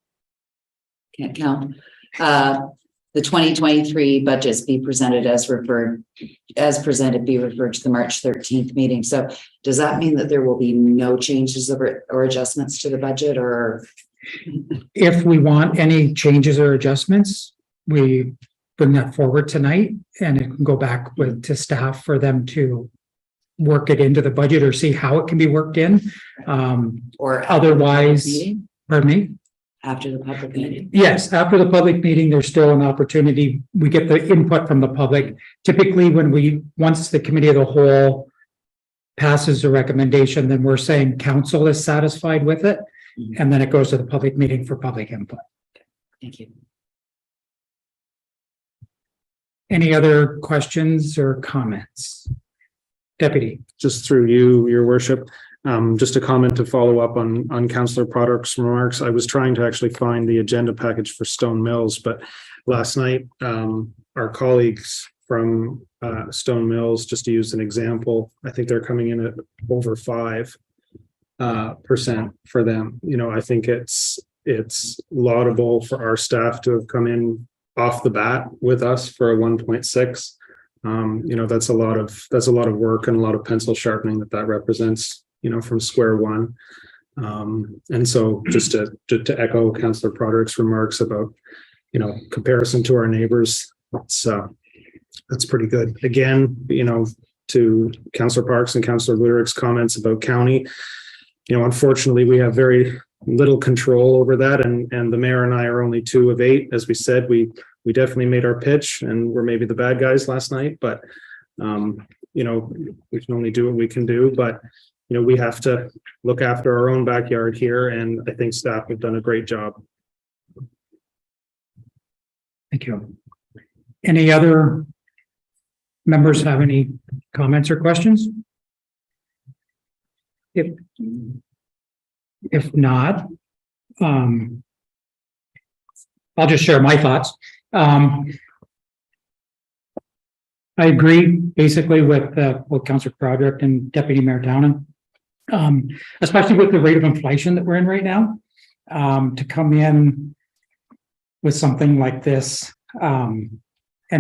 E: can't count. The 2023 budgets be presented as presented, be referred to the March 13th meeting. So does that mean that there will be no changes or adjustments to the budget, or?
A: If we want any changes or adjustments, we bring that forward tonight and it can go back to staff for them to work it into the budget or see how it can be worked in.
E: Or
A: Otherwise, pardon me?
E: After the public meeting?
A: Yes, after the public meeting, there's still an opportunity. We get the input from the public. Typically, once the committee of the whole passes a recommendation, then we're saying council is satisfied with it. And then it goes to the public meeting for public input.
E: Thank you.
A: Any other questions or comments? Deputy.
D: Just through you, your worship, just a comment to follow up on Councillor Product's remarks. I was trying to actually find the agenda package for Stone Mills, but last night, our colleagues from Stone Mills, just to use an example, I think they're coming in at over 5% for them. You know, I think it's laudable for our staff to have come in off the bat with us for a 1.6. You know, that's a lot of work and a lot of pencil sharpening that represents, you know, from square one. And so just to echo Councillor Broderick's remarks about, you know, comparison to our neighbors, that's pretty good. Again, you know, to Councillor Parks and Councillor Broderick's comments about county, you know, unfortunately, we have very little control over that. And the mayor and I are only 2 of 8. As we said, we definitely made our pitch and we're maybe the bad guys last night, but you know, we can only do what we can do. But, you know, we have to look after our own backyard here. And I think staff have done a great job.
A: Thank you. Any other members have any comments or questions? If not, I'll just share my thoughts. I agree basically with Councillor Broderick and Deputy Mayor Townend, especially with the rate of inflation that we're in right now. To come in with something like this and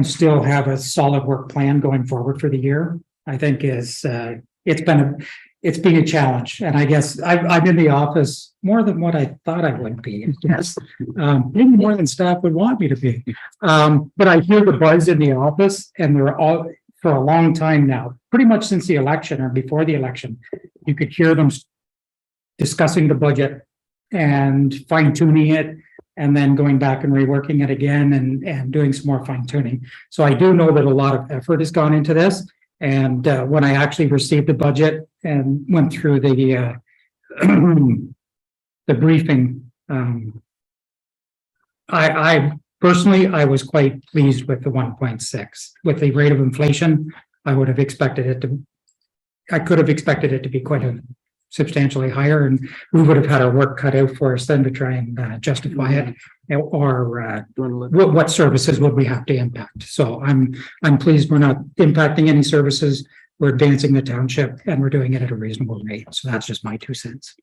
A: still have a solid work plan going forward for the year, I think is it's been a challenge. And I guess I'm in the office more than what I thought I would be. Yes. Maybe more than staff would want me to be. But I hear the buzz in the office and they're all for a long time now, pretty much since the election or before the election, you could hear them discussing the budget and fine tuning it and then going back and reworking it again and doing some more fine tuning. So I do know that a lot of effort has gone into this. And when I actually received the budget and went through the briefing, I personally, I was quite pleased with the 1.6. With the rate of inflation, I could have expected it to be quite a substantially higher, and we would have had our work cut out for us then to try and justify it, or what services would we have to impact. So I'm pleased we're not impacting any services. We're advancing the township and we're doing it at a reasonable rate. So that's just my 2 cents.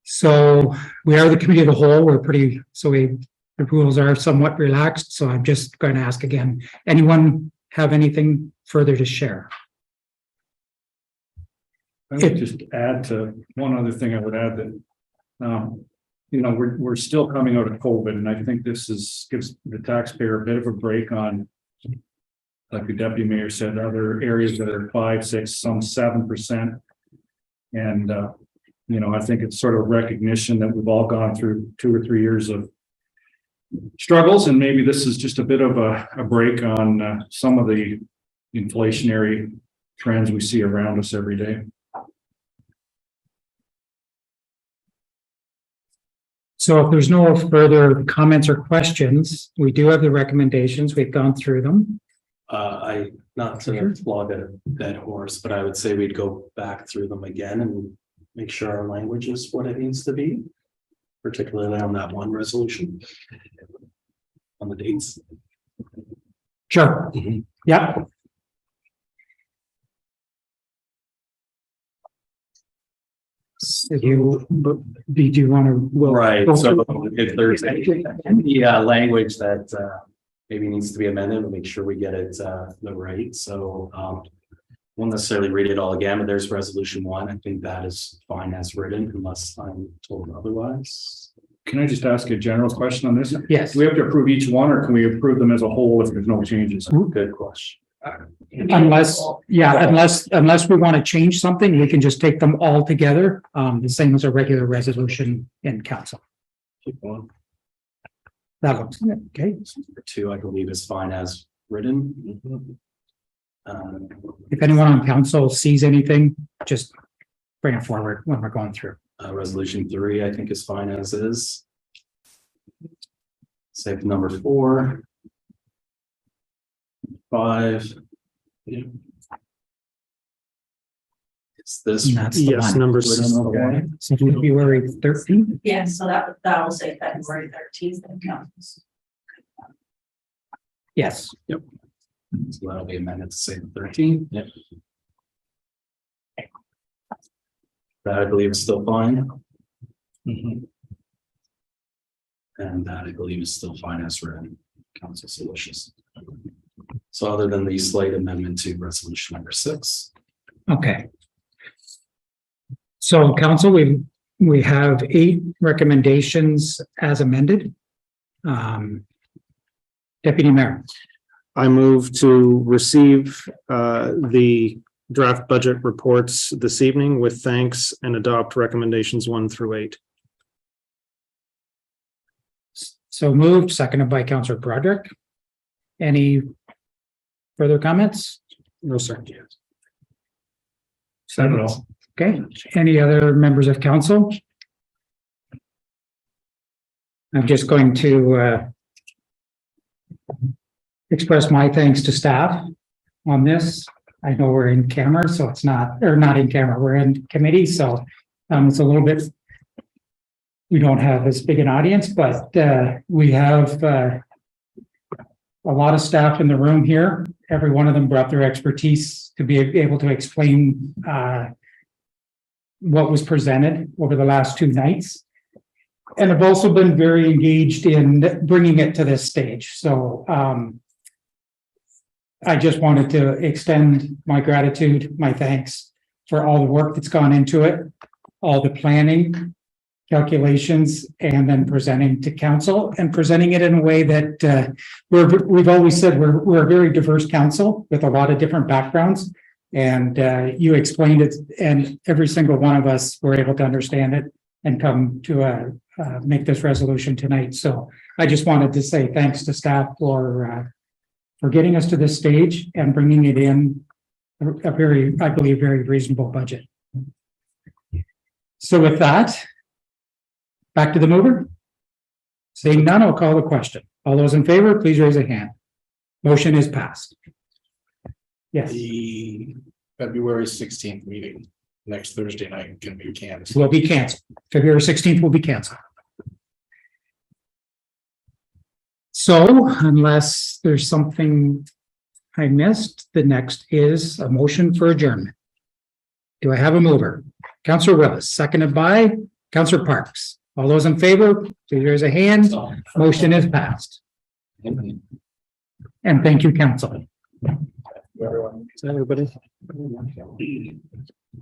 A: So we are the committee of the whole. The rules are somewhat relaxed. So I'm just going to ask again, anyone have anything further to share?
I: I would just add to one other thing. I would add that, you know, we're still coming out of COVID, and I think this gives the taxpayer a bit of a break on, like the deputy mayor said, other areas that are 5, 6, some 7%. And, you know, I think it's sort of recognition that we've all gone through 2 or 3 years of struggles, and maybe this is just a bit of a break on some of the inflationary trends we see around us every day.
A: So if there's no further comments or questions, we do have the recommendations. We've gone through them.
B: Not to flog a dead horse, but I would say we'd go back through them again and make sure our language is what it needs to be, particularly on that one resolution, on the dates.
A: Sure. Yeah. If you, do you want to?
B: Right, so if there's any language that maybe needs to be amended, we'll make sure we get it the right, so won't necessarily read it all again, but there's resolution 1. I think that is fine as written unless I'm told otherwise.
I: Can I just ask a general question on this?
A: Yes.
I: Do we have to approve each one or can we approve them as a whole if there's no changes?
B: Good question.
A: Unless we want to change something, we can just take them all together, the same as a regular resolution in council.
B: Keep going.
A: That looks good. Okay.
B: Number 2, I believe is fine as written.
A: If anyone on council sees anything, just bring it forward when we're going through.
B: Resolution 3, I think is fine as is. Save number 4. 5. Yeah. It's this.
A: And that's the
D: Yes,
A: one.
D: number 6.
B: Okay.
A: So February 13th.
L: Yeah, so that will say February 13th that counts.
A: Yes.
B: So that'll be amended to say the 13th. Yep. That I believe is still fine. And that I believe is still fine as written. Council so wishes. So other than the slight amendment to resolution number 6.
A: Okay. So council, we have 8 recommendations as amended. Deputy Mayor.
D: I move to receive the draft budget reports this evening with thanks and adopt recommendations 1 through 8.
A: So moved, seconded by Councillor Broderick. Any further comments?
D: No, sir.
A: Okay, any other members of council? I'm just going to express my thanks to staff on this. I know we're in camera, so it's not in camera, we're in committee, so it's a little bit, we don't have as big an audience, but we have a lot of staff in the room here. Every one of them brought their expertise to be able to explain what was presented over the last 2 nights. And have also been very engaged in bringing it to this stage. So I just wanted to extend my gratitude, my thanks for all the work that's gone into it, all the planning, calculations, and then presenting to council and presenting it in a way that we've always said we're a very diverse council with a lot of different backgrounds. And you explained it, and every single one of us were able to understand it and come to make this resolution tonight. So I just wanted to say thanks to staff for getting us to this stage and bringing it in a very, I believe, very reasonable budget. So with that, back to the mover. Seeing none, I'll call the question. All those in favor, please raise a hand. Motion is passed. Yes,
C: The February 16th meeting next Thursday night can be canceled.
A: will be canceled. February 16th will be canceled. So unless there's something I missed, the next is a motion for adjournment. Do I have a mover? Councillor Willis, seconded by Councillor Parks. All those in favor, please raise a hand. Motion is passed. And thank you, council.
C: Everyone.
D: Is that everybody?